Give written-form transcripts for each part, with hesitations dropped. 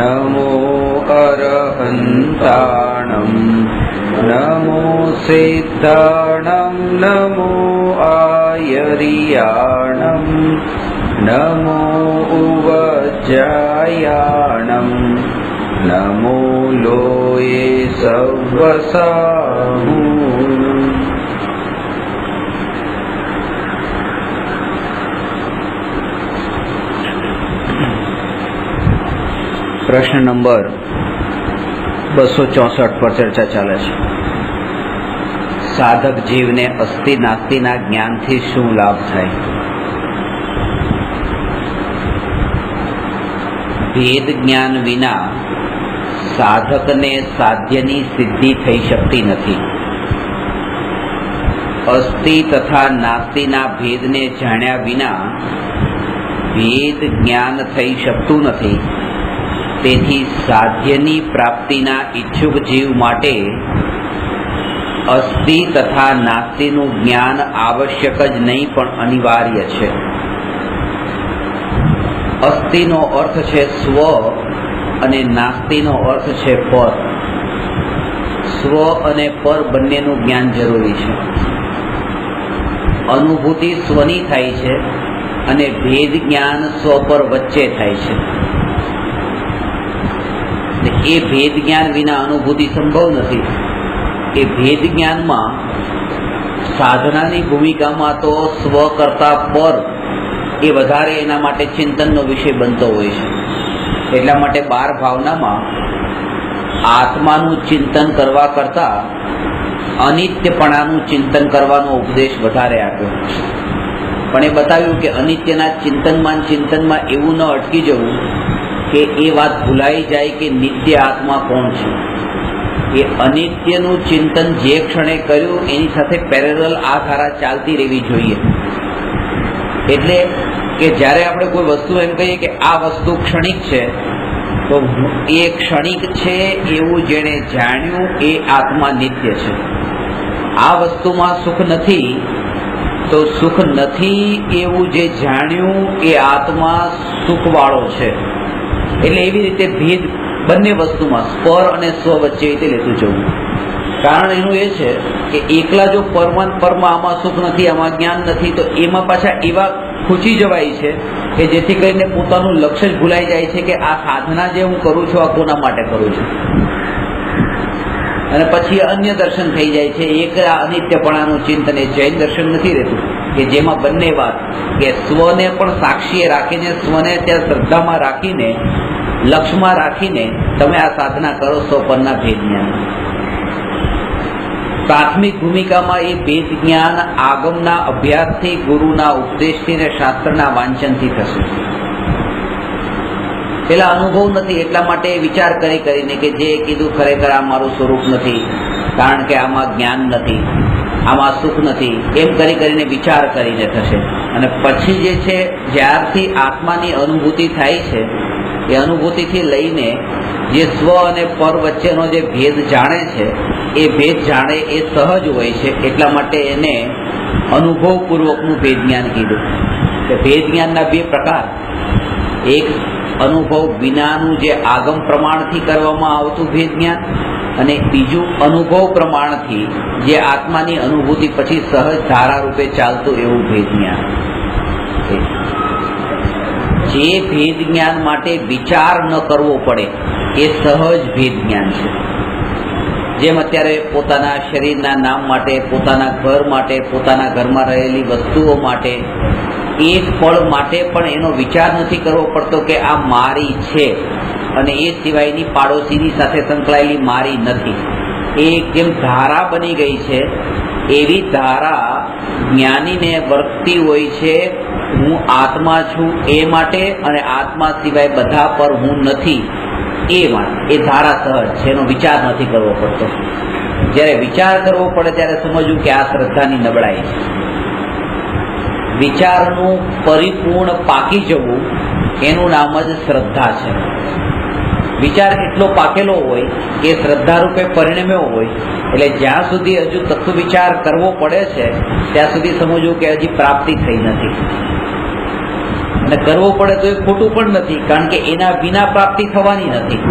नमो अरहन्ताणं नमो सिद्धाणं नमो आयर्याणं नमो उवज्जायाणं नमो लोये सव्वसाहु। प्रश्न नंबर 264 पर चर्चा चाले छे। साधक जीव ने अस्थि नास्तिना ज्ञान थी शुं लाभ थाय? भेद ज्ञान विना साधक ने साध्यनी सिद्धि थई शकती नथी। अस्थि तथा नास्तिना भेद ने जाण्या विना भेद ज्ञान थई शकतुं नथी। तेथी साध्यनी प्राप्तिना इच्छुक जीव माटे अस्थि तथा नास्तिनु ज्ञान आवश्यक ज नहीं पण अनिवार्य छे। अस्थिनो अर्थ छे स्व अने नास्तिनो अर्थ छे पर। स्व अने पर बंनेनु ज्ञान जरूरी छे। अनुभूति स्वनी थाय छे अने भेद ज्ञान स्व पर वच्चे थाय छे। ए भेद ज्ञान विना अनुभूति संभव नहीं। ए भेद ज्ञान में साधना की भूमिका में तो स्व करता पर ए वधारे एना माटे चिंतन नो विषय बनतो होय छे। एटला माटे 12 भावना में आत्मानु चिंतन करवा करता अनित्यपणानु चिंतन करवानो उपदेश वधारे आप्यो। पण ए बताव्युं के अनित्यना चिंतन में एवुं न अटकी जवुं कि ए बात भूलाई जाए कि नित्य आत्मा कोण छे। ए अनित्यनु चिंतन जे क्षणे कर्युं एनी साथे पेरेलल आ धारा चालती रहेवी जोईए। एटले के ज्यारे आपणे कोई वस्तु एम कहीए कि आ वस्तु क्षणिक छे तो ए क्षणिक छे एवुं जेणे जाण्युं ए आत्मा नित्य छे। आ वस्तुमां सुख नथी तो सुख नथी एवुं जे जाण्युं ए आत्मा सुखवाळो छे। એટલે એવી રીતે ભેદ બંને વસ્તુમાં સ્પર અને સ્વ વચ્ચે રીતે લેતું જવું। કારણ એનું એ છે કે એકલા જો પરમાં આમાં સુખ નથી, આમાં જ્ઞાન નથી, તો એમાં પાછા એવા ખૂંચી જવાય છે કે જેથી કરીને પોતાનું લક્ષ્ય જ ભૂલાઈ જાય છે કે આ સાધના જે હું કરું છું આ કોના માટે કરું છું। અને પછી અન્ય દર્શન થઈ જાય છે। એક આ અનિત્યપણાનું ચિંતન એ જૈન દર્શન નથી રહેતું કે જેમાં બંને વાત કે સ્વને પણ સાક્ષીએ રાખીને સ્વને ત્યાં શ્રદ્ધામાં રાખીને લક્ષ્યમાં રાખીને તમે આ સાધના કરો છો પરના ભેદ જ્ઞાન। પ્રાથમિક ભૂમિકામાં એ ભેદ જ્ઞાન આગમના અભ્યાસથી, ગુરુના ઉપદેશથી ને શાસ્ત્રના વાંચનથી થશે। પેલા અનુભવ નથી એટલા માટે વિચાર કરીને કે જે કીધું ખરેખર આ મારું સ્વરૂપ નથી, કારણ કે આમાં જ્ઞાન નથી, આમાં સુખ નથી, એમ કરીને વિચાર કરીને થશે। અને પછી જે છે જ્યારથી આત્માની અનુભૂતિ થાય છે એ અનુભૂતિથી લઈને જે સ્વ અને પર વચ્ચેનો જે ભેદ જાણે છે એ ભેદ જાણે એ સહજ હોય છે। એટલા માટે એને અનુભવપૂર્વકનું ભેદ જ્ઞાન કીધું। ભેદ જ્ઞાનના બે પ્રકાર, એક અનુભવ વિનાનું જે આગમ પ્રમાણથી કરવામાં આવતું ભેદ જ્ઞાન અને બીજું અનુભવ પ્રમાણથી જે આત્માની અનુભૂતિ પછી સહજ ધારા રૂપે ચાલતું એવું ભેદ જ્ઞાન। જે ભેદ જ્ઞાન માટે વિચાર ન કરવો પડે એ સહજ ભેદ જ્ઞાન છે। જેમ અત્યારે પોતાના શરીરના નામ માટે, પોતાના ઘર માટે, પોતાના ઘરમાં રહેલી વસ્તુઓ માટે એક પળ માટે પણ એનો વિચાર નથી કરવો પડતો કે આ મારી છે અને એ સિવાયની પાડોશીની સાથે સંકળાયેલી મારી નથી। એ કેમ ધારા બની ગઈ છે એવી ધારા જ્ઞાનીને વર્તતી હોય છે। હું આત્મા છું એ માટે અને આત્મા સિવાય બધા પર હું નથી એ માટે એ ધારા સહજ છે, એનો વિચાર નથી કરવો પડતો। જ્યારે વિચાર કરવો પડે ત્યારે સમજવું કે આ શ્રદ્ધાની નબળાઈ છે। વિચારનું પરિપૂર્ણ પાકી જવું એનું નામ જ શ્રદ્ધા છે। વિચાર એટલો પાકેલો હોય કે શ્રદ્ધા રૂપે પરિણમ્યો હોય એટલે જ્યાં સુધી હજુ તત્વ વિચાર કરવો પડે છે ત્યાં સુધી સમજવું કે હજી પ્રાપ્તિ થઈ નથી। અને કરવો પડે તો એ ખોટું પણ નથી, કારણ કે એના વિના પ્રાપ્તિ થવાની નથી.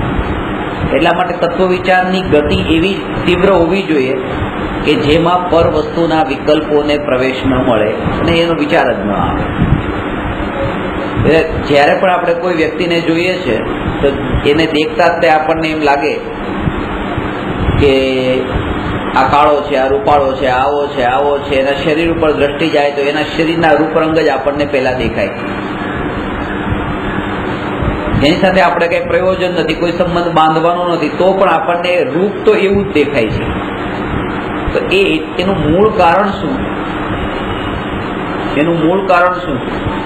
એટલા માટે તત્વ વિચારની ગતિ એવી તીવ્ર હોવી જોઈએ કે જેમાં પર વસ્તુના વિકલ્પોને પ્રવેશ ન મળે અને એનો વિચાર જ ન આવે. જ્યારે પણ આપણે કોઈ વ્યક્તિને જોઈએ છે તો એને દેખતા જ આપણને એમ લાગે કે આ કાળો છે, આ રૂપાળો છે, આવો છે, આવો છે. એના શરીર ઉપર દ્રષ્ટિ જાય તો એના શરીરના રૂપરંગ જ આપણને પહેલા દેખાય, જેની સાથે આપણે કઈ પ્રયોજન નથી, કોઈ સંબંધ બાંધવાનો નથી, તો પણ આપણને રૂપ તો એવું જ દેખાય છે. તો એનું મૂળ કારણ શું? એનું મૂળ કારણ શું?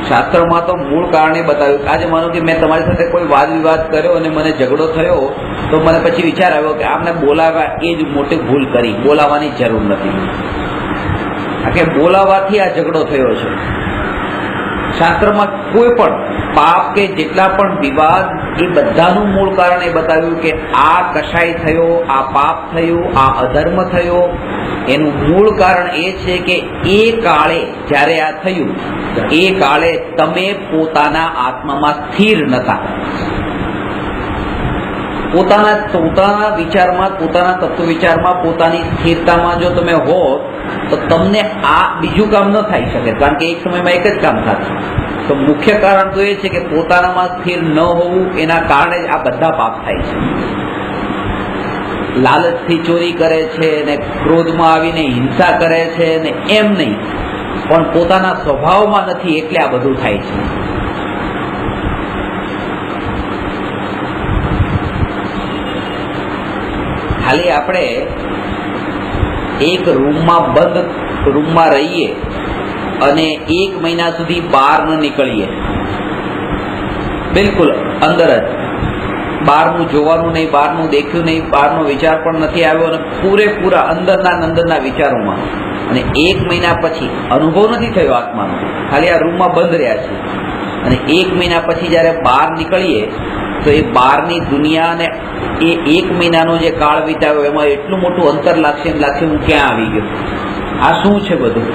શાસ્ત્રમાં તો મૂળ કારણ એ બતાવ્યું. આજે માનો કે મેં તમારી સાથે કોઈ વાદ વિવાદ કર્યો અને મને ઝઘડો થયો, તો મને પછી વિચાર આવ્યો કે આમને બોલાવ્યા એ જ મોટી ભૂલ કરી, બોલાવવાની જરૂર નથી. કારણ કે બોલાવવાથી આ ઝઘડો થયો છે. શાસ્ત્રમાં કોઈ પણ પાપ કે જેટલા પણ વિવાદ, એ બધાનું મૂળ કારણ એ બતાવ્યું કે આ કશાય થયો, આ પાપ થયું, આ અધર્મ થયો. એનું મૂળ કારણ એ છે કે એ કાળે જ્યારે આ થયું, એ કાળે તમે પોતાના આત્મામાં સ્થિર નતા. પોતાના વિચારમાં, પોતાના તત્વ વિચારમાં, પોતાની સ્થિરતામાં જો તમે હો તો તમને આ બીજું કામ ન થઈ શકે, કારણ કે એક સમયમાં એક જ કામ થશે. તો મુખ્ય કારણ તો એ છે કે પોતાનામાં સ્થિર ન હોવું, એના કારણે જ આ બધા પાપ થાય છે. લાલચથી ચોરી કરે છે ને ક્રોધમાં આવીને હિંસા કરે છે ને એમ નહીં, પણ પોતાના સ્વભાવમાં નથી એટલે આ બધું થાય છે. ખાલી આપણે એક રૂમમાં રહીએ અને 1 મહિના સુધી બહાર ન નીકળીએ, બિલકુલ અંદર જ, બહારનું જોવાનું નહીં, બહારનું દેખ્યું નહીં, બહારનો વિચાર પણ નથી આવ્યો, અને પૂરેપૂરા અંદરના વિચારોમાં, અને 1 મહિના પછી અનુભવ નથી થયો આત્માનો, ખાલી આ રૂમમાં બંધ રહ્યા છે. અને 1 મહિના પછી જ્યારે બહાર નીકળીએ તો એ બહારની દુનિયા ને એ 1 મહિનાનો જે કાળ વિતાવ્યો એમાં એટલું મોટું અંતર લાગશે, એમ લાગશે હું ક્યાં આવી ગયો, આ શું છે બધું.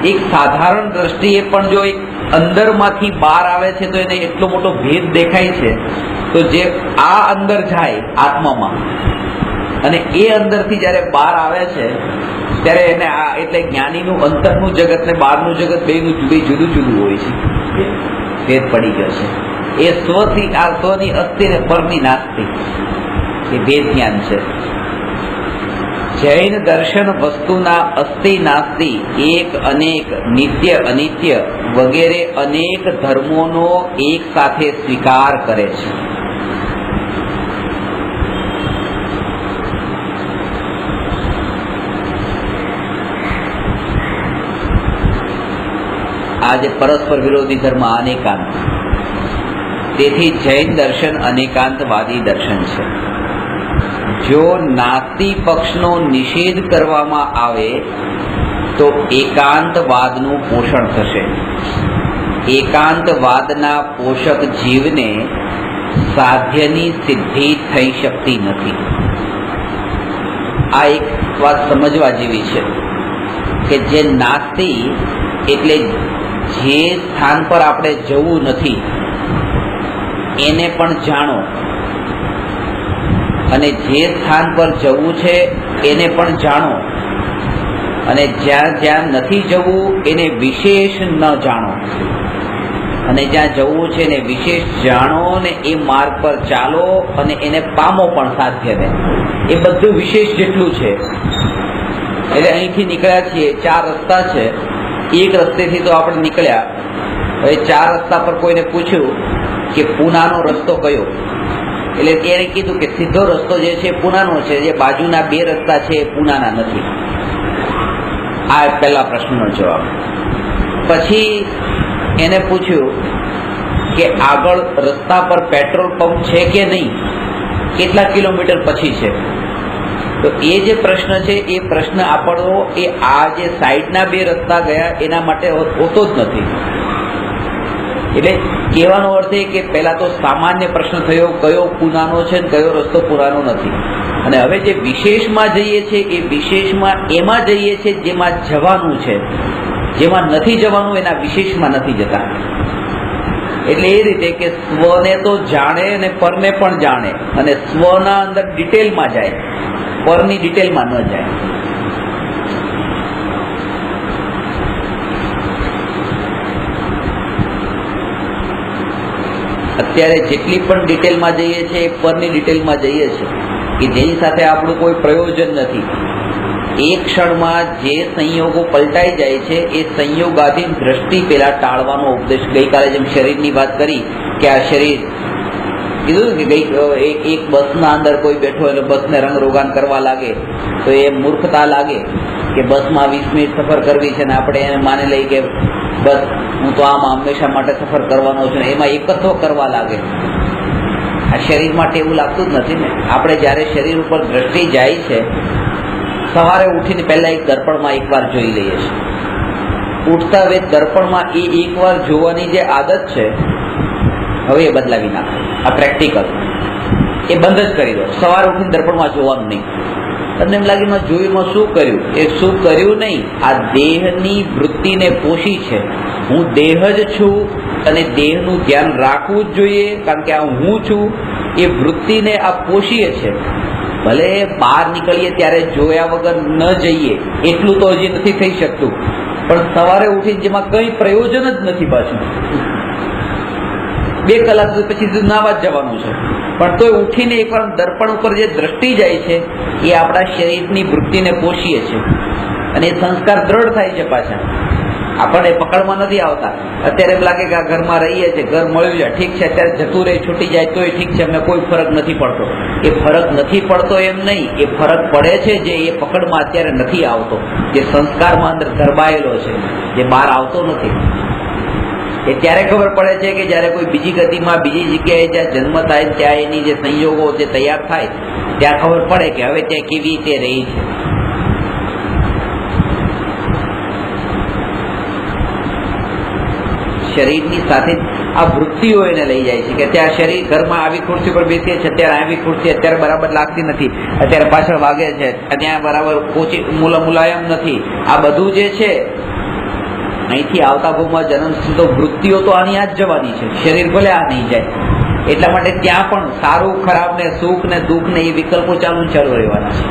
એક સાધારણ દ્રષ્ટિએ પણ જો એક અંદરમાંથી બહાર આવે છે તો એને એટલો મોટો ભેદ દેખાય છે. તો જે આ અંદર જાય આત્મામાં અને એ અંદરથી જ્યારે બહાર આવે છે ત્યારે એને આ એટલે જ્ઞાનીનું અંતરનું જગત ને બહારનું જગત બેનું જુદું જુદું હોય છે, ભેદ પડી ગયો છે. એ સ્વથી આ સ્વની અસ્થિ ને પરની નાસ્તિ, એ ભેદ જ્ઞાન છે. જૈન દર્શન વસ્તુના અસ્થિ નાસ્તિ, એક અનેક, નિત્ય અનિત્ય વગેરે અનેક ધર્મોનો એક સાથે સ્વીકાર કરે છે. આ જે પરસ્પર વિરોધી ધર્મ અનેકાંત, તેથી જૈન દર્શન અનેકાંતવાદી દર્શન છે. જો નાસ્તિ પક્ષનો નિષેધ કરવામાં આવે તો એકાંતવાદનું પોષણ થશે. એકાંતવાદના પોષક જીવને સાધ્યની સિદ્ધિ થઈ શકતી નથી. આ એક વાત સમજવા જેવી છે કે જે નાસ્તિ એટલે જે સ્થાન પર આપણે જવું નથી એને પણ જાણો, અને જે સ્થાન પર જવું છે એને પણ જાણો, અને જ્યાં જ્યાં નથી જવું એને વિશેષ ન જાણો, અને જ્યાં જવું છે એને વિશેષ જાણો, ને એ માર્ગ પર ચાલો અને એને પામો પણ સાધ્યને. એ બધું વિશેષ જેટલું છે. એટલે અહીંથી નીકળ્યા છીએ, 4 રસ્તા છે, એક રસ્તેથી તો આપણે નીકળ્યા. હવે 4 રસ્તા પર કોઈને પૂછ્યું કે પૂનાનો રસ્તો કયો, એટલે એને કીધું કે સીધો રસ્તો જે છે પૂનાનો છે, જે બાજુના 2 રસ્તા છે એ પૂનાના નથી. આ પહેલા પ્રશ્નનો જવાબ. પછી એને પૂછ્યું કે આગળ રસ્તા પર પેટ્રોલ પંપ છે કે નહીં, કેટલા કિલોમીટર પછી છે. તો એ જે પ્રશ્ન છે એ પ્રશ્ન આપણો એ આ જે સાઈડના 2 રસ્તા ગયા એના માટે હોતો જ નથી. એટલે કહેવાનો અર્થ એ કે પહેલા તો સામાન્ય પ્રશ્ન થયો કયો પૂનાનો છે ને કયો રસ્તો પૂનાનો નથી. અને હવે જે વિશેષમાં જઈએ છીએ એ વિશેષમાં એમાં જઈએ છીએ જેમાં જવાનું છે. જેમાં નથી જવાનું એના વિશેષમાં નથી જતા. એટલે એ રીતે કે સ્વને તો જાણે અને પરને પણ જાણે, અને સ્વના અંદર ડિટેલમાં જાય, પરની ડિટેલમાં ન જાય. અત્યારે જેટલી પણ ડિટેલમાં જઈએ છીએ એ પરની ડિટેલમાં જઈએ છીએ કે જેની સાથે આપણું કોઈ પ્રયોજન નથી. એક ક્ષણમાં જે સંયોગો પલટાઈ જાય છે એ સંયોગાધીન દ્રષ્ટિ પેલા ટાળવાનો ઉપદેશ. ગઈકાલે જેમ શરીરની વાત કરી કે આ શરીર કીધું કે એક બસના અંદર કોઈ બેઠો એટલે બસને રંગ રોગાન કરવા લાગે તો એ મૂર્ખતા લાગે કે બસમાં 20 મિનિટ સફર કરવી છે ને આપણે એને માની લઈ કે બસ હું તો આમાં હંમેશા માટે સફર કરવાનો છું, એમાં એકત્વ કરવા લાગે. આ શરીર માટે એવું લાગતું જ નથી ને. આપણે જ્યારે શરીર ઉપર દ્રષ્ટિ જાય છે, સવારે ઉઠીને પહેલા એક દર્પણમાં એકવાર જોઈ લઈએ છીએ. ઉઠતા વેત દર્પણમાં એ એકવાર જોવાની જે આદત છે હવે એ બદલાવી નાખો. આ પ્રેક્ટિકલ એ બંધ જ કરી દો. સવારે ઉઠીને દર્પણમાં જોવાનું નહીં. તમને એમ લાગે મેં જોયું શું કર્યું? એ શું કર્યું નહીં, આ દેહની વૃત્તિને પોષી છે. હું દેહ જ છું અને દેહનું ધ્યાન રાખવું જ જોઈએ, કારણ કે આ હું છું એ વૃત્તિને આ પોષીએ છે. ભલે બહાર નીકળીએ ત્યારે જોયા વગર ન જઈએ એટલું તો હજી નથી થઈ શકતું, પણ સવારે ઉઠીને જેમાં કંઈ પ્રયોજન જ નથી, પાછું 2 કલાક પછી નાવા જ જવાનું છે, પણ તોય ઉઠીને એકવાર દર્પણ ઉપર જે દ્રષ્ટિ જાય છે એ આપણા શરીરની વૃત્તિને પોષીએ છે અને એ સંસ્કાર દ્રઢ થાય છે. પાછા આપણને પકડમાં નથી આવતા. અત્યારે એમ લાગે કે આ ઘરમાં રહીએ છીએ, ઘર મળ્યું છે, ઠીક છે, અત્યારે જતું રહે છૂટી જાય તોય ઠીક છે, અમને કોઈ ફરક નથી પડતો. એ ફરક નથી પડતો એમ નહીં, એ ફરક પડે છે જે એ પકડમાં અત્યારે નથી આવતો, જે સંસ્કારમાં અંદર ગરબાયેલો છે, જે બહાર આવતો નથી. એ ત્યારે ખબર પડે છે કે જ્યારે કોઈ બીજી ગતિમાં બીજી જગ્યાએ જ્યાં જન્મ થાય ત્યાં એની જે સંયોગો જે તૈયાર થાય ત્યાં ખબર પડે કે હવે ત્યાં કેવી રીતે રહી છે. શરીરની સાથે આ વૃત્તિઓ એને લઈ જાય છે કે ત્યાં શરીર ઘરમાં આવી ખુરશી પર બેસીએ છીએ, અત્યારે આવી ખુરશી અત્યારે બરાબર લાગતી નથી, અત્યારે પાછળ વાગે છે, ત્યાં બરાબર કોચી મુલાયમ નથી. આ બધું જે છે અહીંથી આવતા ભાવમાં જન્મ તો વૃત્તિઓ તો આની આ જ જવાની છે. શરીર ભલે આ નહીં જાય. એટલા માટે ત્યાં પણ સારું ખરાબ ને સુખ ને દુઃખ ને એ વિકલ્પો ચાલુ રહેવાના છે.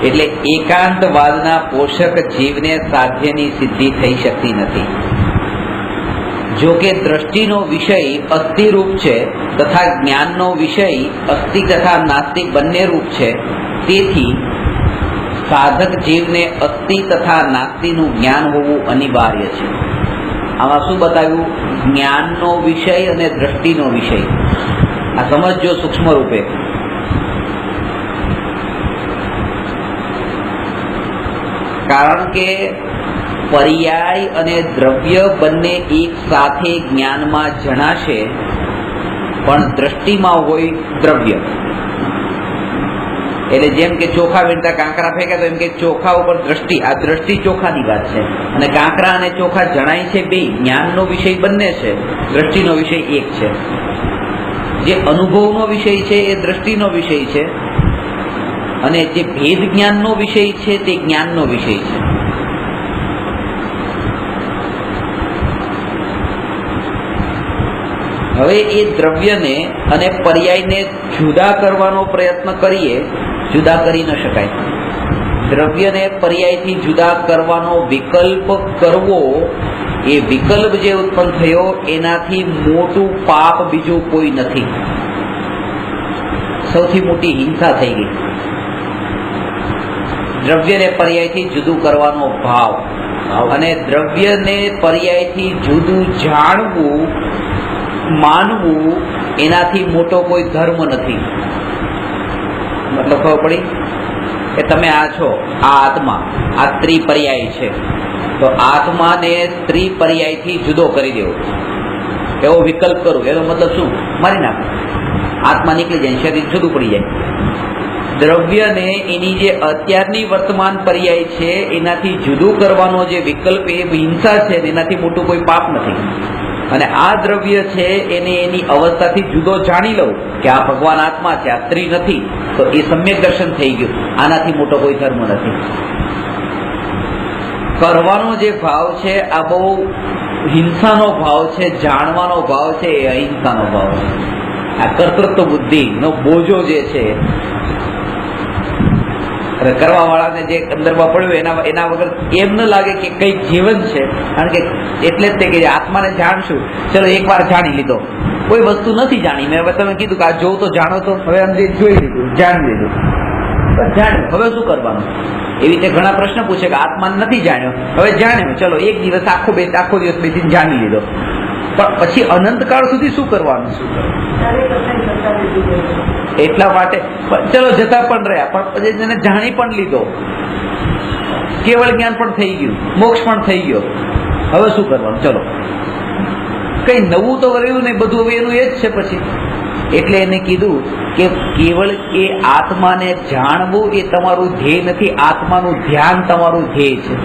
એટલે એકાંતવાદના પોષક જીવને સાધ્યની સિદ્ધિ થઈ શકતી નથી. જો કે દ્રષ્ટિનો વિષય અસ્થિરૂપ છે તથા જ્ઞાનનો વિષય અસ્થિ તથા નાસ્તિક બંને રૂપ છે, તેથી સાધક જીવને અસ્થિ તથા નાસ્તિનું જ્ઞાન હોવું અનિવાર્ય છે. આમાં શું બતાવ્યું? જ્ઞાનનો વિષય અને દ્રષ્ટિનો વિષય. આ સમજો સૂક્ષ્મ રૂપે. કારણ કે પર્યાય અને દ્રવ્ય બંને એક સાથે જ્ઞાનમાં જણાશે, પણ દ્રષ્ટિમાં હોય દ્રવ્ય. એટલે જેમ કે ચોખા વીણતા કાંકરા ફેંક્યા તો એમ કે ચોખા ઉપર દ્રષ્ટિ, આ દ્રષ્ટિ ચોખાની વાત છે, અને કાંકરા અને ચોખા જણાય છે બે. જ્ઞાનનો વિષય બંને છે, દ્રષ્ટિનો વિષય એક છે. જે અનુભવનો વિષય છે એ દ્રષ્ટિનો વિષય છે, અને જે ભેદ જ્ઞાનનો વિષય છે તે જ્ઞાનનો વિષય છે. હવે એ દ્રવ્યને અને પર્યાયને જુદા કરવાનો પ્રયત્ન કરીએ, જુદા કરી ન શકાય. દ્રવ્યને પર્યાયથી જુદા કરવાનો વિકલ્પ કરવો, એ વિકલ્પ જે ઉત્પન્ન થયો એનાથી મોટું પાપ બીજું કોઈ નથી. સૌથી મોટી હિંસા થઈ ગઈ. દ્રવ્યને પર્યાયથી જુદું કરવાનો ભાવ, અને દ્રવ્યને પર્યાયથી જુદું જાણવું, માનવું, એનાથી મોટો કોઈ ધર્મ નથી. મતલબ ખબર પડી કે તમે આ છો, આ આત્મા, આ સ્ત્રી પર્યાય છે, તો આત્માને સ્ત્રી પર્યાયથી જુદો કરી દેવો, એવો વિકલ્પ કરું, એનો મતલબ શું? મારી નાખો. આત્મા નીકળી જાય, શરીર જુદું પડી જાય. દ્રવ્યને એની જે અત્યારની વર્તમાન પર્યાય છે એનાથી જુદું કરવાનો જે વિકલ્પ, એ હિંસા છે, એનાથી મોટું કોઈ પાપ નથી. અને આ દ્રવ્ય છે એને એની અવસ્થાથી જુદો જાણી લઉં કે આ ભગવાન આત્મા છે, આ સ્ત્રી નથી, તો એ સમ્યક દર્શન થઈ ગયું. આનાથી મોટો કોઈ ધર્મ નથી. કરવાનો જે ભાવ છે આ બહુ હિંસાનો ભાવ છે, જાણવાનો ભાવ છે એ અહિંસાનો ભાવ છે. આ કર્તૃત્વ બુદ્ધિ નો બોજો જે છે કરવા વાળાને જે અંદરમાં પડ્યું એના વગર એમ ન લાગે કે કઈક જીવન છે. કારણ કે એટલે જ તે કે આત્માને જાણશું, ચલો એકવાર જાણી લીધો, કોઈ વસ્તુ નથી જાણી. મેં હવે તમે કીધું કે આ જોઉં તો જાણો, તો હવે અંદર જોઈ લીધું, જાણી લીધું, જાણ્યું, હવે શું કરવાનું? એવી રીતે ઘણા પ્રશ્ન પૂછે કે આત્માને નથી જાણ્યો, હવે જાણ્યો, ચલો એક દિવસ આખો દિવસ બેસીને જાણી લીધો, પણ પછી અનંતકાળ સુધી શું કરવાનું? એટલા માટે ચલો જતા પણ રહ્યા, પણ પછી એને જાણી પણ લીધો, કેવળ જ્ઞાન પણ થઈ ગયું, મોક્ષ પણ થઈ ગયો, હવે શું કરવાનું? ચલો કઈ નવું તો રહ્યું નહીં, બધું હવે એનું એ જ છે પછી. એટલે એને કીધું કે કેવળ એ આત્માને જાણવું એ તમારું ધ્યેય નથી, આત્માનું ધ્યાન તમારું ધ્યેય છે.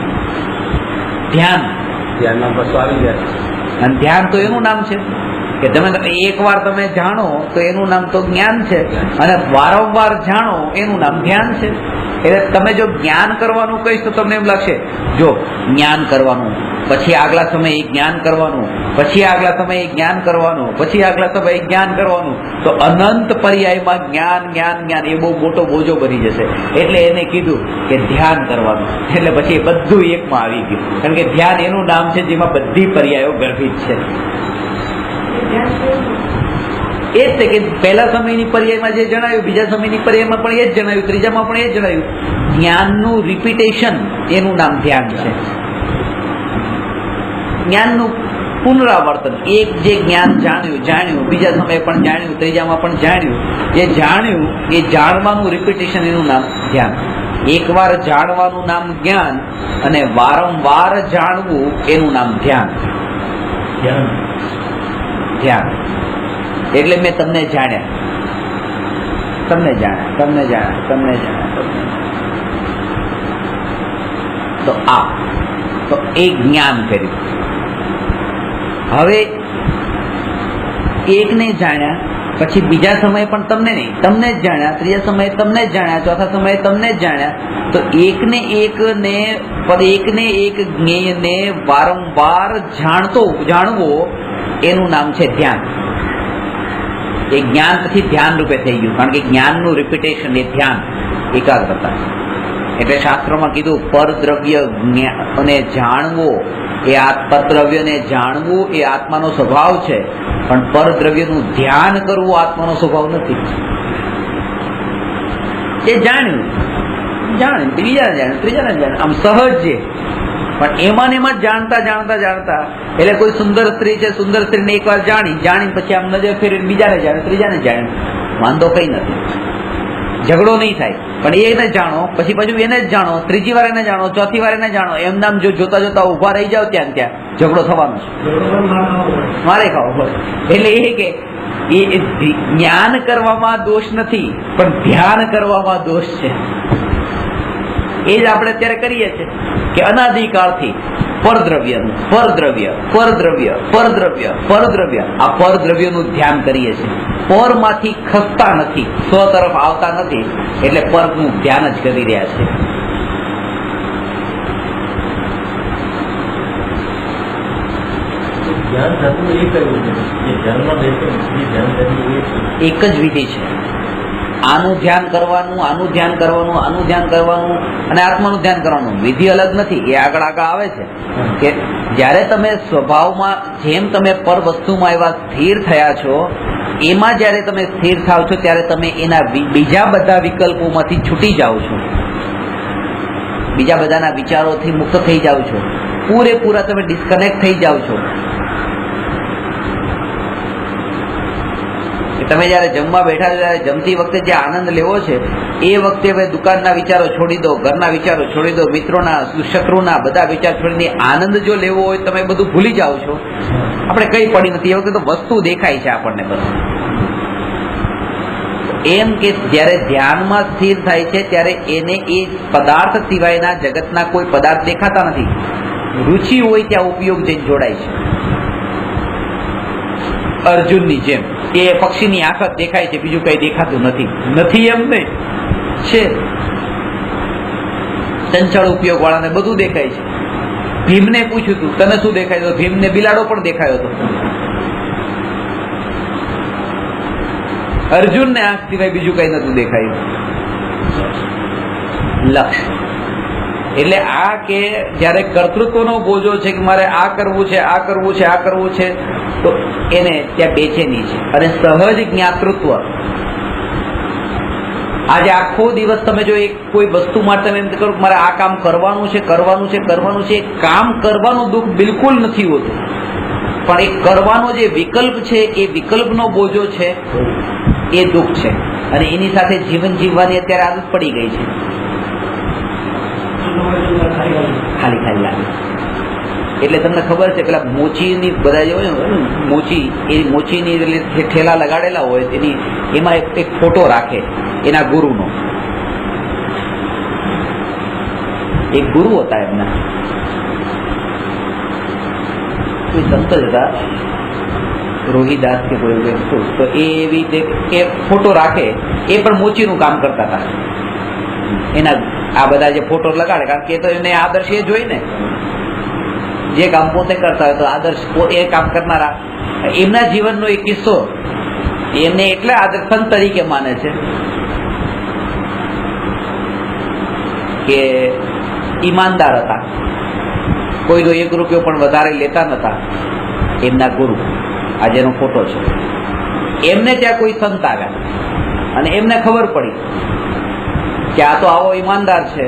ધ્યાનમાં બસ આવી જાય. અને ધ્યાન તો એનું નામ છે કે તમે એકવાર તમે જાણો તો એનું નામ તો જ્ઞાન છે, અને વારંવાર જાણો એનું નામ ધ્યાન છે. એટલે તમે જો જ્ઞાન કરવાનું કહીશ તો તમને એમ લાગશે, જો જ્ઞાન કરવાનું, પછી આગલા સમયે જ્ઞાન કરવાનું, પછી આગલા સમયે જ્ઞાન કરવાનું, પછી આગલા સમયે જ્ઞાન કરવાનું, તો અનંત પર્યાયમાં જ્ઞાન જ્ઞાન જ્ઞાન એ બહુ મોટો બોજો બની જશે. એટલે એને કીધું કે ધ્યાન કરવાનું. એટલે પછી એ બધું એકમાં આવી ગયું, કારણ કે ધ્યાન એનું નામ છે જેમાં બધી પર્યાયો ગર્ભિત છે. એ જ છે કે પહેલા સમયની પર્યાયમાં જે જણાવ્યું, બીજા સમયની પર્યાયમાં પણ એ જ જણાવ્યું, ત્રીજામાં પણ એ જ જણાવ્યું. જ્ઞાનનું રિપીટેશન એનું નામ ધ્યાન છે. જ્ઞાનનું પુનરાવર્તન, એક જે જ્ઞાન જાણ્યું, બીજા સમયે પણ જાણ્યું, ત્રીજામાં પણ જાણ્યું, જે જાણ્યું એ જાણવાનું રિપીટેશન એનું નામ ધ્યાન. એકવાર જાણવાનું નામ જ્ઞાન, અને વારંવાર જાણવું એનું નામ ધ્યાન. ધ્યાન એટલે મેં તમને જાણ્યા. તો એ જ્ઞાન કર્યું. હવે એકને જાણ્યા, પછી બીજા સમયે પણ તમને નહીં, તમને જ જાણ્યા, ત્રીજા સમયે તમને જ જાણ્યા, ચોથા સમયે તમને જ જાણ્યા. તો એકને એક જ્ઞેયને વારંવાર જાણવો એનું નામ છે ધ્યાન. એ જ્ઞાન પછી ધ્યાન રૂપે થઈ ગયું, કારણ કે જ્ઞાનનું રિપીટેશન એ ધ્યાન, એકાગ્રતા. એટલે શાસ્ત્રોમાં કીધું પરદ્રવ્ય અને જાણવો એ પરદ્રવ્યને જાણવું એ આત્માનો સ્વભાવ છે, પણ પરદ્રવ્યનું ધ્યાન કરવું આત્માનો સ્વભાવ નથી. એ જાણ્યું બીજાને જાણ્યું, ત્રીજાને જાણ્યું, આમ સહજ છે. પણ એમાં જાણતા એટલે કોઈ સુંદર સ્ત્રી છે, સુંદર સ્ત્રીને એકવાર જાણી પછી આમ નજર ફેરીને બીજાને જાણે, ત્રીજાને જાણે, વાંધો કઈ નથી, ઝઘડો નહીં થાય. પણ એને જાણો, પછી એને જ જાણો, ત્રીજી વાર એને જાણો, ચોથી વાર એને જાણો, એમ નામ જો જોતા ઉભા રહી જાવ ત્યાં ઝઘડો થવાનો છે, મારે ખાવો. એટલે એ કે જ્ઞાન કરવામાં દોષ નથી, પણ ધ્યાન કરવામાં દોષ છે. એ જ આપણે અત્યારે કરીએ છીએ કે અનાદિકાળથી પરદ્રવ્ય આ પરદ્રવ્યનું ધ્યાન કરીએ છીએ. પરમાંથી ખસતા નથી, સ્વ તરફ આવતા નથી, એટલે પરનું ધ્યાન જ કરી રહ્યા છે. એક જ વિધિ છે. આનું ધ્યાન કરવાનું, આનું ધ્યાન કરવાનું, આનું ધ્યાન કરવાનું, અને આત્માનું ધ્યાન કરવાનું. વિધિ અલગ નથી, એ આગળ આવે છે કે જ્યારે તમે સ્વભાવમાં જેમ તમે પર વસ્તુમાં એવા સ્થિર થયા છો, એમાં જ્યારે તમે સ્થિર થાવ છો ત્યારે તમે એના બીજા બધા વિકલ્પોમાંથી છૂટી જાઓ છો, બીજા બધાના વિચારોથી મુક્ત થઈ જાઓ છો, પૂરેપૂરા તમે ડિસ્કનેક્ટ થઈ જાઓ છો. તમે જયારે જમવા બેઠા છો, ત્યારે જમતી વખતે જે આનંદ લેવો છે એ વખતે હવે દુકાનના વિચારો છોડી દો, ઘરના વિચારો છોડી દો, મિત્રોના, શત્રુના બધા વિચાર છોડીને આનંદ જો લેવો હોય તમે બધું ભૂલી જાઓ છો. આપણે કઈ પડી નથી, એ વખતે તો વસ્તુ દેખાય છે આપણને બસ. એમ કે જયારે ધ્યાનમાં સ્થિર થાય છે ત્યારે એને એ પદાર્થ સિવાયના જગતના કોઈ પદાર્થ દેખાતા નથી. રુચિ હોય ત્યાં ઉપયોગ જઈને જોડાય છે. અર્જુનની જેમ એ પક્ષીની આંખ જ દેખાય છે, બીજું કઈ દેખાતું નથી એમ નહીં છે. ચંચળ ઉપયોગ વાળાને બધું દેખાય છે. ભીમને પૂછ્યું તું તને શું દેખાય, તો ભીમને બિલાડો પણ દેખાયો હતો. અર્જુનને આંખ સિવાય બીજું કઈ નતું દેખાયું. લક્ષ્ય એટલે આ કે જયારે કર્તૃત્વનો બોજો છે કે મારે આ કરવું છે, આ કરવું છે, આ કરવું છે, તો એને ત્યાં બેચેની છે. અને સહજ જ્ઞાતૃત્વ, આજે આખો દિવસ તમે જો એક કોઈ વસ્તુ માટે એમ કરો મારે આ કામ કરવાનું છે, કામ કરવાનું દુઃખ બિલકુલ નથી હોતું, પણ એ કરવાનો જે વિકલ્પ છે એ વિકલ્પનો બોજો છે એ દુઃખ છે. અને એની સાથે જીવન જીવવાની અત્યારે આદત પડી ગઈ છે. ખાલી લાગે એટલે તમને ખબર છે પેલા મોચીની બધા જે હોય ને મોચીની ઠેલા લગાડેલા હોય એની એમાં એક ફોટો રાખે એના ગુરુનો. એક ગુરુ હતા એમના, કોઈ સંત જ હતા, રોહિદાસ કે કોઈ વ્યક્તિ, તો એ એવી રીતે ફોટો રાખે, એ પણ મોચીનું કામ કરતા હતા. એના આ બધા જે ફોટો લગાડે, કારણ કે તો એને આદર્શ એ જોઈ ને, જે કામ પોતે કરતા હોય તો આદર્શ એ કામ કરનારા. એમના જીવનનો એક કિસ્સો, એમને એટલે આદર્શ સંત તરીકે માને છે કે ઈમાનદાર હતા, કોઈનો 1 રૂપિયો પણ વધારે લેતા નતા. એમના ગુરુ, આ જેનો ફોટો છે, એમને ત્યાં કોઈ સંત આવ્યા અને એમને ખબર પડી કે આ તો આવો ઈમાનદાર છે,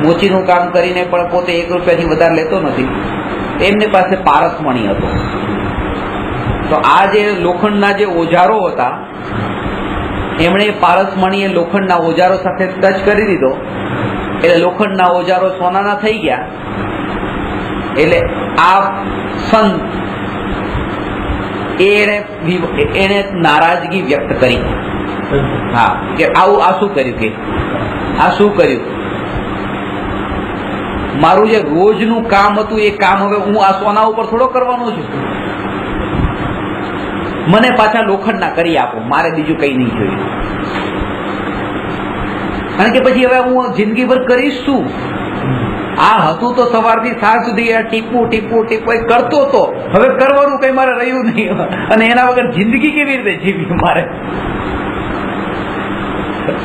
મોચીનું કામ કરીને પણ પોતે 1 રૂપિયાથી વધારે લેતો નથી. એમની પાસે પારસમણી હતો. તો આ જે લોખંડના જે ઓજારો હતા, એમણે પારસમણીએ લોખંડના ઓજારો સાથે ટચ કરી દીધો, એટલે લોખંડના ઓજારો સોનાના થઈ ગયા. એટલે આ સંત એને નારાજગી વ્યક્ત કરી. હા, કે આવું આ શું કર્યું, કે આ શું કર્યું, મારું જે રોજનું કામ હતું એ કામ હવે હું આ સોના ઉપર થોડો કરવાનો છું, મને પાછા લોખંડના કરી આપો, મારે બીજું કઈ નહીં જોઈએ. કારણ કે પછી હવે હું જિંદગીભર કરીશ શું? આ હતું તો સવારથી સાંજ સુધી ટીપું કરતો હતો, હવે કરવાનું કઈ મારે રહ્યું નહીં, અને એના વગર જિંદગી કેવી રીતે જીવી મારે?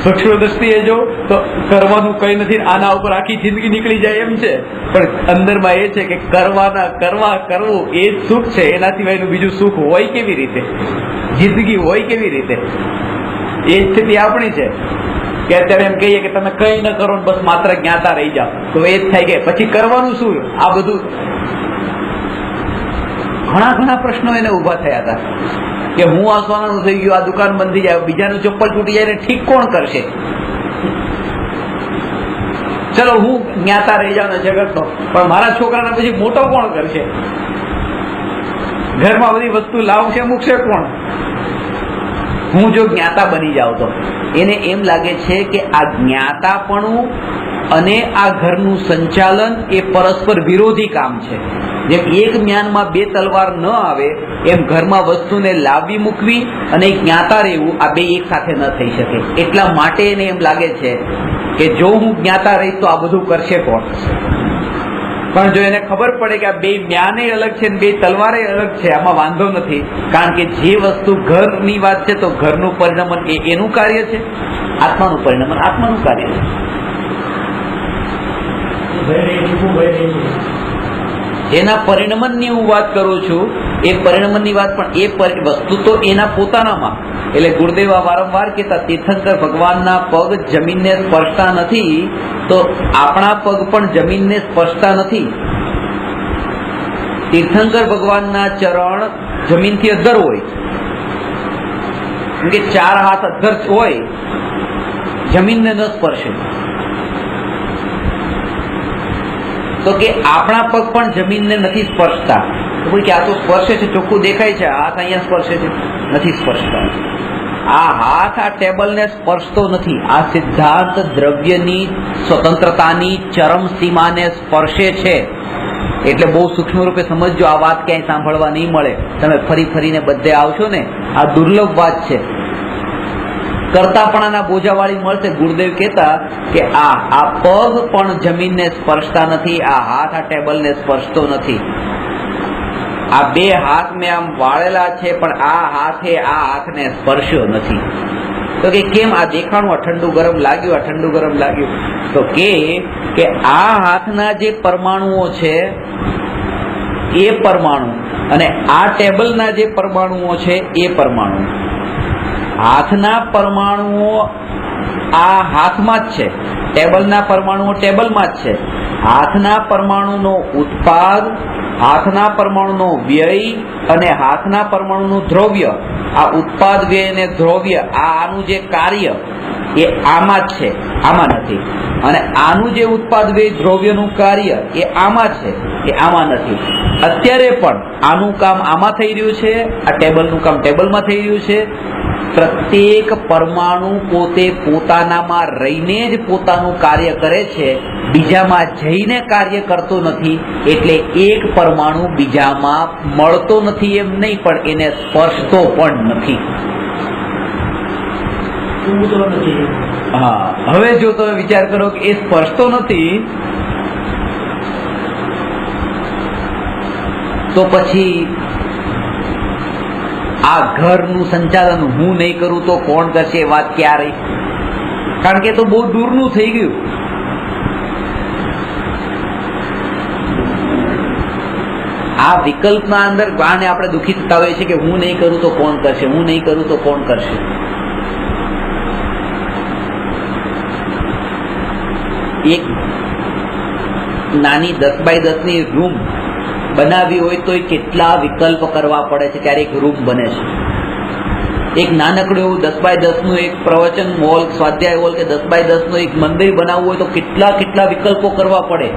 સૂક્ષ્મ દ્રષ્ટિએ જો તો કરવાનું કઈ નથી, આના ઉપર આખી જિંદગી નીકળી જાય એમ છે, પણ અંદરમાં એ છે કે કરવું એ જ સુખ છે. એના સિવાયનું બીજું સુખ હોય કેવી રીતે, જિંદગી હોય કેવી રીતે? એ સ્થિતિ આપણી છે કે અત્યારે એમ કહીએ કે તમે કઈ ન કરો, બસ માત્ર જ્ઞાતા રહી જાઓ, તો એ જ થાય કે પછી કરવાનું શું? આ બધું ઘણા પ્રશ્નો એને ઉભા થયા હતા કે હું આ સોનાનું થઈ ગયું, આ દુકાન બંધ થઈ જાય, બીજાનું ચપ્પલ તૂટી જાય ને ઠીક કોણ કરશે? ચલો હું જ્ઞાતા રહી જાઉં ને જગતનો, પણ મારા છોકરાને પછી મોટો કોણ કરશે? ઘરમાં બધી વસ્તુ લાવશે મૂકશે કોણ? હું જો જ્ઞાતા બની જાઉં તો એને એમ લાગે છે કે આ જ્ઞાતાપણું અને આ ઘરનું સંચાલન એ પરસ્પર વિરોધી કામ છે. જેમ એક મ્યાનમાં 2 તલવાર ન આવે, એમ ઘરમાં વસ્તુને લાવવી મૂકવી અને જ્ઞાતા રહેવું, આ 2 એક સાથે ન થઈ શકે. એટલા માટે એને એમ લાગે છે કે જો હું જ્ઞાતા રહીશ તો આ બધું કરશે કોણ? પણ જો એને ખબર પડે કે આ 2 મ્યાને અલગ છે, 2 તલવારે અલગ છે, આમાં વાંધો નથી. કારણ કે જે વસ્તુ ઘરની વાત છે તો ઘરનું પરિણમન એ એનું કાર્ય છે, આત્માનું પરિણમન આત્માનું કાર્ય છે. એના પરિણમનની હું વાત કરું છું, એ પરિણમનની વાત, પણ એ વસ્તુ તો એના પોતાનામાં. એટલે ગુરુદેવા વારંવાર કહેતા, તીર્થંકર ભગવાનના પગ જમીનને સ્પર્શતા નથી, તો આપણા પગ પણ જમીનને સ્પર્શતા નથી. તીર્થંકર ભગવાનના ચરણ જમીનથી અદ્ધર હોય, કે 4 હાથ અદ્ધર હોય, જમીનને ન સ્પર્શે. તો કે આપણા પગ પણ જમીનને નથી સ્પર્શતા. તો કે આ તો સ્પર્શે છે, ચોખ્ખું દેખાય છે, હાથ અહીંયા સ્પર્શે છે, નથી સ્પર્શતા. આ હાથ આ ટેબલને સ્પર્શતો નથી. આ સિદ્ધાંત દ્રવ્યની સ્વતંત્રતાની ચરમ સીમાને સ્પર્શે છે. એટલે બહુ સૂક્ષ્મ રૂપે સમજજો, આ વાત ક્યાંય સાંભળવા નહીં મળે. તમે ફરી ફરીને બધે આવશો ને, આ દુર્લભ વાત છે. કરતાપણાના બોજાવાળી મળશે. ગુરુદેવ કહેતા કે આ પગ પણ જમીનને સ્પર્શતા નથી, આ હાથ આ ટેબલને સ્પર્શતો નથી, આ બે હાથ મેં આમ વાળેલા છે પણ આ હાથે આ હાથને સ્પર્શ્યો નથી. તો કે કેમ? આ દેખાણું, આ ઠંડુ ગરમ લાગ્યું, આ ઠંડુ ગરમ લાગ્યું. તો કે આ હાથના જે પરમાણુઓ છે એ પરમાણુ અને આ ટેબલના જે પરમાણુઓ છે એ પરમાણુ, હાથના પરમાણુઓ આ હાથમાં જ છે, ટેબલના પરમાણુઓ ટેબલમાં જ છે. હાથના પરમાણુનો ઉત્પાદ, હાથના પરમાણુનો વ્યય અને હાથના પરમાણુનું દ્રવ્ય, આ ઉત્પાદ વ્યય અને દ્રવ્ય આનું જે કાર્ય એ આમાં જ છે, આમાં નથી. અને આનું જે ઉત્પાદ વ્યય દ્રવ્યનું કાર્ય એ આમાં છે, એ આમાં નથી. અત્યારે પણ આનું કામ આમાં થઈ રહ્યું છે, આ ટેબલનું કામ ટેબલમાં થઈ રહ્યું છે. પ્રત્યેક પરમાણુ પોતે પોતાનામાં રહીને જ પોતાનું કાર્ય કરે છે, બીજામાં જઈને કાર્ય કરતો નથી. એટલે એક પરમાણુ બીજામાં મળતો નથી એમ નહીં, પણ એને સ્પર્શતો પણ નથી. હા, હવે જો તમે વિચાર કરો કે એ સ્પર્શતો નથી, તો પછી આ ઘરનું સંચાલન હું નહીં કરું તો કોણ કરશે? એ વાત ક્યાં રહી? કારણ કે તો બહુ દૂરનું થઈ ગયું. આ વિકલ્પના અંદર આને આપણે દુઃખી થતા હોઈએ છીએ કે હું નહીં કરું તો કોણ કરશે, હું નહીં કરું તો કોણ કરશે. એક નાની 10 બાય 10 ની રૂમ બનાવી હોય તો કેટલા વિકલ્પ કરવા પડે છે ત્યારે એક રૂમ બને છે. એક નાનકડું એવું 10 બાય 10 નું એક પ્રવચન હોલ, સ્વાધ્યાય હોલ કે 10 બાય 10 નું એક મંદિર બનાવવું હોય તો કેટલા વિકલ્પો કરવા પડે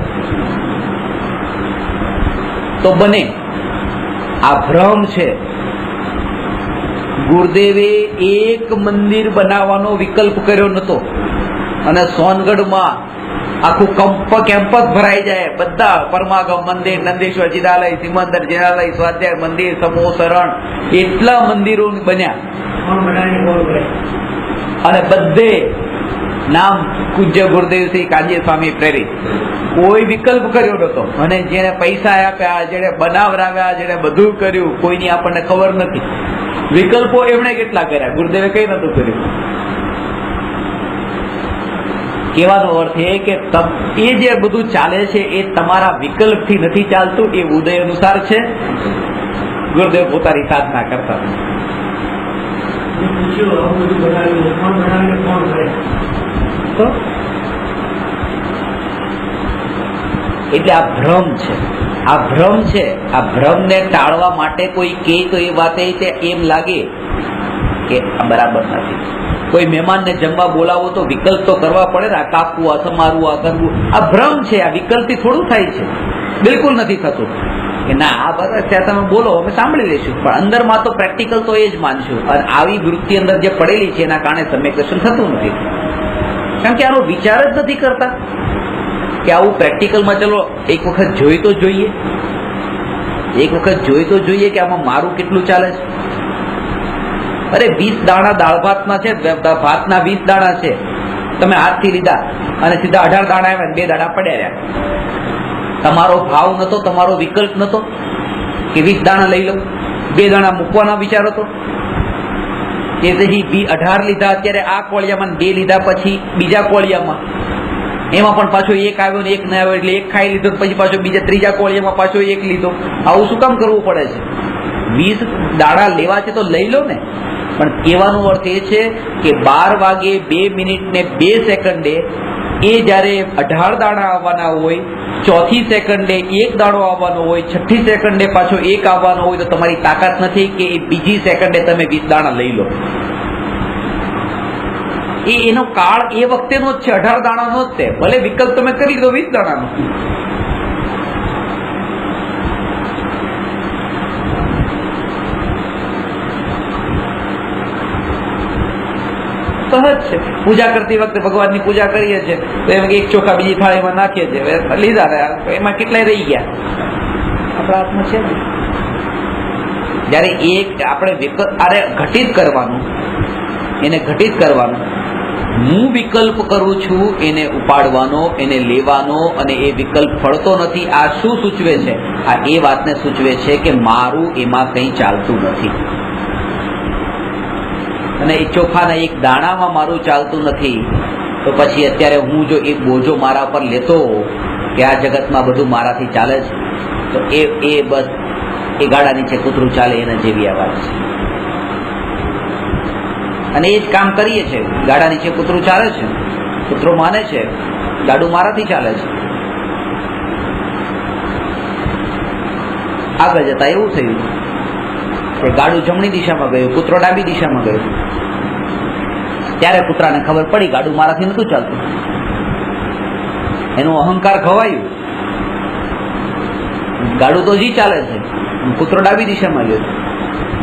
તો બને. આ ભ્રમ છે. ગુરુદેવે એક મંદિર બનાવવાનો વિકલ્પ કર્યો નતો અને સોનગઢમાં આખું કેમ્પસ ભરાઈ જાય. બધા પરમાગમ મંદિર, નંદેશ્વર ચિદાલય, સિમંદર જિનાલય, સ્વાધ્યાય મંદિર, સમૂહ શરણ, એટલા મંદિરો બન્યા અને બધે નામ પૂજ્ય ગુરુદેવ શ્રી કાંજી સ્વામી પ્રેરિત. કોઈ વિકલ્પ કર્યો નતો. અને જેને પૈસા આપ્યા, જેને બનાવરાવ્યા, જેને બધું કર્યું, કોઈની આપણને ખબર નથી. વિકલ્પો એમણે કેટલા કર્યા, ગુરુદેવે કઈ નતું કર્યું. કહેવાનો અર્થ એ કે એ જે બધું ચાલે છે એ તમારા વિકલ્પથી નથી ચાલતું, એ ઉદય અનુસાર છે. ગુરુદેવ પોતાની સાધના કરતા એટલે આ ભ્રમ છે. આ ભ્રમ છે. આ ભ્રમને ટાળવા માટે કોઈ કહે તો એ વાત એમ લાગે કે આ બરાબર નથી. કોઈ મહેમાનને જમવા બોલાવો તો વિકલ્પ તો કરવા પડે ને, આ કાપવું, આ સમારવું, આ કરવું. આ ભ્રમ છે. આ વિકલ્પથી થોડું થાય છે, બિલકુલ નથી થતું. કે ના આ બરાબર છે, તમે બોલો અમે સાંભળી લઈશું, પણ અંદરમાં તો પ્રેક્ટિકલ તો એ જ માનશું. અને આવી વૃત્તિ અંદર જે પડેલી છે એના કારણે સમ્યક દર્શન થતું નથી. કારણ કે આનો વિચાર જ નથી કરતા કે આવું પ્રેક્ટિકલમાં ચલો એક વખત જોઈ તો જોઈએ, એક વખત જોઈ તો જોઈએ કે આમાં મારું કેટલું ચાલે છે. અરે 20 દાણા દાળ ભાતના છે, ભાતના 20 દાણા છે, તમે હાથથી લીધા અને સીધા 18 દાણા આવ્યા, 2 દાણા પડ્યા રહ્યા. તમારો ભાવ નતો, તમારો વિકલ્પ નતો કે 20 દાણા લઈ લો, 2 દાણા મૂકવાના વિચાર હતો. તેથી 18 લીધા અત્યારે આ કોળિયામાં, 2 લીધા પછી બીજા કોળિયામાં, એમાં પણ પાછો એક આવ્યો ને એક ના આવ્યો, એટલે એક ખાઈ લીધો, પછી પાછો બીજા ત્રીજા કોળિયામાં પાછો એક લીધો. આવું શું કામ કરવું પડે છે? 20 દાણા લેવા છે તો લઈ લો ને. પણ કહેવાનો અર્થ એ છે કે 12 વાગે 2 મિનિટ ને 2 સેકન્ડે એ જયારે 18 દાણા આવવાના હોય, 4થી સેકન્ડે 1 દાણો આવવાનો હોય, 6થી સેકન્ડે પાછો 1 આવવાનો હોય, તો તમારી તાકાત નથી કે એ બીજી સેકન્ડે તમે 20 દાણા લઈ લો. એનો કાળ એ વખતેનો જ છે, 18 દાણાનો જ છે. ભલે વિકલ્પ તમે કરી દો 20 દાણાનો. સહજ છે. પૂજા કરતી વખતે ભગવાનની પૂજા કરીએ છીએ તો એમ એક ચોખા બીજી થાળીમાં નાખીએ છીએ, લીધા એમાં કેટલાય રહી ગયા. આપણા હાથમાં છે. જયારે એક આપણે ઘટિત કરવાનું, એને ઘટિત કરવાનું, હું વિકલ્પ કરું છું એને ઉપાડવાનો, એને લેવાનો, અને એ વિકલ્પ ફળતો નથી. આ શું સૂચવે છે? આ એ વાતને સૂચવે છે કે મારું એમાં કંઈ ચાલતું નથી, અને એ ચોખાના એક દાણામાં મારું ચાલતું નથી. તો પછી અત્યારે હું જો એ બોજો મારા પર લેતો કે આ જગતમાં બધું મારાથી ચાલે છે, તો એ બસ એ ગાડા નીચે કૂતરું ચાલે એના જેવી આ વાત છે. અને એ જ કામ કરીએ છીએ. ગાડા નીચે કૂતરું ચાલે છે, કૂતરો માને છે ગાડું મારાથી ચાલે છે. આગળ જતા એવું થયું કે ગાડું જમણી દિશામાં ગયું, કૂતરો ડાબી દિશામાં ગયો. ત્યારે કૂતરાને ખબર પડી ગાડું મારાથી નતું ચાલતું. એનું અહંકાર ખવાયું. ગાડું તો જી ચાલે છે, કૂતરો ડાબી દિશામાં ગયો.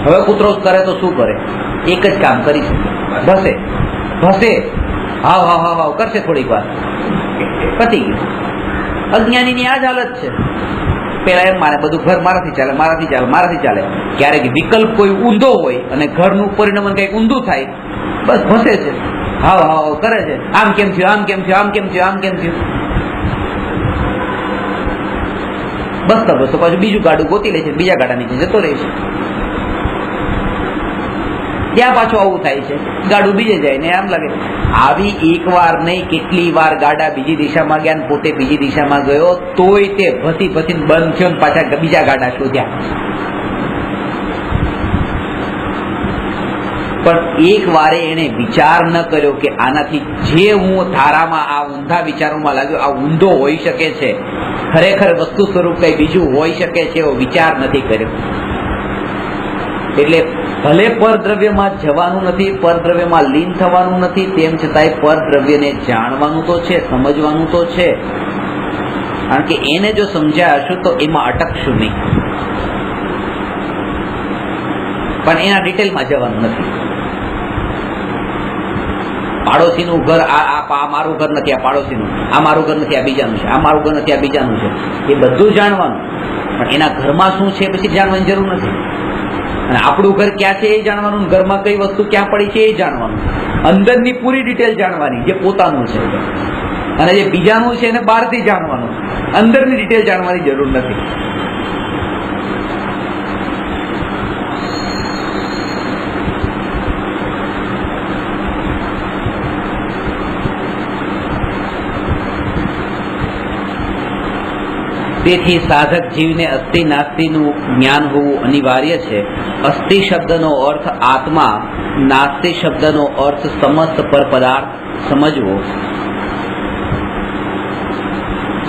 હવે કૂતરો કરે તો શું કરે? એક જ કામ કરી શકે, ભસે ભસે, હાવ હાવ હાવ હાવ કરશે થોડીક વાર, પતી ગયું. અજ્ઞાનીની આ જ હાલત છે. પેલા એમ માને બધું ઘર મારાથી ચાલે, મારાથી ચાલે, મારાથી ચાલે. ક્યારેક વિકલ્પ કોઈ ઊંધો હોય અને ઘરનું પરિણામ કઈક ઊંધું થાય, બસ ભસે છે, હાવ હાવ કરે છે. આમ કેમ થયું, આમ કેમ થયું, આમ કેમ થયું, આમ કેમ થયું. બસ તો બસ પાછું બીજું ગાડું ગોતી લે છે, બીજા ગાડા નીચે જતો રહે છે. ત્યાં પાછું આવું થાય છે, ગાડું બીજે જાય ને આમ લાગે. આવી એક વાર નહીં, કેટલી વાર ગાડા બીજી દિશામાં ગયા ને પોતે બીજી દિશામાં ગયો, તોય તે ભસી ભસીને બંધ થયો, પાછા બીજા ગાડા શોધ્યા. પણ એક વારે એને વિચાર ન કર્યો કે આનાથી જે હું ધારામાં આ ઊંધા વિચારોમાં લાગ્યો, આ ઊંધો હોઈ શકે છે, ખરેખર વસ્તુ સ્વરૂપ કઈ બીજું હોઈ શકે છે, એવો વિચાર નથી કર્યો. એટલે ભલે પરદ્રવ્યમાં જવાનું નથી, પરદ્રવ્યમાં લીન થવાનું નથી, તેમ છતાંય પરદ્રવ્યને જાણવાનું તો છે, સમજવાનું તો છે. કારણ કે એને જો સમજ્યા હશું તો એમાં અટકશું નહીં. પણ એના ડિટેલમાં જવાનું નથી. પાડોશીનું ઘર આ મારું ઘર નથી, આ પાડોશીનું, આ મારું ઘર નથી, આ બીજાનું છે, આ મારું ઘર નથી, આ બીજાનું છે, એ બધું જાણવાનું. પણ એના ઘરમાં શું છે પછી જાણવાની જરૂર નથી. અને આપણું ઘર ક્યાં છે એ જાણવાનું, ઘરમાં કઈ વસ્તુ ક્યાં પડી છે એ જાણવાનું, અંદરની પૂરી ડિટેલ જાણવાની જે પોતાનું છે, અને જે બીજાનું છે એને બહારથી જાણવાનું, અંદરની ડિટેલ જાણવાની જરૂર નથી. તેથી સાધક જીવને અસ્થિ નાસ્તિનું જ્ઞાન હોવું અનિવાર્ય છે. અસ્થિ શબ્દનો અર્થ આત્મા, નાસ્તિ શબ્દનો અર્થ સમસ્ત પર પદાર્થ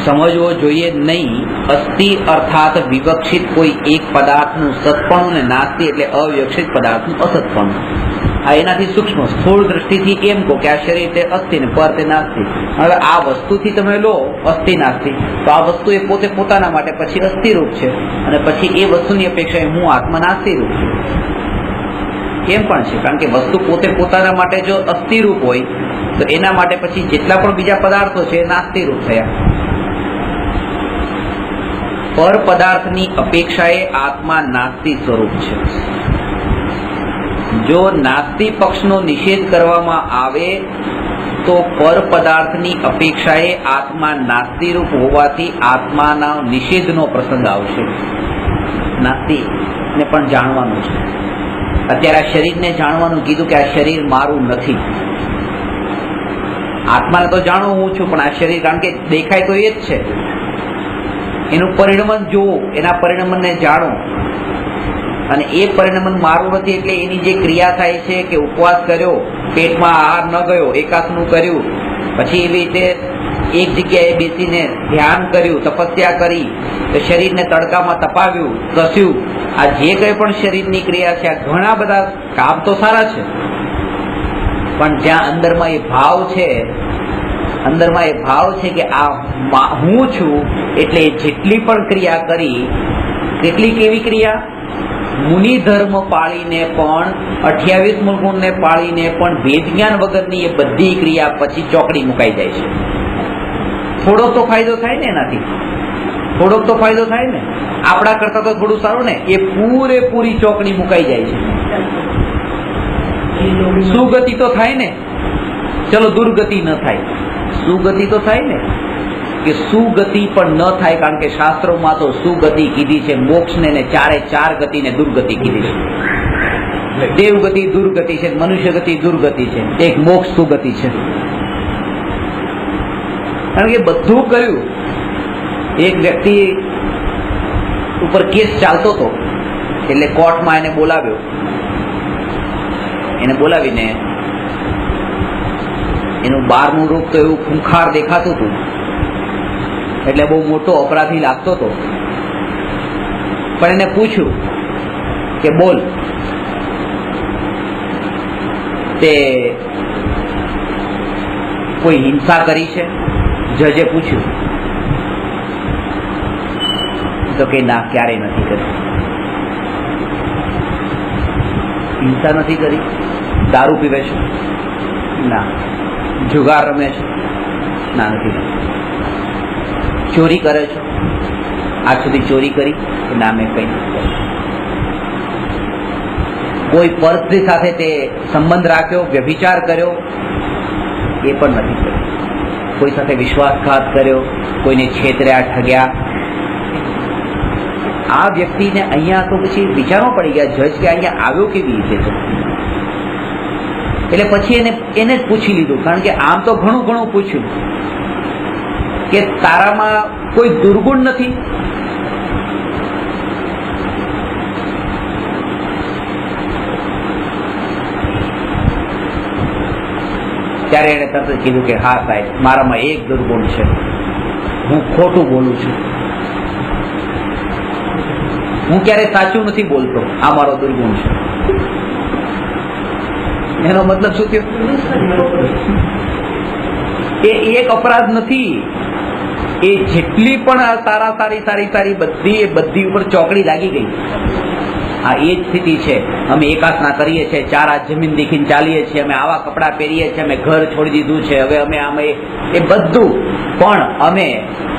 સમજવો જોઈએ નહીં. અસ્થિ અર્થાત વિવક્ષિત કોઈ એક પદાર્થનું સત્પણું, ને નાસ્તિ એટલે અવિવક્ષિત પદાર્થનું અસત્પણું. આ એનાથી સૂક્ષ્મ સ્થૂળ દ્રષ્ટિથી એમ કહો કે આ શરીર તે અસ્થિ ને પર તે નાસ્તિ. હવે આ વસ્તુથી તમે લો અસ્થિ નાસ્તિ, તો આ વસ્તુ એ પોતે પોતાના માટે પછી અસ્થિરૂપ છે, અને પછી એ વસ્તુની અપેક્ષાએ હું આત્મા નાસ્તિરૂપ છું. કેમ પણ છે? કારણ કે વસ્તુ પોતે પોતાના માટે જો અસ્થિરૂપ હોય તો એના માટે પછી જેટલા પણ બીજા પદાર્થો છે એ નાસ્તિરૂપ થયા. પર પદાર્થની અપેક્ષાએ આત્મા નાસ્તિ સ્વરૂપ છે. જો નાસ્તિ પક્ષનો નિષેધ કરવામાં આવે તો પર પદાર્થની અપેક્ષાએ આત્મા નાસ્તિરૂપ હોવાથી આત્માના નિષેધનો પ્રસંગ આવશે. નાસ્તિને પણ જાણવાનું છે. અત્યારે આ શરીરને જાણવાનું કીધું કે આ શરીર મારું નથી. આત્માને તો જાણું હું છું, પણ આ શરીર કારણ કે દેખાય તો એ જ છે, એનું પરિણમન જોવો, એના પરિણમનને જાણો, અને એ પરિણમન મારું નથી. એટલે એની જે ક્રિયા થાય છે કે ઉપવાસ કર્યો, પેટમાં આહાર ન ગયો, એકાંતનું કર્યું, પછી એવી રીતે એક જગ્યાએ બેસીને ધ્યાન કર્યું, તપસ્યા કરી, તો શરીરને તડકામાં તપાવ્યું, કસ્યું, આ જે કંઈ પણ શરીરની ક્રિયા છે, આ ઘણા બધા કામ તો સારા છે, પણ જ્યાં અંદરમાં એ ભાવ છે, અંદરમાં એ ભાવ છે કે આ હું છું, એટલે જેટલી પણ ક્રિયા કરી, કેટલી કેવી ક્રિયા, મુનિ ધર્મ પાળીને પણ, 28 મૂળગુણને પાળીને પણ ભેદ જ્ઞાન વગરની એ બધી ક્રિયા પછી ચોકડી મુકાઈ જાય છે. થોડો તો ફાયદો થાય ને એનાથી. થોડોક તો ફાયદો થાય ને, આપણા કરતા તો થોડું સારું ને. એ પૂરેપૂરી ચોકડી મુકાઈ જાય છે. સુગતિ તો થાય ને, ચલો દુર્ગતિ ન થાય, સુગતિ તો થાય ને. કે સુગતિ પણ ન થાય, કારણ કે શાસ્ત્રોમાં તો સુગતિ કીધી છે, મોક્ષને ને ચારે ચાર ગતિને દુર્ગતિ કીધી છે. દેવગતિ દુર્ગતિ છે, મનુષ્ય ગતિ દુર્ગતિ છે, એક મોક્ષ સુગતિ છે. કારણ કે બધું કર્યું. એક વ્યક્તિ ઉપર કેસ ચાલતો હતો, એટલે કોર્ટમાં એને બોલાવ્યો. એને બોલાવીને એનું બહારનું રૂપ તો એવું ખૂંખાર દેખાતું હતું, એટલે બહુ મોટો અપરાધી લાગતો હતો. પણ એને પૂછ્યું કે બોલ, તે કોઈ હિંસા કરી છે? જજે પૂછ્યું તો કે ના, ક્યારેય નથી કરી. હિંસા નથી કરી. દારૂ પીવે છે? ના. જુગાર રમે છે? ના, નથી. ચોરી કરે છો? આજ સુધી ચોરી કરી? ના, મેં કઈ નથી કર્યું. કોઈ પરસ્ત્રી સાથે તે સંબંધ રાખ્યો, વ્યભિચાર કર્યો? એ પણ નથી કર્યો. કોઈ સાથે વિશ્વાસઘાત કર્યો, કોઈને છેતર્યા, ઠગ્યા? આ વ્યક્તિને અહીંયા તો પછી વિચારવા પડી ગયા જજ કે અહીંયા આવ્યો કેવી રીતે છે. એટલે પછી એને જ પૂછી લીધું, કારણ કે આમ તો ઘણું ઘણું પૂછ્યું કે તારામાં કોઈ દુર્ગુણ નથી? ત્યારે એને તરત કીધું કે હા સાહેબ, મારામાં એક દુર્ગુણ છે, હું ખોટું બોલું છું. હું ક્યારે સાચું નથી બોલતો, આ મારો દુર્ગુણ છે. એનો મતલબ શું થયો? એ એક અપરાધ નથી. એ જેટલી પણ સારી બધી ઉપર ચોકડી લાગી ગઈ. આ એ જ સ્થિતિ છે. અમે એકાસના કરીએ છીએ, 4 હાથ જમીન દેખીને ચાલીએ છીએ, અમે આવા કપડાં પહેરીએ છીએ, અમે ઘર છોડી દીધું છે, હવે અમે એ બધું, પણ અમે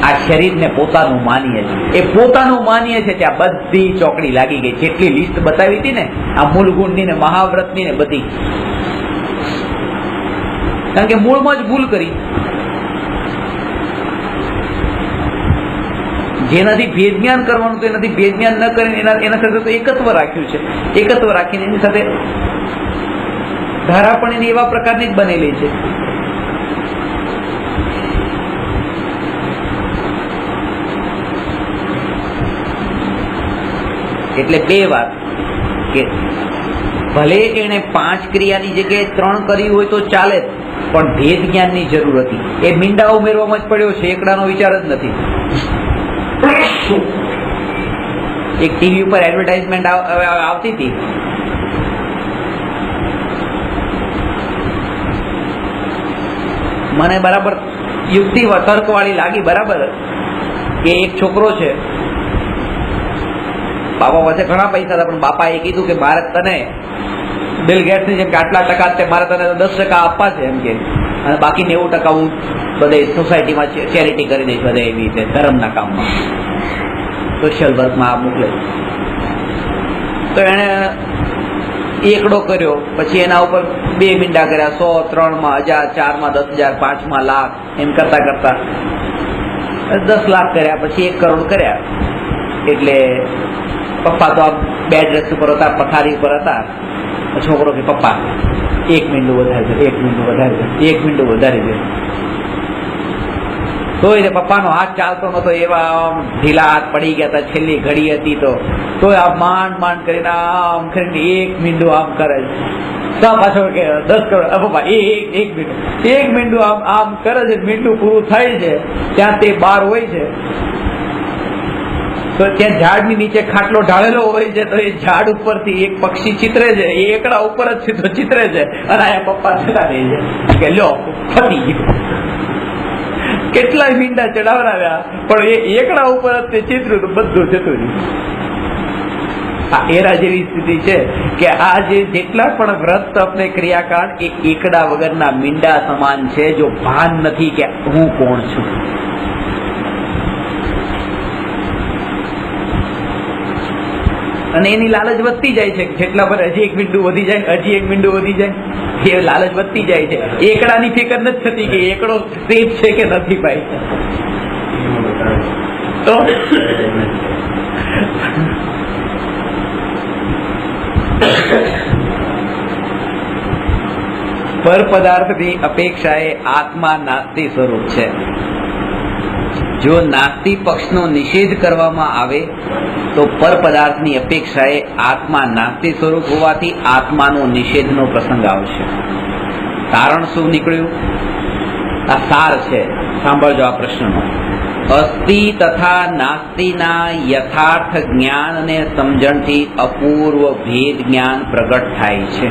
આ શરીરને પોતાનું માનીએ છીએ. એ પોતાનું માનીએ છીએ ત્યાં બધી ચોકડી લાગી ગઈ. જેટલી લિસ્ટ બતાવી હતી ને, આ મૂળ ગુણની ને મહાવ્રતની ને બધી, કારણ કે મૂળમાં જ ભૂલ કરી. જેનાથી ભેદ જ્ઞાન કરવાનું તો એનાથી ભેદ જ્ઞાન ન કરીને એના સાથે તો એકત્વ રાખ્યું છે. એકત્વ રાખીને એની સાથે ધારા પણ એની એવા પ્રકારની જ બનેલી છે. એટલે બે વાત કે ભલે એને 5 ક્રિયાની જગ્યાએ 3 કરી હોય તો ચાલે, પણ ભેદ જ્ઞાનની જરૂર હતી. એ મીંડા ઉમેરવામાં જ પડ્યો છે, એકડાનો વિચાર જ નથી. એક ટીવી ઉપર એડવર્ટાઇઝમેન્ટ આવતી હતી, મને બરાબર યુક્તિ તર્ક વાળી લાગી. બરાબર કે એક છોકરો છે, બાપા પાસે ઘણા પૈસા હતા, પણ બાપાએ કીધું કે મારે તને બિલ ગેટ્સની જેમ કે આટલા ટકા મારે તને 10% આપવા છે એમ કે, અને બાકી 90% હું બધે સોસાયટીમાં ચેરિટી કરી દઈશ, બધે એવી રીતે ધર્મના કામમાં, સોશિયલ વર્કમાં મોકલે. તો એને એકડો કર્યો, પછી એના ઉપર 2 મીંડા કર્યા, 100, 3માં 1000, 4માં 10,000, 5માં લાખ, એમ કરતા કરતા 10 લાખ કર્યા, પછી 1 કરોડ કર્યા. એટલે પપ્પા તો આ બેડ રેસ્ટ ઉપર હતા, પથારી ઉપર હતા. છોકરો કે પપ્પા 1 મીંડું વધારે છે, 1 મીંડું વધારે છે, 1 મીંડું વધારે છે. તોય પપ્પાનો હાથ ચાલતો નતો, એવા ઢીલા હાથ પડી ગયા હતા. છેલ્લી ઘડી હતી તોય આ માંડ કરીને આમ કરીને 1 મીંડું આમ કરે છે. પાછો કે 10 કરોડ પપ્પા 1 મીંડું આમ કરે છે. મીંડું પૂરું થાય છે ત્યાં તે બહાર હોય છે, તો ત્યાં ઝાડની નીચે ખાટલો ઢાળેલો હોય છે, તો એ ઝાડ ઉપરથી એક પક્ષી ચિતરે છે, એ એકડા ઉપર જ સીધો ચિતરે છે, અને અહીંયા પપ્પા જતા રહે છે કે લ્યો ફટી ગયું. કેટલાય મીંડા ચડાવડાવ્યા, પણ એ એકડા ઉપર જ તે ચિત્ર્યું, બધું જતું રહ્યું. આ એરા જેવી સ્થિતિ છે કે આ જેટલા પણ વ્રત તપને ક્રિયાકાંડ એ એકડા વગરના મીંડા સમાન છે, જો ભાન નથી કે હું કોણ છું. અને એની લાલચ વધતી જાય છે, જેટલા પર હજી 1 મીંડું વધી જાય, હજી 1 મીંડું વધી જાય, એ લાલચ વધતી જાય છે. એકડાની ફિકર નથી થતી કે એકડો સેફ છે કે નથી ભાઈ. તો પર પદાર્થની અપેક્ષાએ આત્મા નાસ્તિ સ્વરૂપ છે. જો નાસ્તિ પક્ષનો નિષેધ કરવામાં આવે તો પર પદાર્થની અપેક્ષાએ આત્મા નાસ્તિ સ્વરૂપ હોવાથી આત્માનો નિષેધનો પ્રસંગ આવશે. કારણ શું નીકળ્યું? આ સાર છે, સાંભળજો આ પ્રશ્નનો. અસ્તિ તથા નાસ્તિના યથાર્થ જ્ઞાન અને સમજણથી અપૂર્વ ભેદ જ્ઞાન પ્રગટ થાય છે.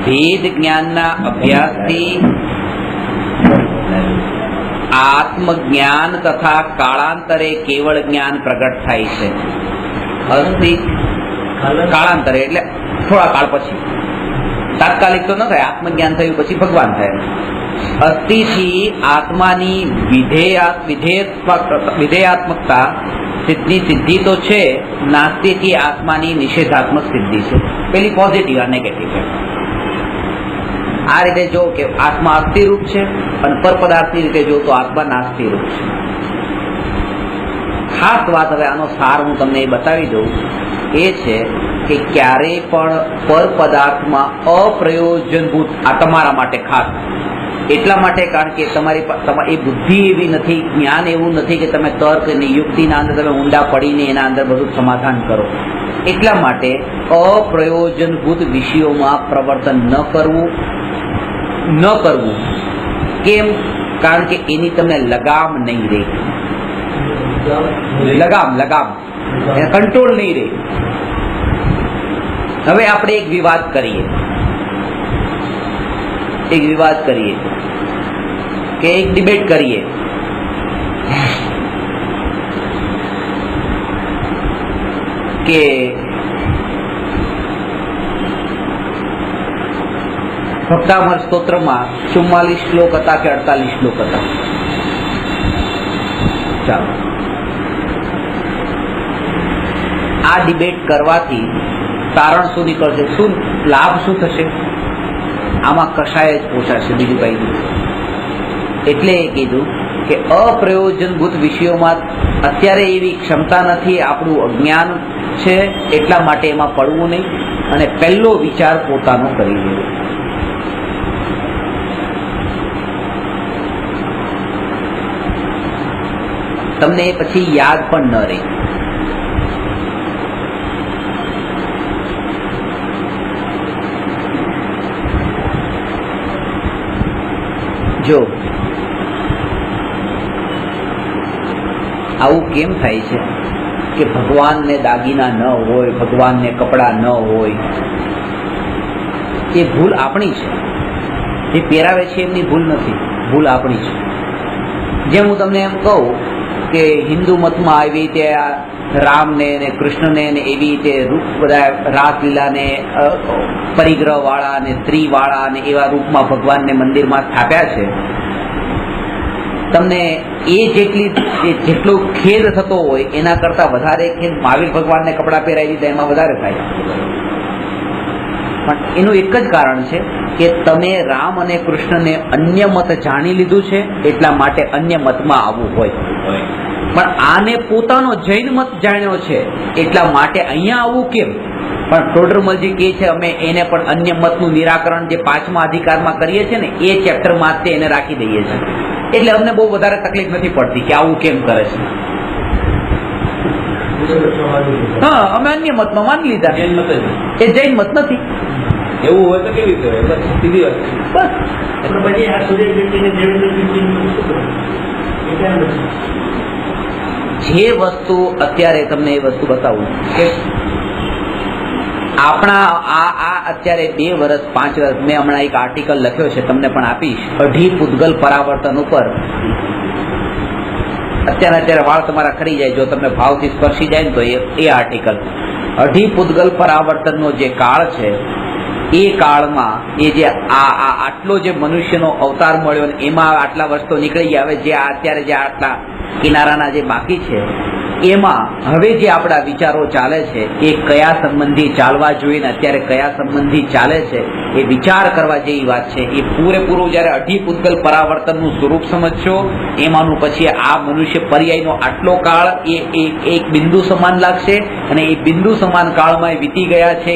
ભેદ જ્ઞાનના અભ્યાસથી આત્મજ્ઞાન તથા કાળાંતરે કેવળ જ્ઞાન પ્રગટ થાય છે. અસ્તિ કાળાંતરે એટલે થોડા કાળ પછી, તાત્કાલિક તો ન થાય. આત્મજ્ઞાન થયું પછી ભગવાન થાય. અસ્થિથી આત્માની વિધેયાત્મકતા સિદ્ધિ તો છે, નાસ્તિથી આત્માની નિષેધાત્મક સિદ્ધિ છે. પેલી પોઝિટિવ આ નેગેટિવ છે. આ રીતે જો કે આત્મા અસ્થિરૂપ છે અને પર પદાર્થની રીતે જો તો આત્મા નાસ્તિરૂપ છે. ખાસ વાત હવે આનો સાર હું તમને એ બતાવી દઉં એ છે કે ક્યારેય પણ પર પદાર્થમાં અપ્રયોજનભૂત, આ તમારા માટે ખાસ એટલા માટે કારણ કે તમારી એ બુદ્ધિ એવી નથી, જ્ઞાન એવું નથી કે તમે તર્ક અને યુક્તિના અંદર તમે ઊંડા પડીને એના અંદર બધું સમાધાન કરો. એટલા માટે અપ્રયોજનભૂત વિષયોમાં પ્રવર્તન ન કરવું. કેમ? કારણ કે એની તમને લગામ નહીં રહે, લગામ કંટ્રોલ નહીં રહે. હવે આપણે એક વિવાદ કરીએ કે એક ડિબેટ કરીએ કે ભક્તામર સ્તોત્રમાં 44 શ્લોક હતા કે 48 શ્લોક હતા? ચાલો, આ ડિબેટ કરવાથી તારણ શું નીકળશે? શું લાભ શું થશે? આમાં કશાય જ પોષાશે, બીજું કઈ નહીં. એટલે એ કીધું કે અપ્રયોજનભૂત વિષયોમાં અત્યારે એવી ક્ષમતા નથી, આપણું અજ્ઞાન છે, એટલા માટે એમાં પડવું નહીં અને પહેલો વિચાર પોતાનો કરી લેવો. તમને એ પછી યાદ પણ ન રહે. જો આવું કેમ થાય છે કે ભગવાનને દાગીના ન હોય, ભગવાનને કપડા ન હોય? એ ભૂલ આપણી છે. જે પહેરાવે છે એમની ભૂલ નથી, ભૂલ આપણી છે. જેમ હું તમને એમ કહું કે હિન્દુ મતમાં આવી રીતે રામને ને કૃષ્ણને ને એવી રીતે રૂપ બધા રાસલીલાને પરિગ્રહ વાળા ને સ્ત્રી વાળા ને એવા રૂપમાં ભગવાનને મંદિરમાં સ્થાપ્યા છે. તમને એ જેટલો ખેદ થતો હોય એના કરતા વધારે ખેદ મહાવીર ભગવાનને કપડાં પહેરાવી દીધા એમાં વધારે થાય. પણ એનું એક જ કારણ છે કે તમે રામ અને કૃષ્ણને અન્ય મત જાણી લીધું છે, એટલા માટે અન્ય મતમાં આવવું હોય. પણ આને પોતાનો જૈન મત જાણ્યો છે એટલા માટે અહીંયા આવવું કેમ? પણ ટોડરમલજી કહે છે અમે એને પણ અન્ય મતનું નિરાકરણ જે 5મા અધિકારમાં કરીએ છીએ ને એ ચેપ્ટરમાં જ એને રાખી દઈએ છીએ. એટલે અમને બહુ વધારે તકલીફ નથી પડતી કે આવું કેમ કરે છે. હા, અમે અન્ય મતમાં માની લીધા, એ જૈન મત નથી. એવું હોય તો કેવી રીતે? સીધી વાત. જે વસ્તુ અત્યારે તમને એ વસ્તુ બતાવું કે આપણા આ અત્યારે 2 વર્ષ 5 વર્ષ મેં હમણાં એક આર્ટિકલ લખ્યો છે, તમને પણ આપીશ, અઢી પૂતગલ પરાવર્તન ઉપર. અત્યારે વાળ તમારા ખરી જાય જો તમને ભાવથી સ્પર્શી જાય ને તો એ આર્ટિકલ અઢી પૂતગલ પરાવર્તનનો જે કાળ છે એ કાળમાં એ જે આટલો જે મનુષ્યનો અવતાર મળ્યો ને એમાં આટલા વર્ષ તો નીકળી ગયા, હવે જે અત્યારે જે આટલા કિનારાના જે બાકી છે એમાં હવે જે આપણા વિચારો ચાલે છે એ કયા સંબંધી ચાલવા જોઈએ ને અત્યારે કયા સંબંધી ચાલે છે એ વિચાર કરવા જેવી વાત છે. એ પૂરેપૂરું જયારે અઢી પૂતગલ પરાવર્તનનું સ્વરૂપ સમજશો એમાંનું પછી આ મનુષ્ય પર્યાયનો આટલો કાળ એ એક બિંદુ સમાન લાગશે અને એ બિંદુ સમાન કાળમાં વીતી ગયા છે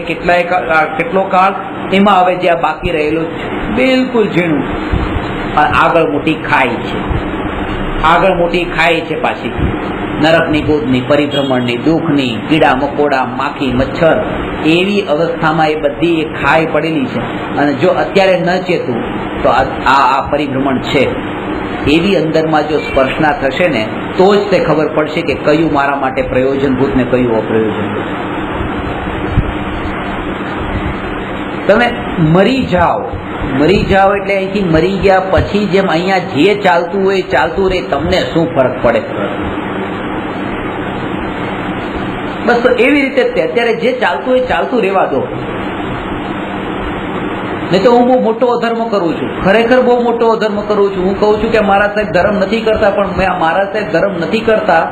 કેટલો કાળ, એમાં હવે જે આ બાકી રહેલું બિલકુલ ઝીણું આગળ મોટી ખાઈ છે, આગળ મોટી ખાઈ છે પાછી નરકની ગોદની, પરિભ્રમણની, દુઃખની, કીડા મકોડા, માખી મચ્છર, એવી અવસ્થામાં એ બધી એ ખાઈ પડેલી છે. અને જો અત્યારે ન ચેતું તો આ પરિભ્રમણ છે એવી અંદરમાં જો સ્પર્શના થશે ને તો જ તે ખબર પડશે કે કયું મારા માટે પ્રયોજનભૂત ને કયું અપ્રયોજનભૂત. તમે મરી જાઓ એટલે અહીંથી મરી ગયા પછી જેમ અહીંયા જે ચાલતું હોય ચાલતું રહે, તમને શું ફરક પડે? બસ તો એવી રીતે અત્યારે જે ચાલતું હોય ચાલતું રહેવા દો. નહીં તો હું બહુ મોટો અધર્મ કરું છું, ખરેખર બહુ મોટો અધર્મ કરું છું. હું કહું છું કે મારા સાહેબ ધર્મ નથી કરતા, પણ મારા સાહેબ ધર્મ નથી કરતા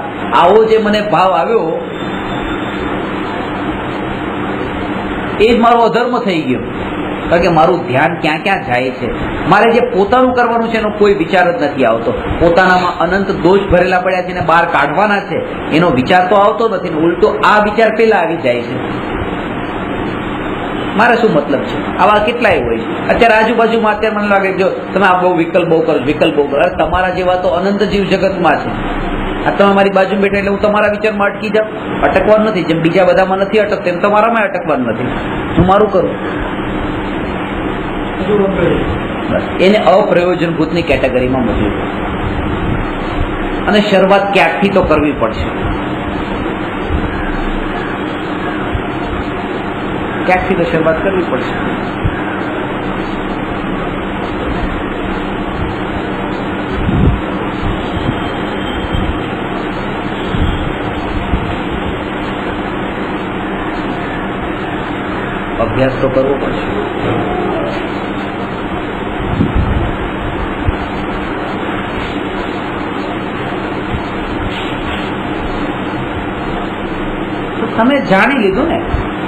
આવો જે મને ભાવ આવ્યો એ જ મારો અધર્મ થઈ ગયો. કારણ કે મારું ધ્યાન ક્યાં ક્યાં જાય છે. મારે જે પોતાનું કરવાનું છે એનો કોઈ વિચાર જ નથી આવતો. પોતાનામાં અનંત દોષ ભરેલા પડ્યા છે ને બહાર કાઢવાના છે એનો વિચાર તો આવતો નથી ને ઉલટો આ વિચાર પેલા આવી જાય છે. મારે શું મતલબ છે? આવા કેટલાય હોય છે અત્યારે આજુબાજુમાં. અત્યારે મને લાગે જો તમે આ બહુ વિકલ્પ બહુ કરો, તમારા જેવા તો અનંત જીવ જગતમાં છે. આ તમે મારી બાજુ બેઠા એટલે હું તમારા વિચારમાં અટકી જાઉં? અટકવાનું નથી. જેમ બીજા બધામાં નથી અટકતું એમ તમારામાં અટકવાનું નથી. હું મારું કરું. એને અપ્રયોજનભૂતની કેટેગરીમાં મૂક્યું. અને શરૂઆત ક્યાંકથી તો કરવી પડશે, ક્યાંકથી તો શરૂઆત કરવી પડશે. અભ્યાસ તો કરવો પડશે. તમે જાણી લીધું ને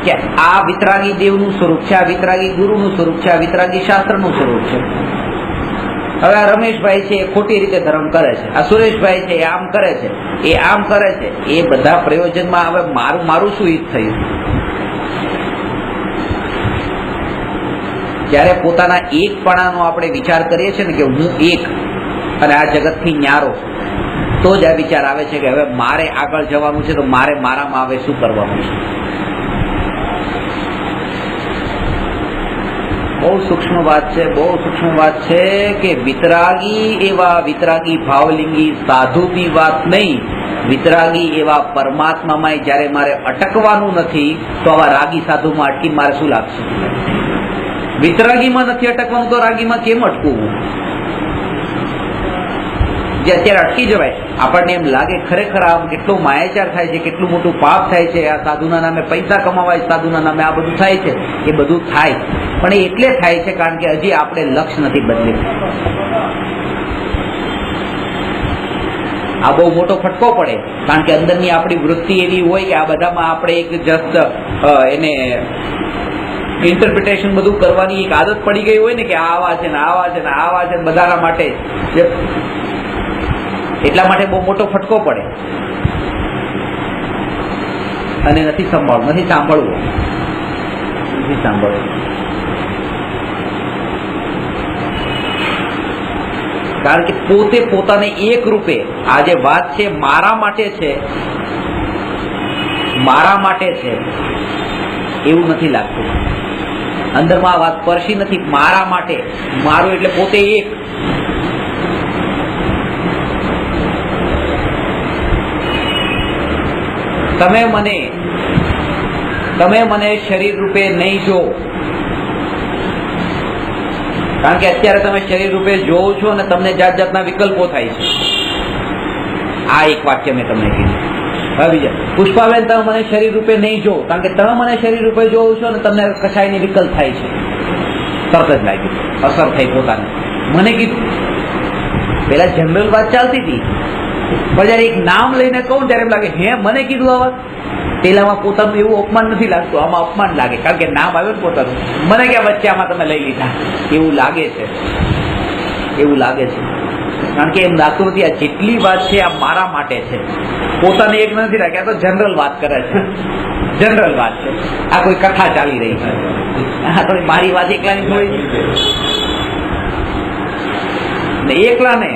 કે આ વિતરાગી દેવનું સ્વરૂપ છે, આ વિતરાગી ગુરુનું સ્વરૂપ છે, આ વિતરાગી શાસ્ત્રનું સ્વરૂપ છે. હવે આ રમેશભાઈ છે એ ખોટી રીતે ધર્મ કરે છે, આ સુરેશભાઈ છે એ આમ કરે છે, એ આમ કરે છે, એ બધા પ્રયોજનમાં હવે મારું શું હિત થયું? જ્યારે પોતાના એકપણાનો આપણે વિચાર કરીએ છીએ ને કે હું એક અને આ જગતથી ન્યારો, તો જ આ વિચાર આવે છે કે હવે મારે આગળ જવાનું છે તો મારે મારામાં હવે શું કરવાનું છે. બહુ સૂક્ષ્મ વાત છે, બહુ સૂક્ષ્મ વાત છે કે વિતરાગી એવા વિતરાગી ભાવલિંગી સાધુની વાત નહીં, વિતરાગી એવા પરમાત્મામાં જયારે મારે અટકવાનું નથી તો આવા રાગી સાધુમાં અટકીને મારે શું લાગશે? વિતરાગીમાં નથી અટકવાનું તો રાગીમાં કેમ અટકવું? જે અત્યારે અટકી જવાય, આપણને એમ લાગે ખરેખર આમ કેટલો માયાચાર થાય છે, કેટલું મોટું પાપ થાય છે, આ સાધુના નામે પૈસા કમાવાય, સાધુના નામે આ બધું થાય છે. એ બધું થાય પણ એ એટલે થાય છે કારણ કે હજી આપણે લક્ષ્ય નથી બદલી. આ બહુ મોટો ફટકો પડે કારણ કે અંદરની આપણી વૃત્તિ એવી હોય કે આ બધામાં આપણે એક જસ્ટ એને ઇન્ટરપ્રિટેશન બધું કરવાની એક આદત પડી ગઈ હોય ને કે આવા છે ને આવા છે ને આવા છે ને બધાના માટે, એટલા માટે બહુ મોટો ફટકો પડે અને નથી સાંભળવું. કારણ કે પોતે પોતાને એક રૂપે આ જે વાત છે મારા માટે છે એવું નથી લાગતું. અંદરમાં આ વાત સ્પર્શી નથી. મારા માટે, મારું એટલે પોતે એક. તમે મને શરીર રૂપે નહીં જો, કારણ કે અત્યારે તમે શરીર રૂપે જોવો છો અને તમને જાત જાતના વિકલ્પો થાય છે. આ એક વાક્ય મેં તમને કીધું. હવે બીજા, પુષ્પાબેન તમે મને શરીર રૂપે નહીં જો, કારણ કે તમે મને શરીર રૂપે જોવો છો અને તમને કશાયની વિકલ્પ થાય છે. તરત જ લાગ્યું, અસર થઈ પોતાને. મને કીધું પેલા જનરલ વાત ચાલતી હતી, પણ જયારે એક નામ લઈને કહું ત્યારે એમ લાગે હે મને કીધું આ વાત. પેલામાં પોતાનું એવું અપમાન નથી લાગતું, આમાં અપમાન લાગે, કારણ કે નામ આવ્યું ને પોતાનું. મને ક્યાં વચ્ચે આમાં તમે લઈ લીધા એવું લાગે છે, એવું લાગે છે. કારણ કે એમ લાગતું નથી આ જેટલી વાત છે આ મારા માટે છે, પોતાને એક નથી રાખે. આ તો જનરલ વાત કરે છે, જનરલ વાત છે, આ કોઈ કથા ચાલી રહી છે, આ તો મારી વાત એકલાની થોડી ને. એકલા ને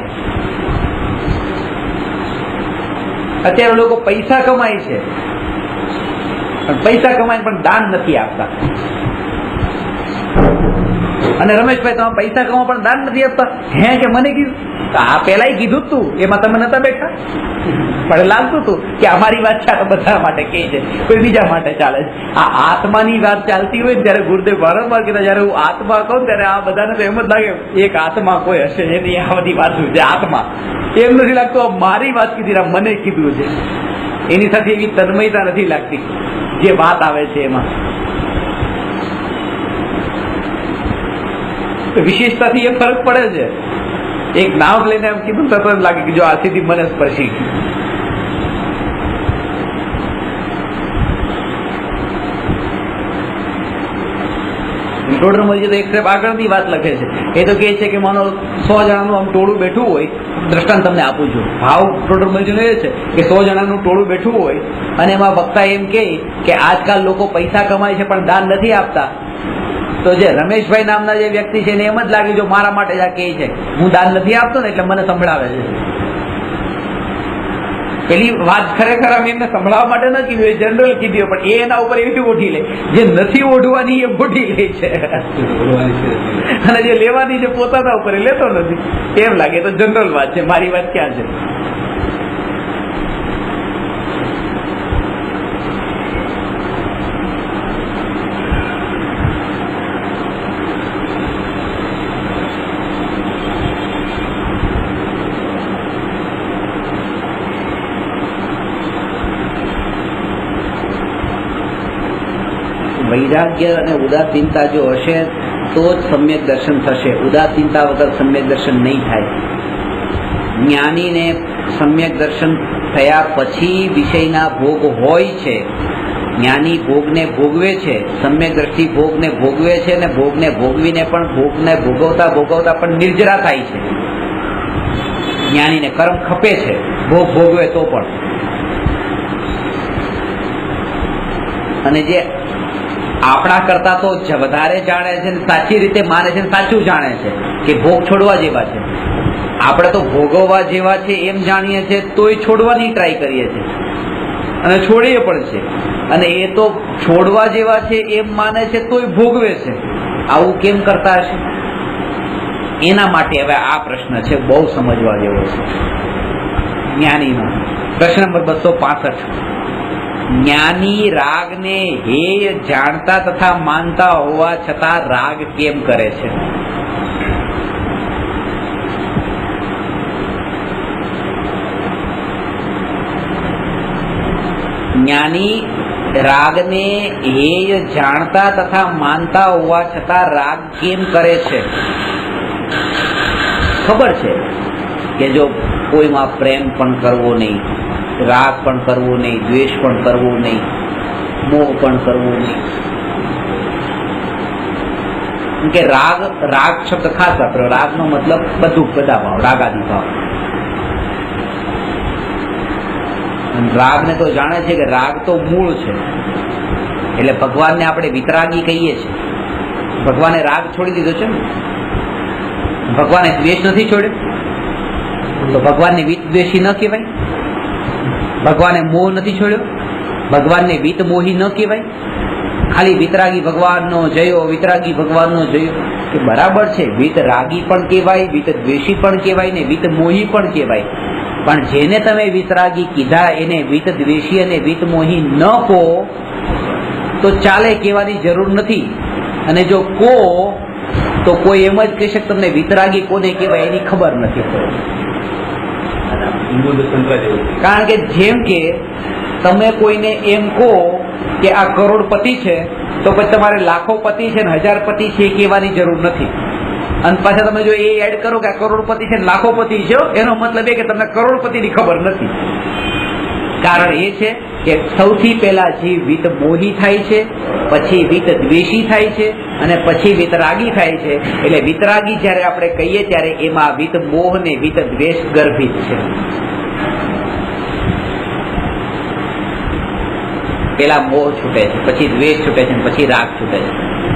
અત્યારે લોકો પૈસા કમાય છે, પણ પૈસા કમાય પણ દાન નથી આપતા. અને રમેશભાઈ તમે પૈસા કમાવો પણ દાન નથી આપતા, હે કે મને કીધું આ પેલા કીધું તું, એમાં તમે નતા બેઠા. પણ લાગતું હતું કે અમારી વાત છે બધા માટે કે છે, કોઈ બીજા માટે ચાલે છે. આ આત્માની વાત ચાલતી હોય ત્યારે ગુરુદેવ વારંવાર કીધા, જયારે હું આત્મા કહું ત્યારે આ બધાને તો એમ જ લાગે એક આત્મા કોઈ હશે એની આ બધી વાત છે આત્મા. એમ નથી લાગતું મારી વાત કીધી, મને કીધું છે. એની સાથે એવી તન્મયતા નથી લાગતી જે વાત આવે છે એમાં. વિશેષતાથી એ ફરક પડે છે. એક નામ લઈને એમ કીધું તરત જ લાગે કે જો આ સીધી મને સ્પર્શી ગયું. ટોળરમલજી તો એક સ્ટેપ આગળની વાત લખે છે. એ તો કહે છે કે માનો 100 જણાનું આમ ટોળું બેઠું હોય, દ્રષ્ટાંત તમને આપું છું. ભાવ ટોળરમલજીનો એ છે કે 100 જણાનું ટોળું બેઠું હોય અને એમાં વક્તા એમ કે આજકાલ લોકો પૈસા કમાય છે પણ દાન નથી આપતા. તો જે રમેશભાઈ નામના જે વ્યક્તિ છે એને એમ જ લાગે જો મારા માટે જ આ કહે છે, હું દાન નથી આપતો ને એટલે મને સંભળાવે છે. પેલી વાત ખરેખર અમે એમને સંભળાવવા માટે ન કીધું, એ જનરલ કીધું, પણ એ એના ઉપર એવી ઓઢી લે જે નથી ઓઢવાની એ ઓઢી લે છે, અને જે લેવાની છે પોતાના ઉપર એ લેતો નથી. એમ લાગે તો જનરલ વાત છે, મારી વાત ક્યાં છે. વૈરાગ્ય અને ઉદાસીનતા જો હશે તો જ સમ્યક દર્શન થશે. ઉદાસીનતા વગર સમ્યક દર્શન નહીં થાય. જ્ઞાનીને સમ્યક દર્શન થયા પછી વિષયના ભોગ હોય છે. જ્ઞાની ભોગને ભોગવે છે, સમ્યક દ્રષ્ટિ ભોગને ભોગવે છે, અને ભોગને ભોગવીને પણ ભોગને ભોગવતા ભોગવતા પણ નિર્જરા થાય છે. જ્ઞાનીને કર્મ ખપે છે ભોગ ભોગવે તો પણ. અને જે આપણા કરતા તો વધારે જાણે છે ને સાચી રીતે માને છે, સાચું જાણે છે કે ભોગ છોડવા જેવા છે. આપણે તો ભોગવવા જેવા છે એમ જાણીએ છીએ તોય છોડવાની ટ્રાય કરીએ છીએ અને છોડીએ પણ છે. અને એ તો છોડવા જેવા છે એમ માને છે તોય ભોગવે છે. આવું કેમ કરતા હશે? એના માટે હવે આ પ્રશ્ન છે, બહુ સમજવા જેવો છે જ્ઞાનીનો. પ્રશ્ન નંબર 265. જ્ઞાની રાગને હેય જાણતા તથા માનતા હોવા છતાં રાગ કેમ કરે છે? જ્ઞાની રાગને હેય જાણતા તથા માનતા હોવા છતાં રાગ કેમ કરે છે? ખબર છે કે જો કોઈમાં પ્રેમ પણ કરવો નહીં, રાગ પણ કરવો નહીં, દ્વેષ પણ કરવો નહીં, મોહ પણ કરવો નહીં. કે રાગ શબ્દ ખાસ વાપર્યો. રાગનો મતલબ બધા ભાવ, રાગાદી ભાવ. રાગને તો જાણે છે કે રાગ તો મૂળ છે. એટલે ભગવાનને આપણે વિતરાગી કહીએ છીએ. ભગવાને રાગ છોડી દીધો છે ને, ભગવાને દ્વેષ નથી છોડ્યો, તો ભગવાનને વિતદ્વેષી ન કહેવાય. ભગવાને મોહ નથી છોડ્યો, ભગવાનને વિત મોહી ન કહેવાય. ખાલી વિતરાગી ભગવાનનો જયો, વિતરાગી ભગવાનનો જયો. કે બરાબર છે, વિત રાગી પણ કહેવાય, વિત દ્વેષી પણ કહેવાય ને વિત મોહી પણ કહેવાય. પણ જેને તમે વિતરાગી કીધા એને વિત દ્વેષી અને વિત મોહી ન કહો તો ચાલે, કહેવાની જરૂર નથી. અને જો કહો તો કોઈ એમ જ કહેશે તમને વિતરાગી કોને કહેવાય એની ખબર નથી. કારણ કે જેમ કે તમે કોઈને એમ કહો કે આ કરોડપતિ છે તો પછી તમારે લાખો પતિ છે ને 1000 પતિ છે એ કહેવાની જરૂર નથી. અને પાછા તમે જો એ એડ કરો કે આ કરોડપતિ છે ને લાખોપતિ છે, એનો મતલબ એ કે તમને કરોડપતિની ખબર નથી. કારણ એ છે કે સૌથી પહેલા જીવ વિત મોહી થાય છે, પછી વિત દ્વેષી થાય છે, અને પછી વિતરાગી થાય છે. એટલે વિતરાગી જયારે આપણે કહીએ ત્યારે એમાં વિત મોહ ને વિત દ્વેષ ગર્ભિત છે. પેલા મોહ છૂટે છે, પછી દ્વેષ છૂટે છે, પછી રાગ છૂટે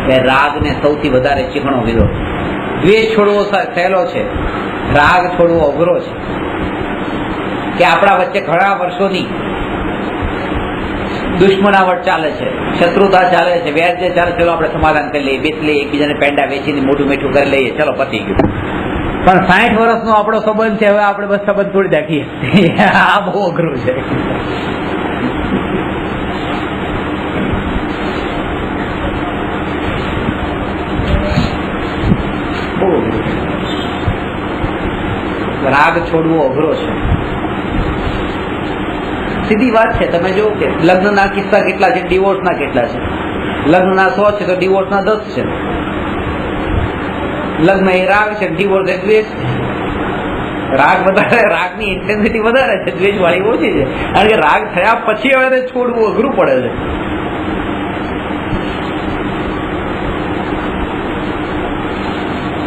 છે. રાગ ને સૌથી વધારે ચીકણો કીધો. દ્વેષ છોડવો સહેલો છે, રાગ છોડવો અઘરો છે. કે આપણા વચ્ચે ઘણા વર્ષોની દુશ્મનાવટ ચાલે છે, શત્રુતા ચાલે છે, વેર જે ચાલે, ચલો આપણે સમાધાન કરી લઈએ, બેસી લઈએ, એકબીજાને પેંડા વેચીને મોઢું મીઠું કરી લઈએ, ચલો પતી ગયું. પણ 60 વર્ષનો આપણો સંબંધ છે, હવે આપણે બસ સંબંધ તોડી નાખીએ. આ બહુ અઘરું છે. રાગ છોડવો અઘરો છે. સીધી વાત છે. તમે જો કે લગ્નના કિસ્સા કેટલા છે, ડિવોર્સના કેટલા છે. લગ્નના 100 છે તો ડિવોર્સના 10 છે. લગ્ન એ રાગ છે, ડિવોર્સ એ દ્વેષ છે. રાગ વધારે, રાગની ઇન્ટેન્સિટી વધારે છે, દ્વેષ વાળી ઓછી છે. કારણ કે રાગ થયા પછી હવે છોડવું અઘરું પડે છે.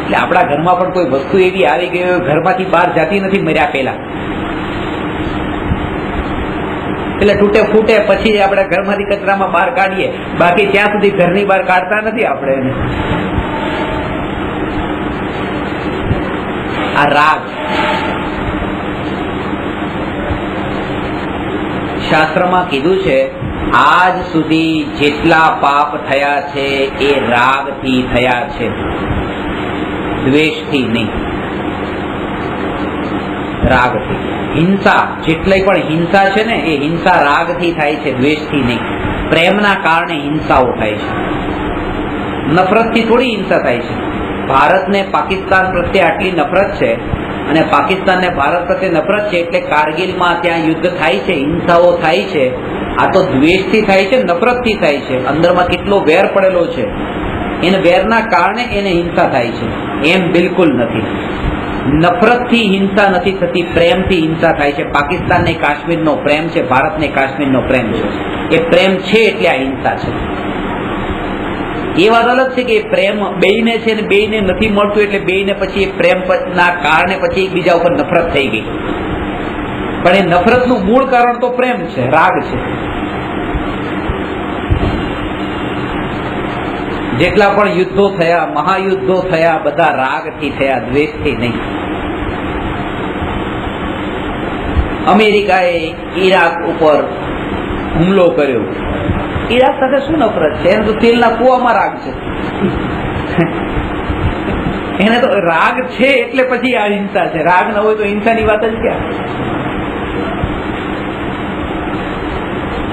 એટલે આપણા ઘરમાં પણ કોઈ વસ્તુ એવી આવી ગઈ હોય ઘરમાંથી બહાર જતી નથી મર્યા પહેલા, એટલે તૂટે ફૂટે પછી આપણે ઘરમાંથી કચરામાં બહાર કાઢીએ, બાકી ત્યાં સુધી ઘરની બહાર કાઢતા નથી આપણે એને. આ રાગ શાસ્ત્રમાં કીધું છે, આજ સુધી જેટલા પાપ થયા છે એ રાગથી થયા છે, દ્વેષથી નહીં. રાગથી. હિંસા, જેટલી પણ હિંસા છે ને એ હિંસા રાગથી થાય છે, દ્વેષથી નહીં. પ્રેમના કારણે હિંસાઓ થાય છે, નફરતથી થોડી હિંસા થાય છે. ભારતને પાકિસ્તાન પ્રત્યે આટલી નફરત છે અને પાકિસ્તાનને ભારત પ્રત્યે નફરત છે એટલે કારગિલમાં ત્યાં યુદ્ધ થાય છે, હિંસાઓ થાય છે. આ તો દ્વેષથી થાય છે, નફરતથી થાય છે. અંદરમાં કેટલો વેર પડેલો છે, એને વેરના કારણે એને હિંસા થાય છે. એમ બિલકુલ નથી. નફરતથી હિંસા નથી થતી, પ્રેમથી હિંસા થાય છે. પાકિસ્તાનને કાશ્મીરનો પ્રેમ છે, ભારતને કાશ્મીરનો પ્રેમ છે. એ પ્રેમ છે એટલે આ હિંસા છે. એ વાત અલગ છે કે પ્રેમ બેયને છે ને બેયને નથી મળતું એટલે બેયને પછી એ પ્રેમ ના કારણે પછી એકબીજા ઉપર નફરત થઈ ગઈ. પણ એ નફરતનું મૂળ કારણ તો પ્રેમ છે, રાગ છે. જેટલા પણ યુદ્ધો થયા, મહાયુદ્ધો થયા, બધા રાગથી થયા, દ્વેષથી નહીં. અમેરિકાએ ઈરાક ઉપર હુમલો કર્યો. ઈરાક સાથે શું નફરત છે? એને તો તેલના કુવામાં રાગ છે. એને તો રાગ છે એટલે પછી આ હિંસા છે. રાગ ન હોય તો હિંસાની વાત જ ક્યાં?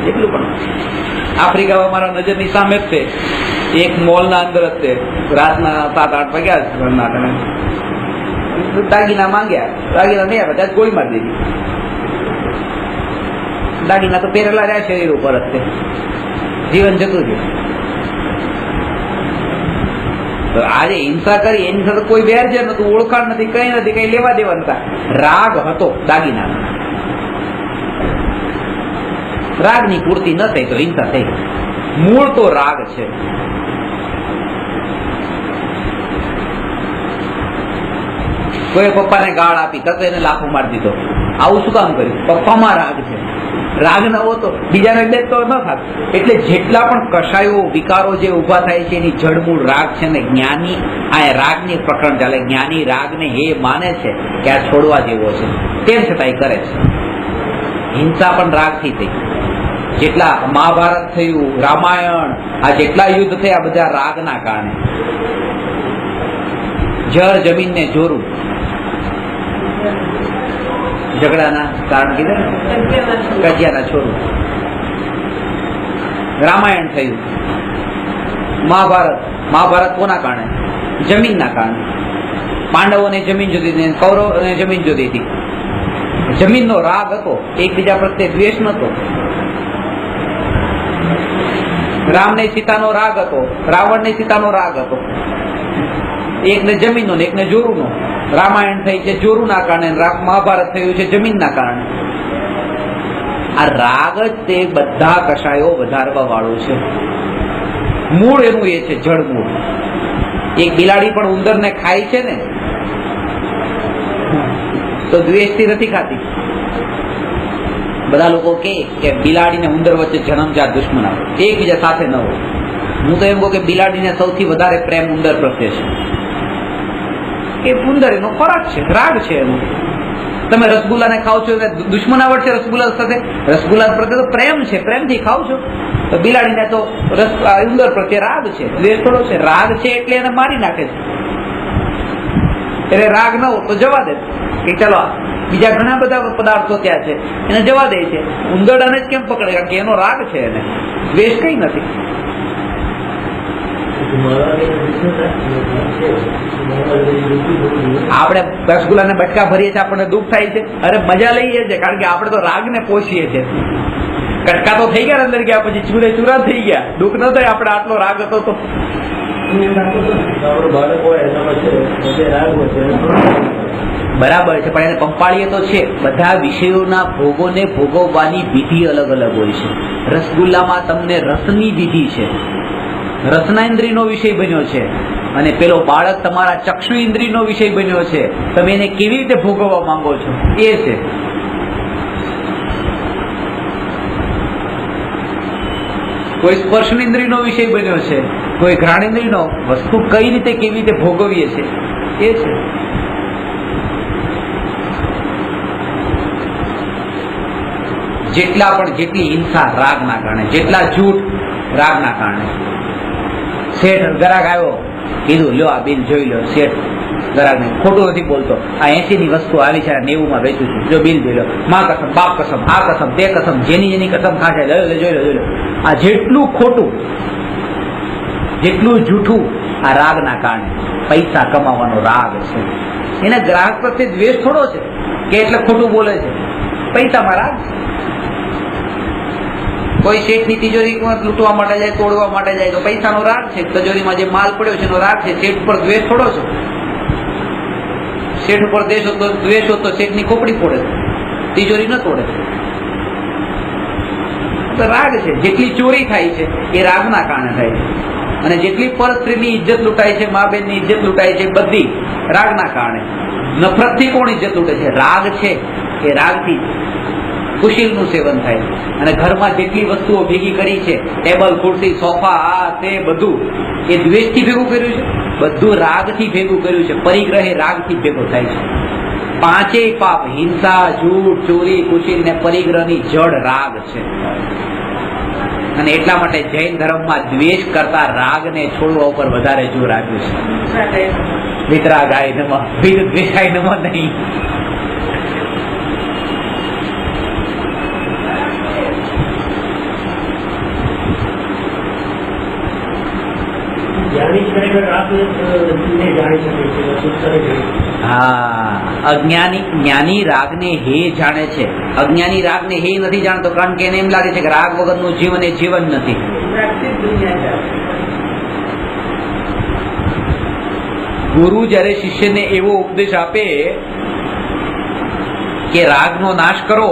એટલું પણ આફ્રિકામાં મારા નજરની સામે જ છે, એક મોલના અંદર જ છે, રાતના 7-8 વાગ્યા, દાગીના માંગ્યા, દાગીના નહીં આવે ત્યાં ગોળી મારી દીધી. દાગીના તો પહેરેલા રહ્યા શરીર ઉપર જ છે, જીવન જતું છે. આજે હિંસા કરી એની સાથે કોઈ વેર છે નતું, ઓળખાણ નથી, કઈ નથી, કઈ લેવા દેવા નતા. રાગ હતો દાગીના, રાગની પૂર્તિ ન થઈ તો હિંસા થઈ. મૂળ તો રાગ છે. કોઈ પપ્પાને ગાળ આપી તરત એને લાફો મારી દીધો. આવું શું કામ કર્યું? પપ્પામાં રાગ છે. રાગ ન હોતો બીજાને દે તો ન થાત. એટલે જેટલા પણ કષાયો, વિકારો જે ઉભા થાય છે એની જડમૂળ રાગ છે ને. જ્ઞાની આ રાગની પ્રકરણ ચાલે. જ્ઞાની રાગને એ માને છે કે આ છોડવા જેવો છે, તેમ છતાં એ કરે છે. હિંસા પણ રાગથી થઈ. જેટલા મહાભારત થયું, રામાયણ, આ જેટલા યુદ્ધ થયા બધા રાગના કારણે. જળ જમીનને જોરું, ઝઘડાના કારણ કીધે ને, કજિયાના છોરું. રામાયણ થયું, મહાભારત કોના કારણે? જમીનના કારણે. પાંડવોને જમીન જોતી હતી, કૌરવોને જમીન જોતી હતી. જમીનનો રાગ હતો, એકબીજા પ્રત્યે દ્વેષ નતો. રામને સીતાનો રાગ હતો, રાવણને સીતાનો રાગ હતો. એકને જમીનનો ને એકને જોરુનો. રામાયણ થઈ છે જોરુના કારણે, મહાભારત થયું છે જમીનના કારણે. આ રાગ જ તે બધા કષાયો વધારવા વાળું છે. મૂળ એનું એ છે, જળ મૂળ. એક બિલાડી પણ ઉંદરને ખાય છે ને તો દ્વેષથી નથી ખાતી. બધા લોકો કે બિલાડી ને ઉંદર વચ્ચે જન્મજાત દુશ્મનાવ, એકબીજા સાથે ન હોય. હું તો એમ કહું કે બિલાડીને સૌથી વધારે પ્રેમ ઉંદર પ્રત્યે છે. એ ઉંદર એનો ખોરાક છે, રાગ છે એનો. તમે રસગુલ્લાને ખાવ છો એટલે દુશ્મનાવટ છે રસગુલ્લા સાથે? રસગુલ્લા પ્રત્યે તો પ્રેમ છે, પ્રેમથી ખાવ છો. તો બિલાડીને તો ઉંદર પ્રત્યે રાગ છે, દ્વેષ થોડો છે. રાગ છે એટલે એને મારી નાખે છે. એટલે રાગ ન હોય તો જવા દે કે ચલો બીજા ઘણા બધા પદાર્થો ત્યાં છે એને જવા દે છે. ઉંદરડાને જ કેમ પકડે? કારણ કે એનો રાગ છે, એને દ્વેષ કઈ નથી. આપણે રસગુલ્લાને બટકા ભરીએ છીએ, આપણને દુઃખ થાય છે. અરે મજા લઈએ છીએ કારણ કે આપણે તો રાગને પોષીએ છીએ. કટકા તો થઈ ગયા અંદર ગયા, પછી ચૂરે ચૂરા થઈ ગયા. દુઃખ ન થાય. આપણે આટલો રાગ હતો તો બરાબર છે, પણ એને પંપાળીએ તો છે. બધા વિષયોના ભોગોને ભોગવવાની વિધિ અલગ અલગ હોય છે. રસગુલ્લામાં તમને રસની વિધિ છે, રસના ઇન્દ્રિયનો વિષય બન્યો છે, અને પેલો બાળક તમારા ચક્ષુ ઇન્દ્રિયનો વિષય બન્યો છે. તમે એને કેવી રીતે ભોગવવા માંગો છો એ છે. કોઈ સ્પર્શન ઇન્દ્રિયનો વિષય બન્યો છે, કોઈ ઘ્રાણ ઇન્દ્રિયનો. વસ્તુ કઈ રીતે કેવી રીતે ભોગવીએ છે એ છે. જેટલી હિંસા રાગના કારણે, જેટલા જૂઠ રાગના કારણે. શેઠ ગ્રાહક આવ્યો, કીધું લ્યો આ બિલ જોઈ લો. શેઠ ગ્રાહકને ખોટું નથી બોલતો, આ 80 ની વસ્તુ આવી છે, 90 માં વેચું છું, જો બિલ જોઈ લો. માં કસમ, બાપ કસમ, આ કસમ, તે કસમ, જેની કસમ ખાશે જોઈ લો. આ જેટલું ખોટું, જેટલું જૂઠું, આ રાગના કારણે. પૈસા કમાવાનો રાગ છે. એને ગ્રાહક પ્રત્યે દ્વેષ થોડો છે કે એટલે ખોટું બોલે છે. પૈસામાં રાગ. કોઈ શેઠની તિજોરી લૂંટવા માટે જાય, તોડવા માટે જાય તો પૈસાનો રાગ છે. તિજોરીમાં જે માલ પડ્યો છે એનો રાગ છે. શેઠ પર દ્વેષ થોડો છે. શેઠ ઉપર દ્વેષ હોત તો શેઠની ખોપડી ફોડે, તિજોરી ન તોડે. તો રાગ છે. જેટલી ચોરી થાય છે એ રાગના કારણે થાય છે, અને જેટલી પર સ્ત્રીની ઇજ્જત લૂંટાય છે, મા બેનની ઇજ્જત લૂંટાય છે, બધી રાગના કારણે. નફરતથી કોણ ઇજ્જત લૂંટે છે? રાગ છે. એ રાગથી કુશીલનું સેવન થાય. અને ઘરમાં જેટલી વસ્તુઓ ભેગી કરી છે, ટેબલ, ખુરશી, સોફા, આ તે બધું, એ દ્વેષથી ભેગું કર્યું છે? બધું રાગથી ભેગું કર્યું છે. પરિગ્રહ રાગથી ભેગો થાય છે. પાંચેય પાપ, હિંસા, જૂઠ, ચોરી, કુશીલ ને પરિગ્રહની જડ રાગ છે. અને એટલા માટે જૈન ધર્મમાં દ્વેષ કરતા રાગને છોડવા ઉપર વધારે જોર આપ્યું છે. વિતરાગાય નમઃ, દ્વેષાય નમઃ નહીં. જ્ઞાની રાગને હે જાણે છે. અજ્ઞાની રાગને હે નથી જાણતો, કારણ કે એને એમ લાગે છે કે રાગ વગરનું જીવન એ જીવન નથી. ગુરુ જયારે શિષ્યને એવો ઉપદેશ આપે કે રાગનો નાશ કરો,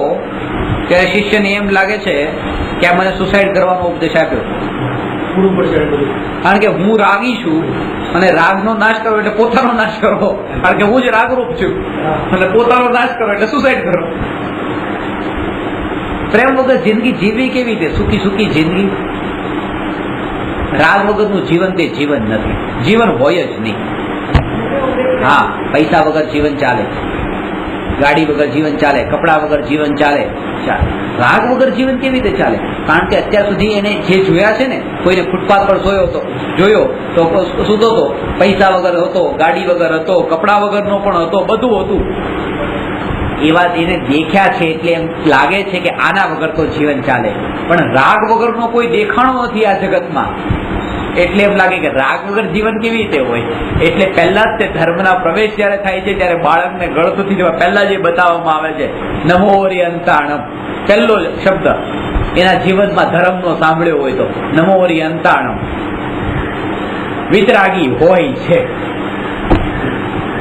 ત્યારે શિષ્યને એમ લાગે છે કે આ મને સુસાઇડ કરવાનો ઉપદેશ આપ્યો. કારણ કે હું રાગી છું અને રાગનો નાશ કરો એટલે પોતાનો નાશ કરો. કારણ કે હું જ રાગરૂપ છું, અને પોતાનો નાશ કરો એટલે સુસાઇડ કરો. પ્રેમ વગર જિંદગી જીવવી કેવી રીતે? સુખી સુખી જિંદગી. રાગ વગરનું જીવન તે જીવન નથી. જીવન હોય જ નહીં. હા, પૈસા વગર જીવન ચાલે, ગાડી વગર જીવન ચાલે, કપડા વગર જીવન ચાલે. રાગ વગર જીવન કેવી રીતે ચાલે? કારણ કે અત્યાર સુધી એને જે જોયા છે ને, કોઈને ફૂટપાથ પર જોયો તો સૂતો હતો, પૈસા વગર હતો, ગાડી વગર હતો, કપડા વગરનો પણ હતો, બધું હતું. એવા એને દેખ્યા છે એટલે એમ લાગે છે કે આના વગર તો જીવન ચાલે. પણ રાગ વગરનો કોઈ દેખાણો નથી આ જગતમાં. એટલે એમ લાગે કે રાગ વગર જીવન કેવી રીતે હોય. એટલે પહેલા જ તે ધર્મના પ્રવેશ જયારે થાય છે ત્યારે બાળકને ગળતુથી જવા પહેલા જે બતાવવામાં આવે છે નમો અંતાણમ, પહેલો શબ્દ એના જીવનમાં ધર્મનો સાંભળ્યો હોય તો નમો અંતાણમ, વિતરાગી હોય છે.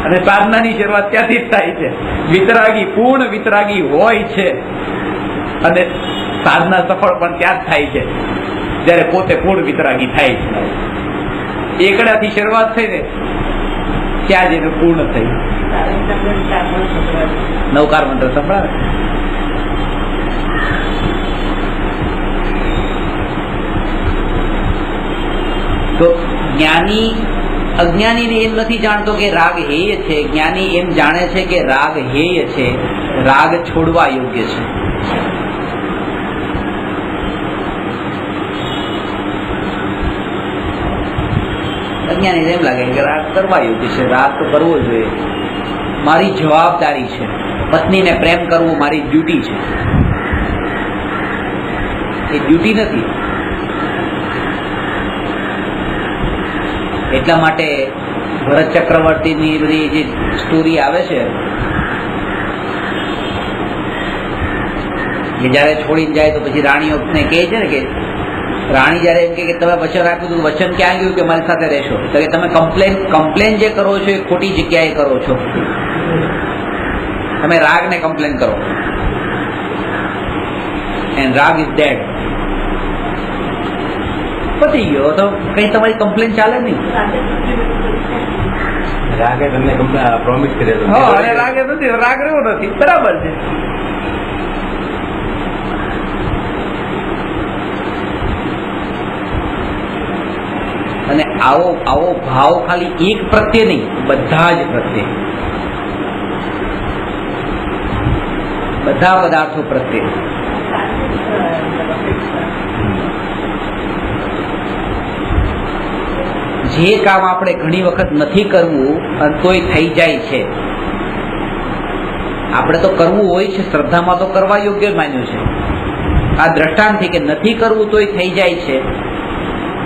અને સાધનાની શરૂઆત ત્યાંથી જ થાય છે. વિતરાગી, પૂર્ણ વિતરાગી હોય છે. અને સાધના સફળ પણ ત્યાં જ થાય છે જયારે પોતે પૂર્ણ વિતરાગી થાય છે. એકડાથી શરૂઆત થઈ ને ત્યાં જ એનું પૂર્ણ થયું. નવકાર મંત્ર સંભળાવે. તો જ્ઞાની અજ્ઞાનીને એમ નથી જાણતો કે રાગ હેય છે. જ્ઞાની એમ જાણે છે કે રાગ હેય છે, રાગ છોડવા યોગ્ય છે. અજ્ઞાની એમ લાગે કે રાગ કરવા યોગ્ય છે, રાગ તો કરવો જોઈએ, મારી જવાબદારી છે, પત્નીને પ્રેમ કરવું મારી ડ્યુટી છે. એ ડ્યુટી નથી. એટલા માટે ભરત ચક્રવર્તીની બધી જે સ્ટોરી આવે છે કે જયારે છોડીને જાય તો પછી રાણીઓને કહે છે ને કે રાણી જયારે એમ કે તમે વચન આપ્યું હતું, વચન ક્યાં ગયું કે મારી સાથે રહેશો? તો કે તમે કમ્પ્લેન જે કરો છો એ ખોટી જગ્યાએ કરો છો. તમે રાગને કમ્પ્લેન કરો એન્ડ રાગ ઇઝ ડેડ. પતી ગયો તો કઈ તમારી કમ્પ્લેન ચાલે નહીં. રાગે તમને પ્રોમિસ કર્યો અને રાગે નથી, રાગ રહ્યો નથી, બરાબર છે. અને આવો ભાવ ખાલી એક પ્રત્યે નહીં, બધા જ પ્રત્યે, બધા પદાર્થો પ્રત્યે. જે કામ આપણે ઘણી વખત નથી કરવું અને તોય થઈ જાય છે, આપણે તો કરવું હોય છે, શ્રદ્ધામાં તો કરવા યોગ્ય માન્યું છે. આ દ્રષ્ટાંતથી કે નથી કરવું તોય થઈ જાય છે,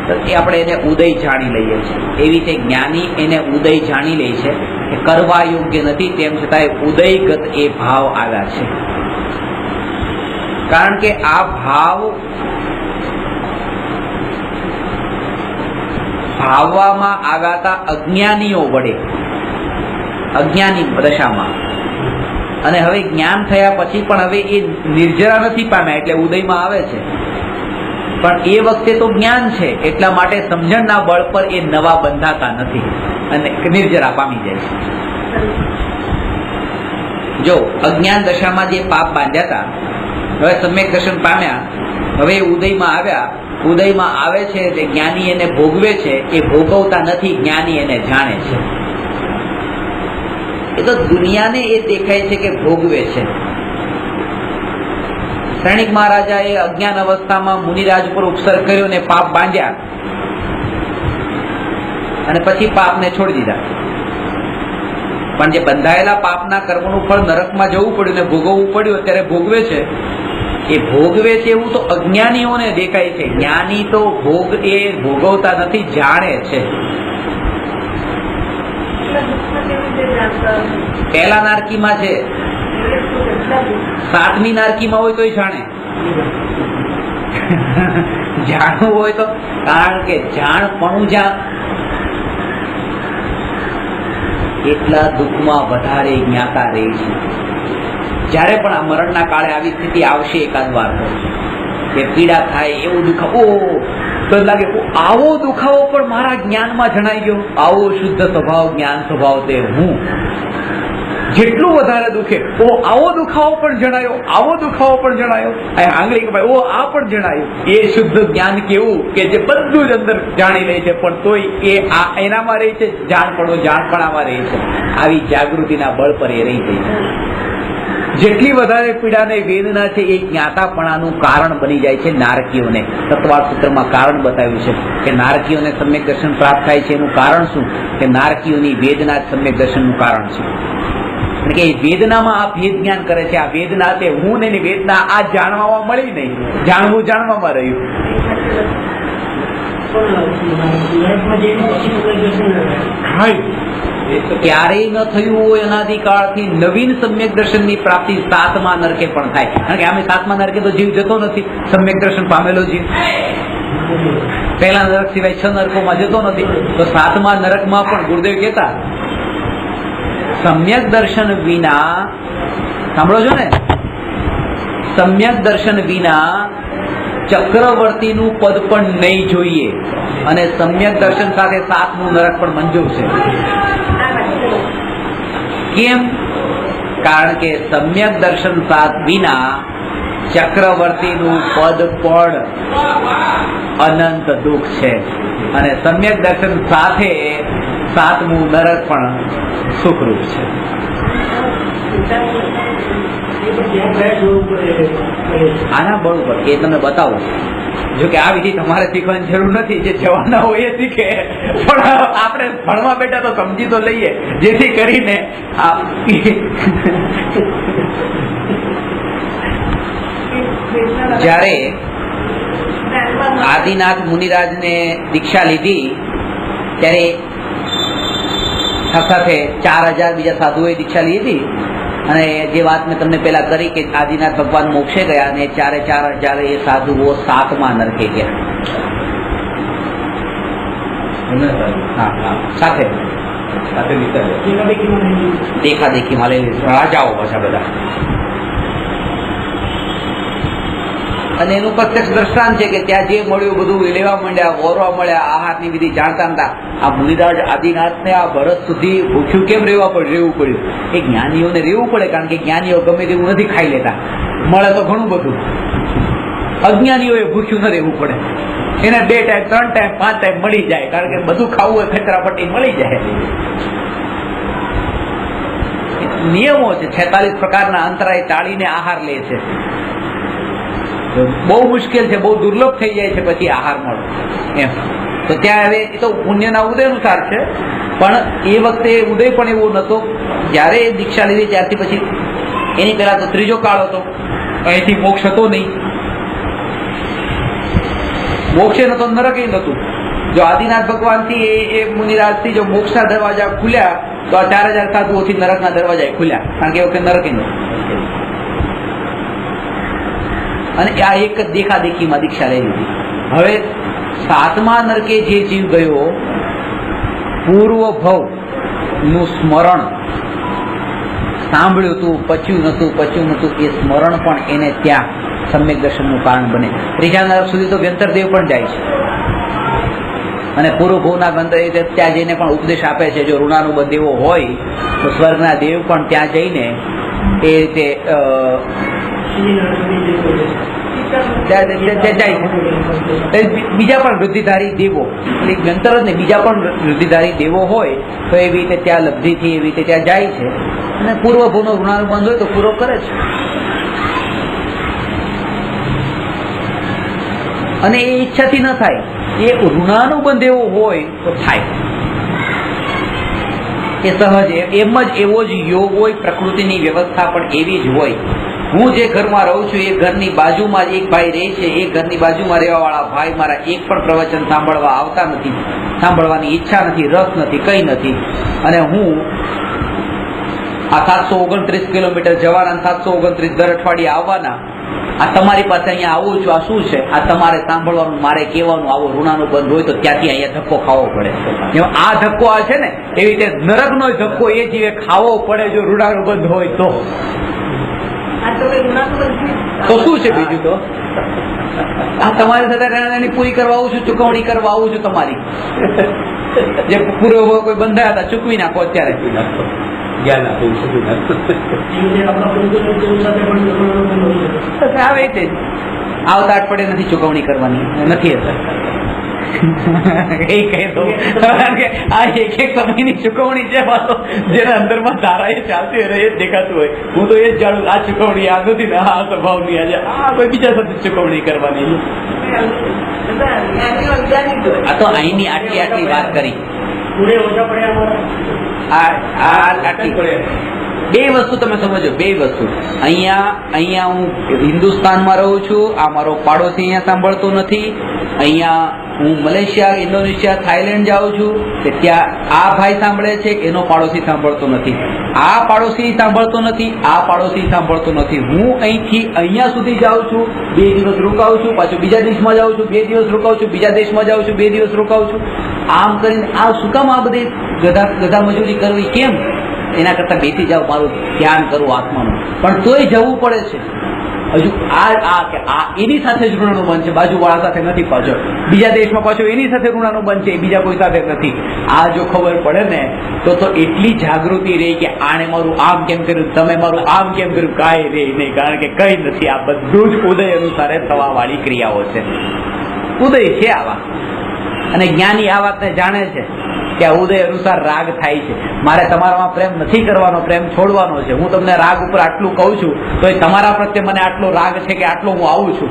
તો એ આપણે એને ઉદય જાણી લઈએ છીએ. એવી રીતે જ્ઞાની એને ઉદય જાણી લે છે કે કરવા યોગ્ય નથી, તેમ છતાં ઉદયગત એ ભાવ આવ્યા છે. કારણ કે આ ભાવ ભાવવામાં આવ્યા હતા અજ્ઞાનીઓ વડે, અજ્ઞાની દશામાં. અને હવે જ્ઞાન થયા પછી પણ હવે એ નિર્જરા નથી પામ્યા એટલે ઉદયમાં આવે છે. પણ એ વખતે તો જ્ઞાન છે એટલા માટે સમજણના બળ પર એ નવા બંધાતા નથી અને નિર્જરા પામી જાય છે. જો અજ્ઞાન દશામાં જે પાપ બાંધ્યા હતા, હવે સમ્યક દર્શન પામ્યા, હવે ઉદયમાં આવ્યા, ઉદયમાં આવે છે એટલે જ્ઞાની એને ભોગવે છે. એ ભોગવતા નથી, જ્ઞાની એને જાણે છે. એ તો દુનિયાને એ દેખાય છે કે ભોગવે છે. શ્રેણિક મહારાજાએ અજ્ઞાન અવસ્થામાં મુનિરાજ ઉપર ઉપસર્ગ કર્યો ને પાપ બાંધ્યા અને પછી પાપને છોડી દીધા. પણ જે બંધાયેલા પાપના કર્મનું ફળ નરકમાં જવું પડ્યું ને ભોગવવું પડ્યું, અત્યારે ભોગવે છે. એ ભોગવે છે એવું તો અજ્ઞાનીઓને દેખાય છે. જ્ઞાની તો એ ભોગવતા નથી, જાણે છે. પહેલા નારકીમાં છે, 7મી નારકીમાં હોય તો જાણે. જાણવું હોય તો, કારણ કે જાણપણું એટલા દુઃખમાં વધારે જ્ઞાતા રહે છે. જયારે પણ આ મરણના કાળે આવી સ્થિતિ આવશે એકાદ વાર કે પીડા થાય, એવું દુખાવો તો લાગે આવો દુખાવો પણ મારા જ્ઞાનમાં જણાઈ ગયો. આવો શુદ્ધ સ્વભાવ, જ્ઞાન સ્વભાવ તે હું. જેટલું વધારે દુખે આવો દુખાવો પણ જણાયો, આવો દુખાવો પણ જણાયો, આંગળી ભાઈ આ પણ જણાયું. એ શુદ્ધ જ્ઞાન કેવું કે જે બધું જ અંદર જાણી લે છે પણ તોય એ એનામાં રહે છે, જાણપણામાં રહે છે. આવી જાગૃતિના બળ પર એ રહી ગઈ છે. જેટલી વધારે પીડાને વેદના છે એ જ્ઞાતાપણાનું કારણ બની જાય છે નારકીઓને. તત્વાર્થ સૂત્રમાં કારણ બતાવ્યું છે કે નારકીઓને સમ્યક દર્શન પ્રાપ્ત થાય છે. એનું કારણ શું? કે નારકીઓની વેદના જ સમ્યક દર્શનનું કારણ છે. કે વેદનામાં આ ભેદ જ્ઞાન કરે છે. આ વેદના તે હું ને વેદના આ જાણવામાં મળી નહીં, જાણવામાં રહ્યું. ક્યારેય ન થયું હોય અનાદિકાળથી નવીન સમ્યક દર્શનની પ્રાપ્તિ 7મા નરકે પણ થાય. કારણ કે આમે 7મા નરકે તો જીવ જતો નથી, સમ્યક દર્શન પામેલો જીવ પહેલા નરક સિવાય 6 નરકોમાં જતો નથી. તો 7મા નરકમાં પણ ગુરુદેવ કહેતા સમ્યક દર્શન વિના, સાંભળો છો ને, સમ્યક દર્શન વિના ચક્રવર્તીનું પદ પણ નહીં જોઈએ, અને સમ્યક દર્શન સાથે 7મું નરક પણ મંજૂર છે. કેમ? કારણ કે સમ્યક દર્શન વિના ચક્રવર્તીનું પદ પણ અનંત દુઃખ છે, અને સમ્યક દર્શન સાથે 7મું નરક પણ સુખરૂપ છે. આના બળ ઉપર એ તમને બતાવું. જો કે આ વિધિ તમારે શીખવાની જરૂર નથી, જે જવાના હોય એ શીખે, પણ આપણે ભણવા બેઠા તો સમજી તો લઈએ, જેથી કરીને જ્યારે આદિનાથ મુનિરાજને દીક્ષા લીધી ત્યારે સાથે 4000 બીજા સાધુઓએ દીક્ષા લીધી. અને જે વાત મેં તમને પેલા કરી કે આદિનાથ ભગવાન મોક્ષે ગયા અને 4000 એ સાધુઓ 7મા નરકે ગયા. સાથે દેખાદેખીમાં લઈ રાજાઓ પાછા બધા. અને એનું પ્રત્યક્ષ દ્રષ્ટાંત છે કે ત્યાં જે મળ્યું બધું લેવા માંડ્યા, વોરવા મળ્યા, આહારની વિધિ જાણતા નતા. આ મુનિરાજ આદિનાથને આ વર્ષ સુધી ભૂખ્યું કેમ રહેવું પડ્યું? એ જ્ઞાનીઓને રહેવું પડે, કારણ કે જ્ઞાનીઓ ગમે તેવું નથી ખાઈ લેતા, મળે તો ઘણું બધું. અજ્ઞાનીઓએ ભૂખ્યું ન રહેવું પડે, એને 2 ટાઈમ 3 ટાઈમ 5 ટાઈમ મળી જાય, કારણ કે બધું ખાવું હોય ખતરાપટ્ટી મળી જાય. નિયમો છે, 46 પ્રકારના અંતરાય ટાળીને આહાર લે છે. બહુ મુશ્કેલ છે, બહુ દુર્લભ થઈ જાય છે પછી આહાર મળે એમ. તો ત્યાં હવે એ તો પુણ્યના ઉદય અનુસાર છે, પણ એ વખતે ઉદય પણ એવો નતો. જયારે દીક્ષા લીધી ત્યારથી પછી એની પહેલા તો 3જો કાળ હતો, અહીંથી મોક્ષ હતો નહીં, મોક્ષે નતો, નરકે નતું. જો આદિનાથ ભગવાનથી એ મુનિરાજથી જો મોક્ષના દરવાજા ખુલ્યા તો આ 4000 સાધુઓથી નરકના દરવાજા ખુલ્યા, કારણ કે એ વખતે નરકે નતું. અને આ એક જ દેખાદેખીમાં દીક્ષા લઈ લીધી. હવે 7મા નરકે જે જીવ ગયો, પૂર્વ ભવ નું સ્મરણ સાંભળ્યું હતું, પચ્યું નતું, એ સ્મરણ પણ એને ત્યાં સમ્યક દર્શનનું કારણ બને. ત્રીજા નરક સુધી તો વ્યંતરદેવ પણ જાય છે, અને પૂર્વ ભવના ગંતર ત્યાં જઈને પણ ઉપદેશ આપે છે. જો ઋણાનુબંધ એવો હોય તો સ્વર્ગના દેવ પણ ત્યાં જઈને એ રીતે બીજા પણ વૃદ્ધિધારી દેવો, વ્યંતર જ ને બીજા પણ વૃદ્ધિધારી દેવો હોય તો એવી રીતે ત્યાં લબ્ધિથી એવી રીતે ત્યાં જાય છે, અને પૂર્વ ભવનો ઋણાનુબંધ હોય તો પૂરો કરે છે. અને એ ઈચ્છાથી ન થાય, એ ઋણાનુબંધ એવો હોય તો થાય, એ સહજ. એમ જ એવો જ યોગ હોય, પ્રકૃતિની વ્યવસ્થા પણ એવી જ હોય. હું જે ઘરમાં રહું છું એ ઘરની બાજુમાં જ એક ભાઈ રહે છે, એ ઘરની બાજુમાં રહેવા વાળા ભાઈ મારા એક પણ પ્રવચન સાંભળવા આવતા નથી, સાંભળવાની ઈચ્છા નથી, રસ નથી, કઈ નથી. અને હું આ 729 કિલોમીટર જવાના, 729 દર અઠવાડિયે આવવાના, આ તમારી પાસે અહીંયા આવું છું, આ શું છે? આ તમારે સાંભળવાનું, મારે કહેવાનું. આવો ઋણાનુબંધ હોય તો ત્યાંથી અહીંયા ધક્કો ખાવો પડે. આ ધક્કો આ છે ને, એવી રીતે નરકનો ધક્કો એ જીવે ખાવો પડે જો ઋણાનુબંધ હોય તો. તો શું છે બીજું? તો આ તમારી સાથે પૂરી કરવા આવું છું, ચુકવણી કરવા આવું છું તમારી. જે પૂર્વ કોઈ બંધાયા હતા ચૂકવી નાખો અત્યારે. આવે તે આવતા અઠવાડિયે નથી ચુકવણી કરવાની, નથી એ કહી દો. આ એક સમયની ચુકવણી છે, જેના અંદરમાં ધારા એ ચાલતી હોય એ જ દેખાતું હોય. હું તો એ જ જાણું, આ ચુકવણી આ નથી ને, આ સ્વભાવની આજે આ કોઈ બીજા સાથે ચુકવણી કરવાની. આ તો અહીંની આટલી વાત કરી, બે વસ્તુ તમે સમજો, બે વસ્તુ. અહીંયા હું હિન્દુસ્તાનમાં રહું છું, આ મારો પાડોશી અહીંયા સાંભળતો નથી. અહીંયા હું મલેશિયા, ઇન્ડોનેશિયા, થાઈલેન્ડ જાઉં છું, ત્યાં આ ભાઈ સાંભળે છે, એનો પાડોશી સાંભળતો નથી. આ પાડોશી સાંભળતો નથી, આ પાડોશી સાંભળતો નથી. હું અહીંથી અહીંયા સુધી જાઉં છું, 2 દિવસ રોકાઉં છું, પાછું બીજા દેશમાં જાઉં છું, 2 દિવસ રોકાઉં છું, બીજા દેશમાં જાઉં છું, 2 દિવસ રોકાઉં છું. આમ કરીને આ શું કામ આ બધી ગધા મજૂરી કરવી? કેમ? એના કરતા બેસી જાઓ, મારું ધ્યાન કરવું આત્માનું. પણ તોય જવું પડે છે. હજુ આ એની સાથે જ ઋણાનું બંધ છે, બાજુવાળા સાથે નથી. પાછો બીજા દેશમાં પાછો એની સાથે ઋણાનું બંધ છે, બીજા કોઈ સાથે નથી. આ જો ખબર પડે ને તો એટલી જાગૃતિ રહી કે આણે મારું આમ કેમ કર્યું, તમે મારું આમ કેમ કર્યું, કાંઈ રહે નહીં. કારણ કે કઈ નથી, આ બધું જ ઉદય અનુસારે થવા વાળી ક્રિયાઓ છે. ઉદય છે આવા, અને જ્ઞાની આ વાતને જાણે છે કે આ ઉદય અનુસાર રાગ થાય છે. મારે તમારામાં પ્રેમ નથી કરવાનો, પ્રેમ છોડવાનો છે. હું તમને રાગ ઉપર આટલું કહું છું તો એ તમારા પ્રત્યે મને આટલો રાગ છે કે આટલો હું આવું છું.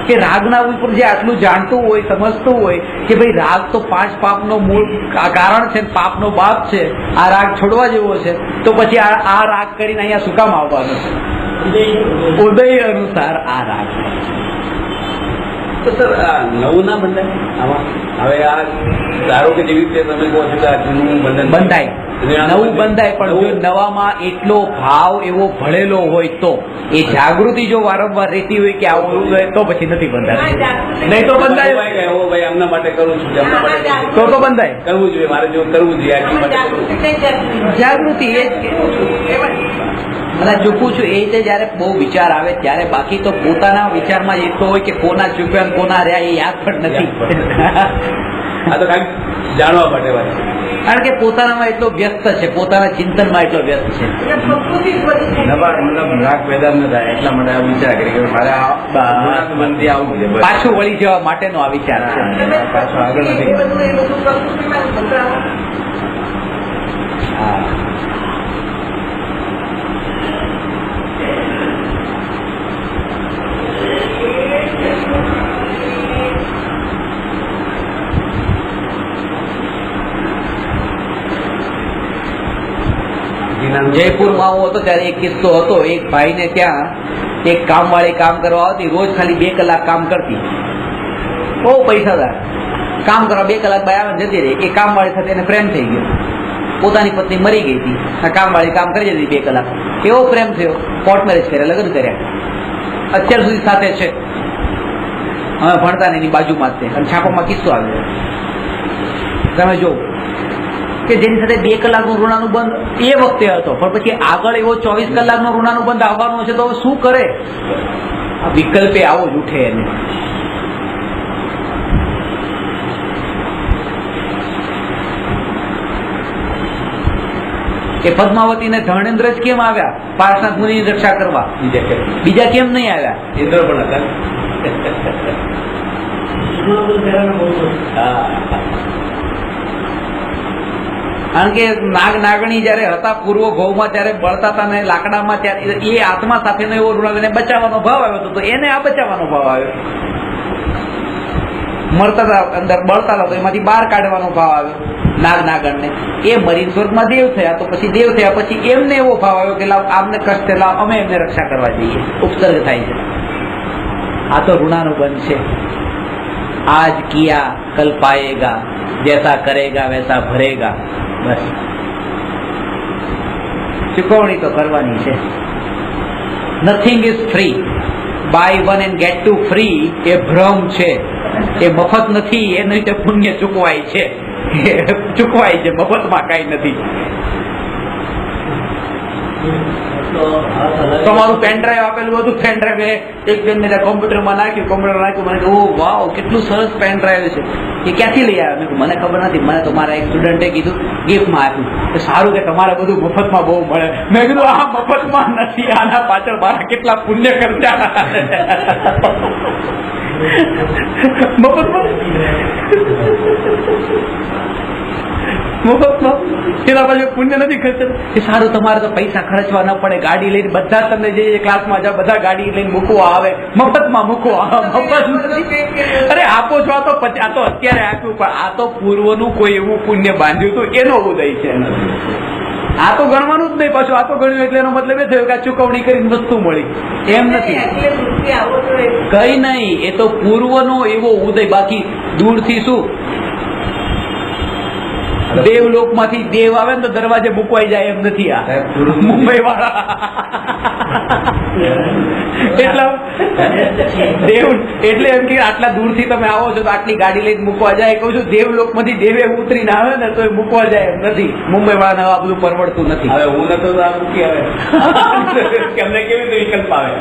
કે રાગના ઉપર જે આટલું જાણતું હોય, સમજતું હોય કે ભાઈ રાગ તો 5 પાપનો મૂળ કારણ છે, પાપનો બાપ છે, આ રાગ છોડવા જેવો છે, તો પછી આ રાગ કરીને અહીંયા શું કામ આવવાનું છે? ઉદય અનુસાર આ રાગ. તો સર નવું ના બંધાય આમાં? હવે આ ધારો કે જેવી રીતે તમે કહો છો કે આ જૂનું બંધાય, નવું બંધાય, પણ જો નવામાં એટલો ભાવ એવો ભળેલો હોય તો, એ જાગૃતિ જો વારંવાર રહેતી હોય કે આવું હોય તો પછી નથી બંધાય. નહીં તો બંધાય ભાઈ આમના માટે કરું છું, એમના માટે તો બંધાય. કરવું જોઈએ, મારે જો કરવું જોઈએ જાગૃતિ એ જ મને ચૂકું છું. એ રીતે જયારે બહુ વિચાર આવે ત્યારે, બાકી તો પોતાના વિચારમાં એટલો હોય કે કોના ચૂક્યા કોના રહ્યા એ યાદ પણ નથી. આ તો કાંઈક જાણવા માટે વાત, કારણ કે પોતાનામાં એટલો વ્યસ્ત છે, પોતાના ચિંતનમાં એટલો વ્યસ્ત છે. મતલબ રાગ પેદા ન થાય એટલા માટે આ વિચાર કરી કે મારે બંધી આવું છે, પાછું વળી જવા માટેનો આ વિચાર છે. પાછું આગળ નથી. જયપુરમાં હું હતો ત્યારે એક કિસ્સો હતો. એક ભાઈને ત્યાં એક કામવાળી કામ કરવા આવતી, રોજ ખાલી 2 કલાક કામ કરતી, બહુ પૈસાદાર. કામ કરવા 2 કલાક બાય આવે જતી રહી. એ કામવાળી સાથે એને પ્રેમ થઈ ગયો. પોતાની પત્ની મરી ગઈ હતી, કામવાળી કામ કરી જતી 2 કલાક. એવો પ્રેમ થયો, કોર્ટ મેરેજ કર્યા, લગ્ન કર્યા, અત્યાર સુધી સાથે છે. હવે ભણતા ને એની બાજુમાં જ છે, અને છાપામાં કિસ્સો આવ્યો. તમે જો કે જેની સાથે 2 કલાકનું ઋણાનું બંધ એ વખતે હતો, પણ પછી આગળ એવો 24 કલાકનો ઋણાનું બંધ આવવાનો છે, તો શું કરે? આ વિકલ્પે આવો જ ઉઠે એને. એ પદ્માવતી ને ધર્મેન્દ્ર જ કેમ આવ્યા પાર્શનાથ મુનિની રક્ષા કરવા? બીજા કેમ નહીં આવ્યા? ઇન્દ્ર પણ હતા. કારણ કે નાગ નાગણી જયારે હતા પૂર્વ ભવમાં, ત્યારે બળતા હતા ને લાકડામાં, ત્યારે એ આત્મા સાથેનો એવો ઋણ બચાવવાનો ભાવ આવ્યો હતો, તો એને આ બચાવવાનો ભાવ આવ્યો. મરતા હતા અંદર, બળતા હતા તો એમાંથી બહાર કાઢવાનો ભાવ આવ્યો નાગ નાગણને. એ મરીન સ્વર્ગમાં દેવ થયા, તો પછી દેવ થયા પછી એમને એવો ભાવ આવ્યો કે લાવ આમને કષ્ટ લાવ, અમે એમને રક્ષા કરવા જઈએ. ઉપસર્ગ થાય છે. આ તો ઋણાનું બંધ છે. આજ કિયા કલ પાએગા, જૈસા કરેગા વૈસા ભરેગા. બસ ચુકવણી તો કરવાની છે. Nothing is free. Buy 1 and get 2 free એ ભ્રમ છે. એ મફત નથી. એની રીતે પુણ્ય ચૂકવાય છે, ચૂકવાય છે. મફતમાં કઈ નથી. તમારું પેનડ્રાઈવ આપેલું હતું, પેનડ્રાઈવ એક બેન મેં કોમ્પ્યુટરમાં નાખ્યું, મને ઓ વાવ કેટલું સરસ પેનડ્રાઈવ છે, એ ક્યાંથી લઈ આવ્યા? મને ખબર નથી, મને તો મારા એક સ્ટુડન્ટે કીધું, ગિફ્ટમાં આપ્યું. સારું કે તમારે બધું મફતમાં બહુ મળે. મેં કીધું આ મફતમાં નથી, આના પાછળ મારા કેટલા પુણ્ય ખર્ચા. મફતમાં એના પાછળ પુણ્ય નથી ખર્ચ. એ સારું, તમારે તો પૈસા ખર્ચવા ન પડે, ગાડી લઈને બધા તમને જે ક્લાસમાં જાઓ બધા ગાડી લઈને મૂકવા આવે, મફતમાં મૂકવા. મફત નથી. અરે આપો છો, આ તો અત્યારે આપ્યું, પણ આ તો પૂર્વનું કોઈ એવું પુણ્ય બાંધ્યું હતું એનો ઉદય છે. આ તો ગણવાનું જ નહીં પાછું. આ તો ગણ્યું એટલે એનો મતલબ એ થયો કે આ ચુકવણી કરીને વસ્તુ મળી, એમ નથી. કઈ નહીં, એ તો પૂર્વનો એવો ઉદય. બાકી દૂરથી શું દેવલોક માંથી દેવ આવે ને તો દરવાજે મૂકવાઈ જાય એમ નથી આ મુંબઈ વાળા. દેવ એટલે એમ કે આટલા દૂરથી તમે આવો છો તો આટલી ગાડી લઈને મૂકવા જાય. કહું છું દેવલોક માંથી દેવે ઉતરીને આવે ને તો એ મૂકવા જાય એમ નથી. મુંબઈ વાળાને આ બધું પરવડતું નથી. હવે હું નતો તો આ મૂકી આવે કેમને કેવી રીતે વિકલ્પ આવે,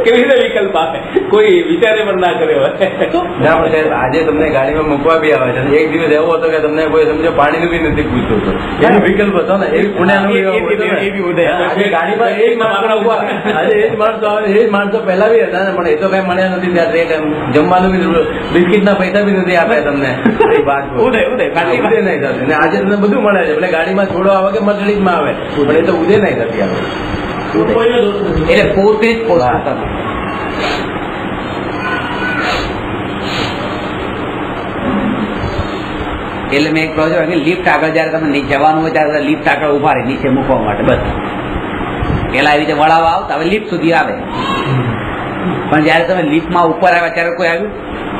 કેવી રીતે વિકલ્પ આવે, કોઈ વિચારે પણ ના કર્યો હોય. ના પણ સાહેબ આજે તમને ગાડીમાં મૂકવા બી આવે છે. એક દિવસ એવો હતો કે તમને કોઈ સમજો પાણીનું બી નથી પૂછતું હતું, એનો વિકલ્પ હતો ને. એવી પુણ્યનું ગાડીમાં એ જ માણસો આવે, એ જ માણસો પહેલા બી હતા ને, પણ એ તો કઈ મળ્યા નથી. ત્યાં રેટ જમવાનું બી બિસ્કીટ ના પૈસા બી નથી આપ્યા તમને. ઉદય નહીં થતું. આજે તમને બધું મળે છે. એટલે ગાડીમાં છોડો આવે કે મર્સિડીઝ માં આવે, પણ એ તો ઉદય નહીં થતી આવે. એટલે પોતે જ પોતા. એટલે મેં કહું છું લિફ્ટ આગળ જયારે તમે જવાનું હોય ત્યારે લિફ્ટ આગળ ઉભા રહે નીચે મૂકવા માટે. બસ પેલા એવી રીતે વળાવવા આવતા, હવે લિફ્ટ સુધી આવે. પણ જયારે તમે લિફ્ટમાં ઉપર આવ્યા ત્યારે કોઈ આવ્યું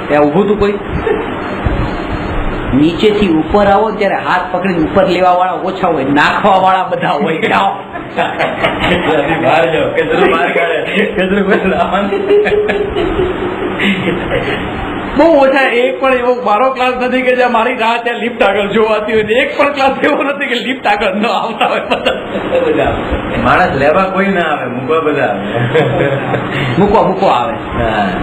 ત્યાં ઉભું હતું કોઈ? નીચેથી ઉપર આવો ત્યારે હાથ પકડીને ઉપર લેવા વાળા ઓછા હોય, નાખવા વાળા બધા હોય. જાઓ બહાર જાઓ, કચરો બહાર કાઢે, કચરો બહુ ઓછા. એક પણ એવો મારો ક્લાસ નથી કે જ્યાં મારી રાહ ત્યાં લિફ્ટ આગળ જોવાતી હોય. એક પણ ક્લાસ એવો નથી કે લિફ્ટ આગળ ન આવતા હોય. બધા માણસ લેવા કોઈ ના આવે, મૂકવા બધા આવે. મૂકવા આવે,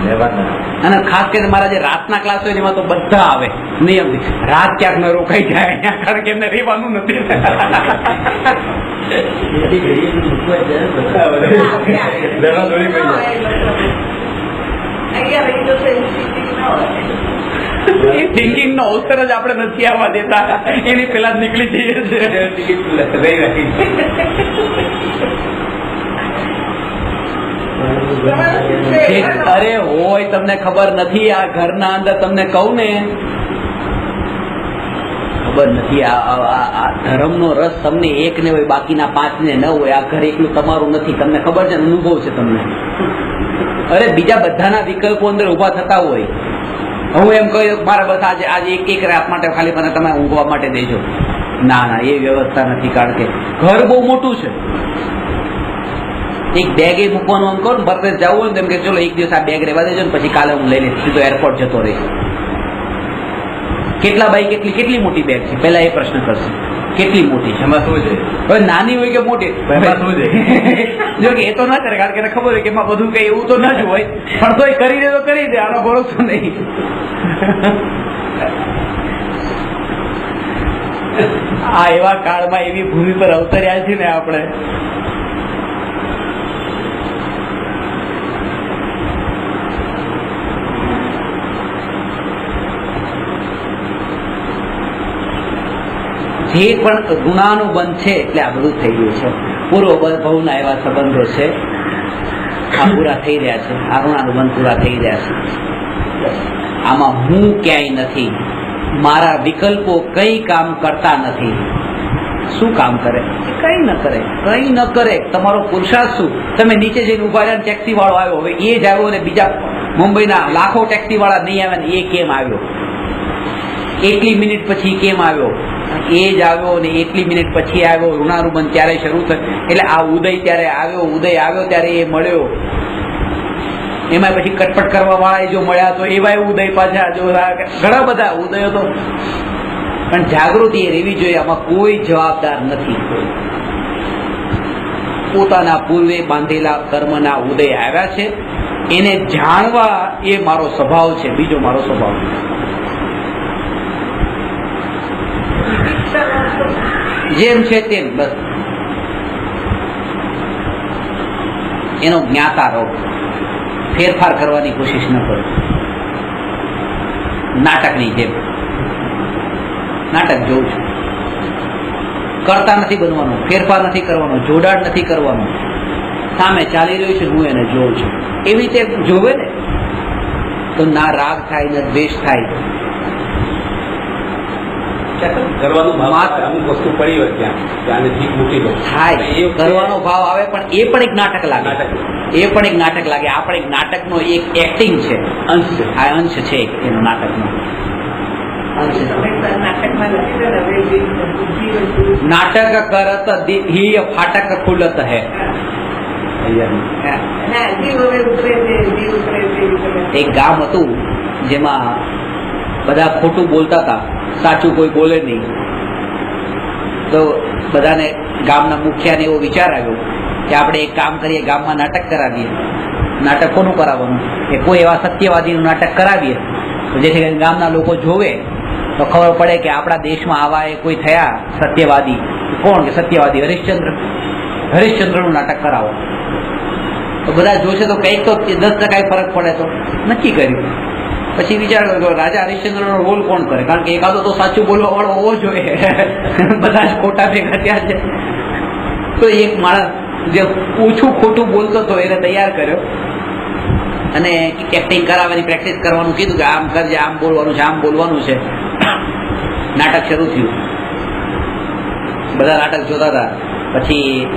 લેવા ના આવે. અને ખાસ કરીને મારા જે રાતના ક્લાસ હોય એમાં તો બધા આવે નિયમથી. રાત ક્યાંક ન રોકાઈ જાય અહીંયા, કારણ કે એમને રહેવાનું નથી. થિંકિંગ નો અવસર જ આપણે નથી આવવા દેતા, એની પેલા જ નીકળી જઈએ છીએ. અરે હોય તમને ખબર નથી, આ ઘરના અંદર તમને કહું ને ખબર નથી. આ ધર્મનો રસ તમને એક ને હોય, બાકીના 5 ને ન હોય. આ ઘર એકલું તમારું નથી, તમને ખબર છે, અનુભવ છે તમને. અરે બીજા બધાના વિકલ્પો અંદર ઉભા થતા હોય. હું એમ કહ્યું મારા બસ આજે એક રાત માટે ખાલી મને તમે ઊંઘવા માટે દેજો. ના, એ વ્યવસ્થા નથી. કારણ કે ઘર બહુ મોટું છે. એક બેગ એ મૂકવાનું આમ કહો ને, બરફેસ જવું હોય ને તેમ કે ચલો એક દિવસ આ બેગ રહેવા દેજો ને પછી કાલે હું લઈ લઈશ, સીધો એરપોર્ટ જતો રહીશ. કેટલા બાઈ કેટલી મોટી બેગ છે પેલા એ પ્રશ્ન કરશે. કેટલી મોટી છે, એમાં શું છે? હવે નાની હોય કે મોટી એમાં શું છે? જો કે એ તો ના કરે, કારણ કે એને ખબર હોય કે એમાં બધું કઈ એવું તો ના જ હોય. પણ તોય કરી દે તો કરી દે, આનો ભરોસો નહીં. આ એવા કાળમાં એવી ભૂમિ પર અવતર્યા છે ને આપણે. જે પણ ગુનાનું બંધ છે એટલે આ બધું થઈ ગયું છે. પૂર્વ ભવના એવા સંબંધો છે, આ પૂરા થઈ રહ્યા છે. આ ઋણાનું બંધ પૂરા થઈ રહ્યા છે. આમાં હું ક્યાંય નથી, મારા વિકલ્પો કઈ કામ કરતા નથી. શું કામ કરે? કઈ ન કરે, કઈ ન કરે. તમારો પુરુષાર્થ શું? તમે નીચે જઈને ઉભા રહ્યા, ટેક્સી વાળો આવ્યો, હવે એ જ આવ્યો ને બીજા મુંબઈના લાખો ટેક્સી વાળા નહીં આવે ને એ કેમ આવ્યો? એટલી મિનિટ પછી કેમ આવ્યો? એ જ આવ્યો ને એટલી મિનિટ પછી આવ્યો. ઋણાનું બંધ ત્યારે શરૂ થયું. એટલે આ ઉદય ત્યારે આવ્યો, ઉદય આવ્યો ત્યારે એ મળ્યો. એમાં પછી કટપટ કરવા વાળા જો મળ્યા તો એવા ઉદય પાછા જો ઘણા બધા ઉદયો તો. પણ જાગૃતિ એ રહેવી જોઈએ. આમાં કોઈ જવાબદાર નથી. પોતાના પૂર્વે બાંધેલા કર્મના ઉદય આવ્યા છે, એને જાણવા એ મારો સ્વભાવ છે, બીજો મારો સ્વભાવ નથી. જેમ છે તેમ બસ એનો જ્ઞાતા રહો. ફેરફાર કરવાની કોશિશ ન કરો. નાટકની જેમ નાટક જોઉં છું, કરતા નથી બનવાનું, ફેરફાર નથી કરવાનો, જોડાણ નથી કરવાનું. સામે ચાલી રહ્યું છે, હું એને જોઉં છું. એવી રીતે જોવે ને તો ના રાગ થાય ને દ્વેષ થાય. કરવાનું ભાવ માત્ર. અમુક વસ્તુ પડી હોય ત્યાં કે આને ઠીક મૂકી દો થાય એ વખતે કરવાનો ભાવ આવે, પણ એ પણ એક નાટક લાગે. નાટક. એ પણ એક નાટક લાગે. આ પણ એક નાટકનો એક એક્ટિંગ છે, અંશ છે. આ અંશ છે એનો નાટકનો અંશ છે. નાટક કરત હિય ફાટક ખુલત હે. એક ગામ હતું જેમાં બધા ખોટું બોલતા હતા, સાચું કોઈ બોલે નહીં. તો બધાને ગામના મુખિયાને એવો વિચાર આવ્યો કે આપણે એક કામ કરીએ, ગામમાં નાટક કરાવીએ. નાટક કોનું કરાવવાનું? કે કોઈ એવા સત્યવાદીનું નાટક કરાવીએ તો જેથી કરીને ગામના લોકો જોવે તો ખબર પડે કે આપણા દેશમાં આવા એ કોઈ થયા સત્યવાદી. કોણ? કે સત્યવાદી હરિશ્ચંદ્ર. હરિશ્ચંદ્રનું નાટક કરાવો તો બધા જોશે તો કંઈક તો 10% ફરક પડે. તો નક્કી કર્યું. પછી વિચાર કર્યો રાજા હરિશ્ચંદ્રનો રોલ કોણ કરે, કારણ કે એકાદો તો સાચું બોલવા વાળો હોવો જોઈએ. બધા જ ખોટા ભેગા થયા છે. તો એક માણસ જે ઓછું ખોટું બોલતો હતો એને તૈયાર કર્યો અને એક્ટિંગ કરાવવાની પ્રેક્ટિસ કરવાનું કીધું કે આમ કરજે, આમ બોલવાનું છે, આમ બોલવાનું છે. નાટક શરૂ થયું. બધા નાટક જોતા હતા. પછી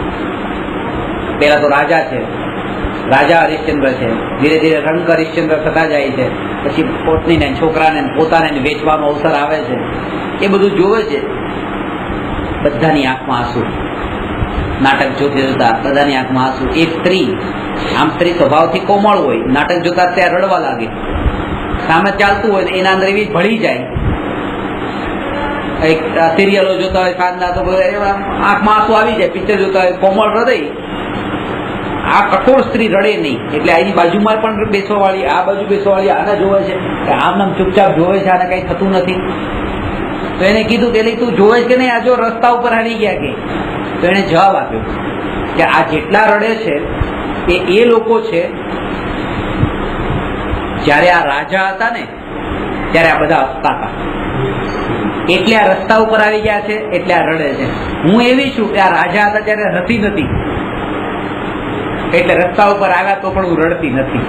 પેલા તો રાજા છે, રાજા હરિશ્ચંદ્ર છે. ધીરે ધીરે રંગ હરિશ્ચંદ્ર થતા જાય છે. પછી પોતનીને, છોકરાને, પોતાને વેચવાનો અવસર આવે છે. એ બધું જોવે છે. બધાની આંખમાં આંસુ. નાટક જોતી જોતા બધાની આંખમાં આંસુ. એક સ્ત્રી, આમ સ્ત્રી સ્વભાવથી કોમળ હોય, નાટક જોતા ત્યાં રડવા લાગે. સામે ચાલતું હોય એના અંદર એવી ભળી જાય. એક સિરિયલો જોતા હોય સાંજના તો આંખમાં આંસુ આવી જાય. પિક્ચર જોતા હોય કોમળ હૃદય. આ કઠોર સ્ત્રી રડે નહીં, એટલે એની બાજુમાં પણ બેસવા વાળી, આ બાજુ બેસવા વાળી આને જોવે છે કે આમ નામ ચૂપચાપ જોવે છે, આને કઈ થતું નથી. તો એને કીધું કે તું જોવે છે કે નહીં, આ જો રસ્તા ઉપર હારી ગયા કે. તો એને જવાબ આપ્યો કે આ જેટલા રડે છે એ લોકો છે જ્યારે આ રાજા હતા ને ત્યારે આ બધા હસતા હતા, એટલે આ રસ્તા ઉપર આવી ગયા છે, એટલે આ રડે છે. હું એવી છું કે આ રાજા હતા ત્યારે હસી નથી, એટલે રસ્તા ઉપર આવ્યા તો પણ હું રડતી નથી.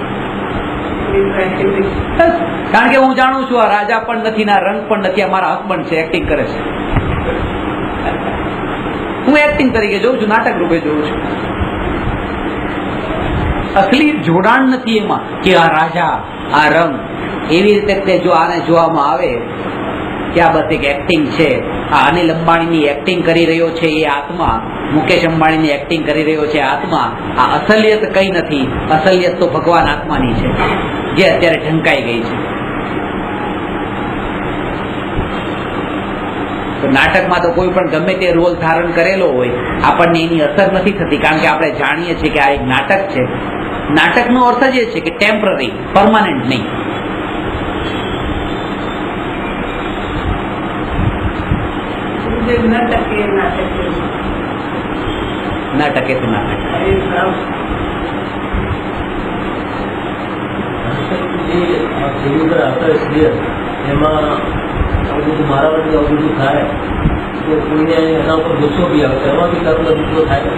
કારણ કે હું જાણું છું આ રાજા પણ નથી, ના રંગ પણ નથી, આ મારા હસબન્ડ છે, એક્ટિંગ કરે છે. હું એક્ટિંગ તરીકે જોઉં છું, નાટક રૂપે જોઉં છું. અસલી જોડાણ નથી એમાં કે આ રાજા, આ રંગ. એવી રીતે જો આને જોવામાં આવે કે આ બસ એક એક્ટિંગ છે. આ અનિલ અંબાણીની એક્ટિંગ કરી રહ્યો છે એ આત્મા, મુકેશ અંબાણીની એક્ટિંગ કરી રહ્યો છે આત્મા. આ અસલિયત કઈ નથી. અસલિયત તો ભગવાન આત્માની છે જે અત્યારે ઢંકાઈ ગઈ છે. તો નાટકમાં તો કોઈ પણ ગમે તે રોલ ધારણ કરેલો હોય આપણને એની અસર નથી થતી, કારણ કે આપણે જાણીએ છીએ કે આ એક નાટક છે. નાટકનો અર્થ જ એ છે કે ટેમ્પરરી, પરમાનન્ટ નહીં. નાટક એ તો નાટક. એમાં આવું બધું મારા વડે આવું બધું થાય તો કોઈને એના ઉપર ગુસ્સો બી આવે, એમાં બી કારણો ગુસ્સો થાય.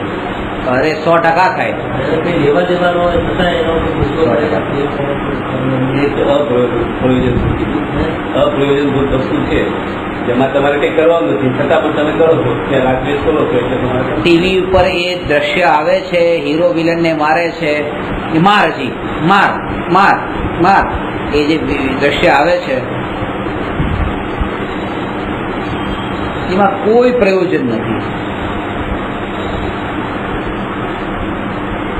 અરે 100% થાય. કંઈ લેવા દેવાનો હોય છતાં એના ઉપર ગુસ્સો થાય. અપ્રયોજનભૂત વસ્તુ છે જેમાં તમારે કંઈ કરવાનું નથી, છતાં પણ તમે કરો છો, ત્યાં રાગદ્વેષ કરો છો, એટલે તમારે ટીવી ઉપર એ દ્રશ્ય આવે છે, હીરો વિલન ને મારે છે, માર જી માર માર માર, એ જે દ્રશ્ય આવે છે એમાં કોઈ પ્રયોજન નથી.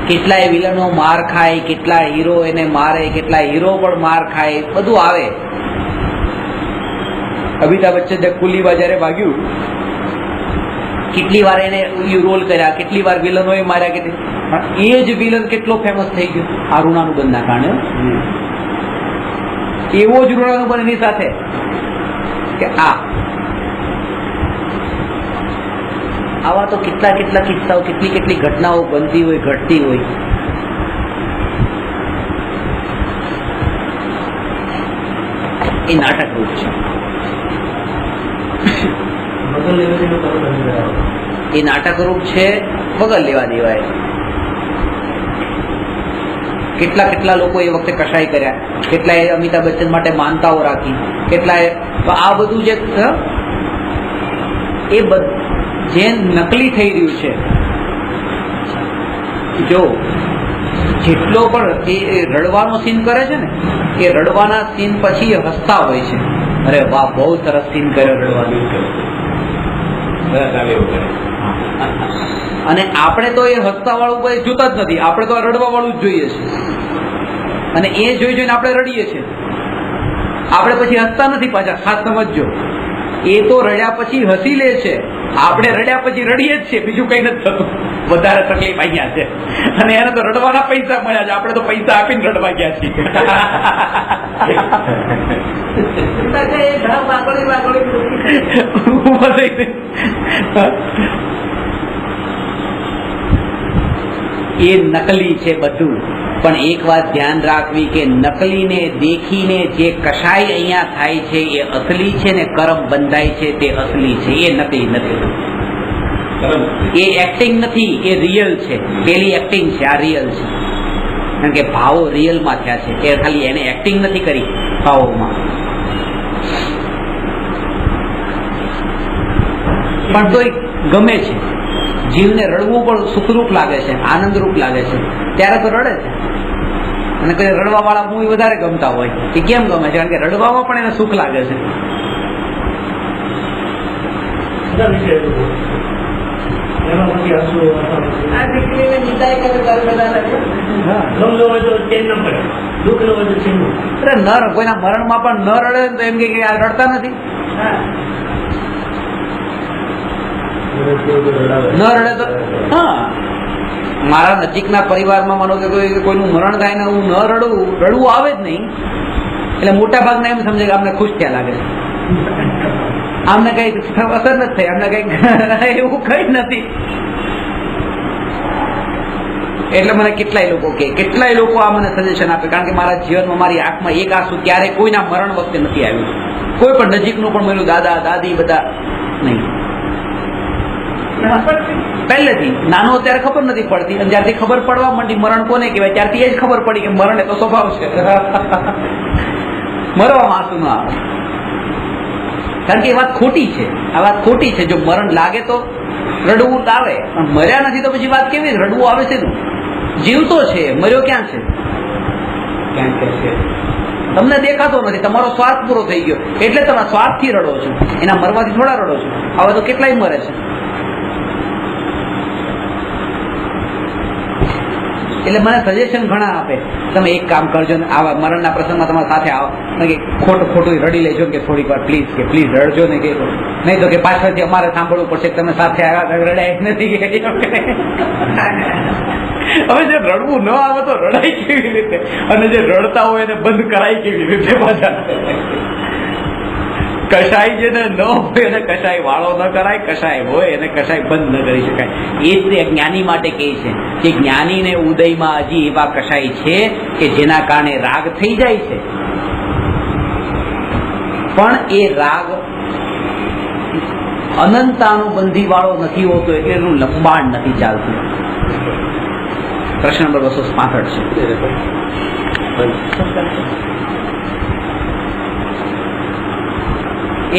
કેટલાય વિલનો માર ખાય, કેટલા હીરો એને મારે, કેટલા હીરો પણ માર ખાય, બધું આવે. અમિતાભ બચ્ચન કુલી બાજારે ભાગ્યું, કેટલી વાર એને રોલ કર્યા, કેટલી વાર વિલનોએ માર્યા, કેટલી એ જ વિલન કેટલો ફેમસ થઈ ગયો આ ઋણાનુબંધ ના કારણે. એવો જ ઋણાનુબંધ એની સાથે કે આવા તો કેટલા કેટલા કિસ્સાઓ, કેટલી કેટલી ઘટનાઓ બનતી હોય, ઘટતી હોય. એ નાટક રૂપ છે. એ નાટક રૂપ છે, વગર લેવા દેવાય. કેટલા કેટલા લોકો એ વખતે કશાય કર્યા, કેટલાય અમિતાભ બચ્ચન માટે માનતાઓ રાખી, કેટલાય. તો આ બધું જે એ જે નકલી થઈ રહ્યું છે, જો જેટલો પણ એ રડવાનો સીન કરે છે ને, એ રડવાના સીન પછી એ હસતા હોય છે. અરે વાહ, બહુ સરસ સીન કર્યો રડવાનો. અને આપણે તો એ હસતા વાળું કોઈ જોતા જ નથી, આપણે તો રડવા વાળું જ જોઈએ છે. અને એ જોઈ જોઈને આપણે રડીએ છીએ. આપણે પછી હસતા નથી પાછા, ખાસ સમજજો. એ તો રડ્યા પછી હસી લે છે, આપણે રડ્યા પછી રડીએ જ છે. બીજું કઈ નથી થતું. વધારે તકલીફ અહીંયા છે. અને એને તો રડવાના પૈસા મળ્યા છે, આપણે તો પૈસા આપીને રડવા ગયા છીએ. એ નકલી છે બધું. પણ એક વાત ધ્યાન રાખવી કે નકલીને દેખીને જે કશાય અહીંયા થાય છે એ અસલી છે, ને કર્મ બંધાય છે તે અસલી છે, એ નકલી નથી. એ એક્ટિંગ નથી, એ રિયલ છે. પેલી એક્ટિંગ છે, આ રિયલ છે. કારણ કે ભાવો રિયલમાં થયા છે, એ ખાલી એને એક્ટિંગ નથી કરી ભાવોમાં. પણ તોય ગમે છે. જીવને રડવું પણ સુખરૂપ લાગે છે, આનંદરૂપ લાગે છે, ત્યારે તો રડે છે. અને કોઈ રડવા વાળા મૂવી વધારે ગમતા હોય. એ કેમ ગમે છે? કારણ કે રડવામાં પણ એને સુખ લાગે છે. કોઈના મરણમાં પણ ન રડે તો એમ કે આ રડતા નથી. ન રડે તો હા, મારા નજીકના પરિવારમાં માનો કે કોઈનું મરણ થાય ને હું ન રડવું આવે જ નહીં, એટલે મોટા ભાગના એમ સમજે કે અમને ખુશ થયા લાગે છે. આમને કઈ અસર નથી થઈ, અમને કઈ એવું કઈ નથી. એટલે મને કેટલાય લોકો આ મને સજેશન આપે. કારણ કે મારા જીવનમાં મારી આંખમાં એક આંસુ ક્યારેય કોઈના મરણ વખતે નથી આવ્યું. કોઈ પણ નજીકનું પણ મળ્યું, દાદા દાદી બધા નહીં. પહેલેથી નાનો ત્યારે ખબર નથી પડતી, અને જ્યારથી ખબર પડવા માંડી મરણ કોને કહેવાય, ત્યારથી એ જ ખબર પડી કે મરણ એ તો સ્વભાવ છે. મરવામાં આંસુ ન આવે. કારણ કે એ વાત ખોટી છે. આ વાત ખોટી છે. જો મરણ લાગે તો રડવું આવે, પણ મર્યા નથી તો પછી વાત કેવી રડવું આવે છે? જીવતો છે, મર્યો ક્યાં છે? ક્યાં છે? તમને દેખાતો નથી. તમારો સ્વાર્થ પૂરો થઈ ગયો એટલે તમે સ્વાર્થથી રડો છો, એના મરવાથી થોડા રડો છો. હવે તો કેટલાય મરે છે. એટલે મને સજેશન ઘણા આપે, તમે એક કામ કરજો ને આવા મરણના પ્રસંગમાં તમારા સાથે આવો કે ખોટું રડી લેજો કે થોડીક વાર પ્લીઝ રડજો ને, કે નહીં તો કે પાછળથી અમારે સાંભળવું પડશે કે તમે સાથે આવ્યા રડાય નથી. હવે જે રડવું ન આવે તો રડાય કેવી રીતે? અને જે રડતા હોય એને બંધ કરાય કેવી રીતે? બધા કશાય જેને ન હોય એને કશાય વાળો ન કરાય, કશાય હોય એને કશાય બંધ ન કરી શકાય. એ જ જ્ઞાની માટે કહે છે કે જ્ઞાનીને ઉદયમાં હજી એવા કશાય છે કે જેના કારણે રાગ થઈ જાય છે, પણ એ રાગ અનંતાનુબંધી વાળો નથી હોતો, એટલે એનું લંબાણ નથી ચાલતું. પ્રશ્ન નંબર 265 છે.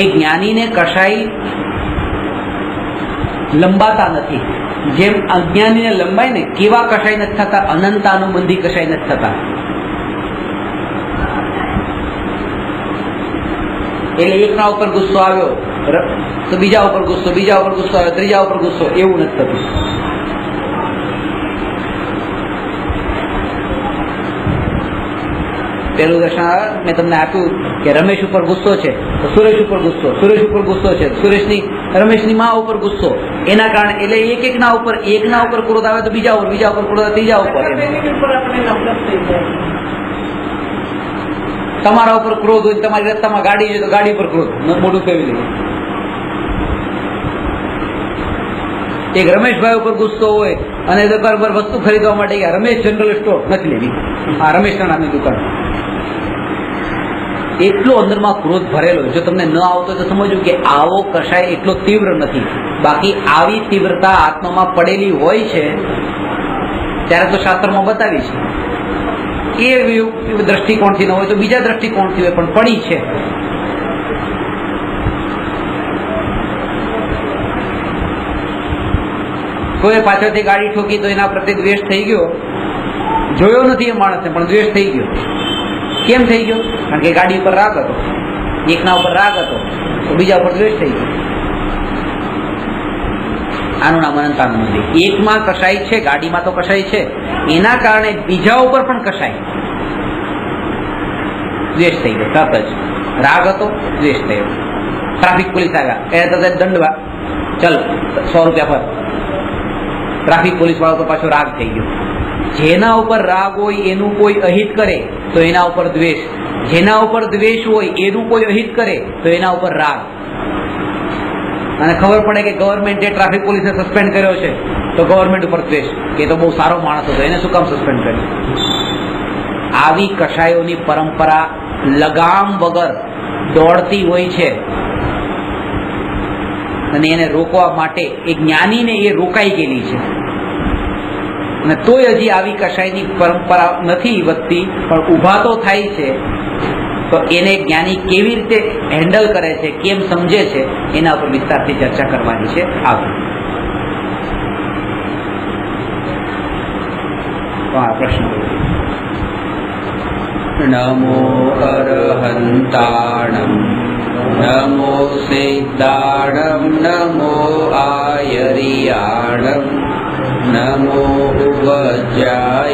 એ જ્ઞાનીને કશાય લંબાતા નથી. જેમ અજ્ઞાનીને લંબાય ને, કેવા કશાય નથી થતા? અનંતાનુબંધી કશાય નથી થતા. એટલે એકના ઉપર ગુસ્સો આવ્યો તો બીજા ઉપર ગુસ્સો, બીજા ઉપર ગુસ્સો આવ્યો ત્રીજા ઉપર ગુસ્સો, એવું નથી થતું. પેલું દર્શન મેં તમને આપ્યું કે રમેશ ઉપર ગુસ્સો છે તો સુરેશ ઉપર ગુસ્સો, સુરેશ ઉપર ગુસ્સો છે રમેશની મા ઉપર ગુસ્સો. એના કારણે એટલે એકના ઉપર ક્રોધ આવે તો બીજા ઉપર ક્રોધ આવે ત્રીજા ઉપર. તમારા ઉપર ક્રોધ હોય, તમારી રસ્તામાં ગાડી છે તો ગાડી પર ક્રોધ, મોટું ફેવી લે. એક રમેશભાઈ ઉપર ગુસ્સો હોય અને દુકાન પર વસ્તુ ખરીદવા માટે ગયા, રમેશ જનરલ સ્ટોર નથી લેવી, હા રમેશના નામની દુકાન. એટલો અંદરમાં ક્રોધ ભરેલો. જો તમને ન આવતો તો સમજવું કે આવો કશાય એટલો તીવ્ર નથી. બાકી આવી તીવ્રતા આત્મામાં પડેલી હોય છે ત્યારે તો શાસ્ત્રમાં બતાવી છે. એ દ્રષ્ટિકોણથી ન હોય તો બીજા દ્રષ્ટિકોણથી હોય, પણ પડી છે. કોઈ પાછળથી ગાડી ઠોકી તો એના પ્રત્યે દ્વેષ થઈ ગયો, જોયો નથી એ માણસને પણ દ્વેષ થઈ ગયો. કેમ થઈ ગયો? કારણ કે ગાડી ઉપર રાગ હતો, એકના ઉપર રાગ હતો તો બીજા ઉપર દ્વેષ થઈ ગયો. આનું નામ અનંતાનંદ મંદિર. એકમાં કસાઈ છે, ગાડીમાં તો કસાઈ છે, એના કારણે બીજા ઉપર પણ કસાઈ, દ્વેષ થઈ ગયો. તરત જ રાગ હતો, દ્વેષ થયો. ટ્રાફિક પોલીસ આવ્યા, કહેતા હતા દંડવા, ચલ 100 રૂપિયા પર. ટ્રાફિક પોલીસ વાળો તો પાછો રાગ થઈ ગયો. જેના ઉપર રાગ હોય એનું કોઈ અહિત કરે તો એના ઉપર દ્વેષ, જેના ઉપર દ્વેષ હોય એનું કોઈ અહિત કરે તો એના ઉપર રાગ. અને ખબર પડે કે ગવર્મેન્ટે ટ્રાફિક પોલીસને સસ્પેન્ડ કર્યો છે તો ગવર્મેન્ટ ઉપર દ્વેષ, કે તો બહુ સારો માણસ હતો, એને શું કામ સસ્પેન્ડ કર્યો? આવી કશાયોની પરંપરા લગામ વગર દોડતી હોય છે અને એને રોકવા માટે એ જ્ઞાનીને એ રોકાઈ ગયેલી છે. અને તોય હજી આવી કશાયની પરંપરા નથી વધતી, પણ ઊભા તો થાય છે. તો એને જ્ઞાની કેવી રીતે હેન્ડલ કરે છે, કેમ સમજે છે, એના ઉપર વિસ્તારથી ચર્ચા કરવાની છે આગળ. પ્રશ્ન. નમો અરહંતાણમ નમો સિદ્ધાણમ નમો આયરિયાણમ નમો ઉપજ્જાયાણમ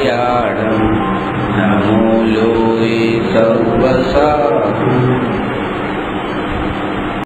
નમો લોય સર્વસા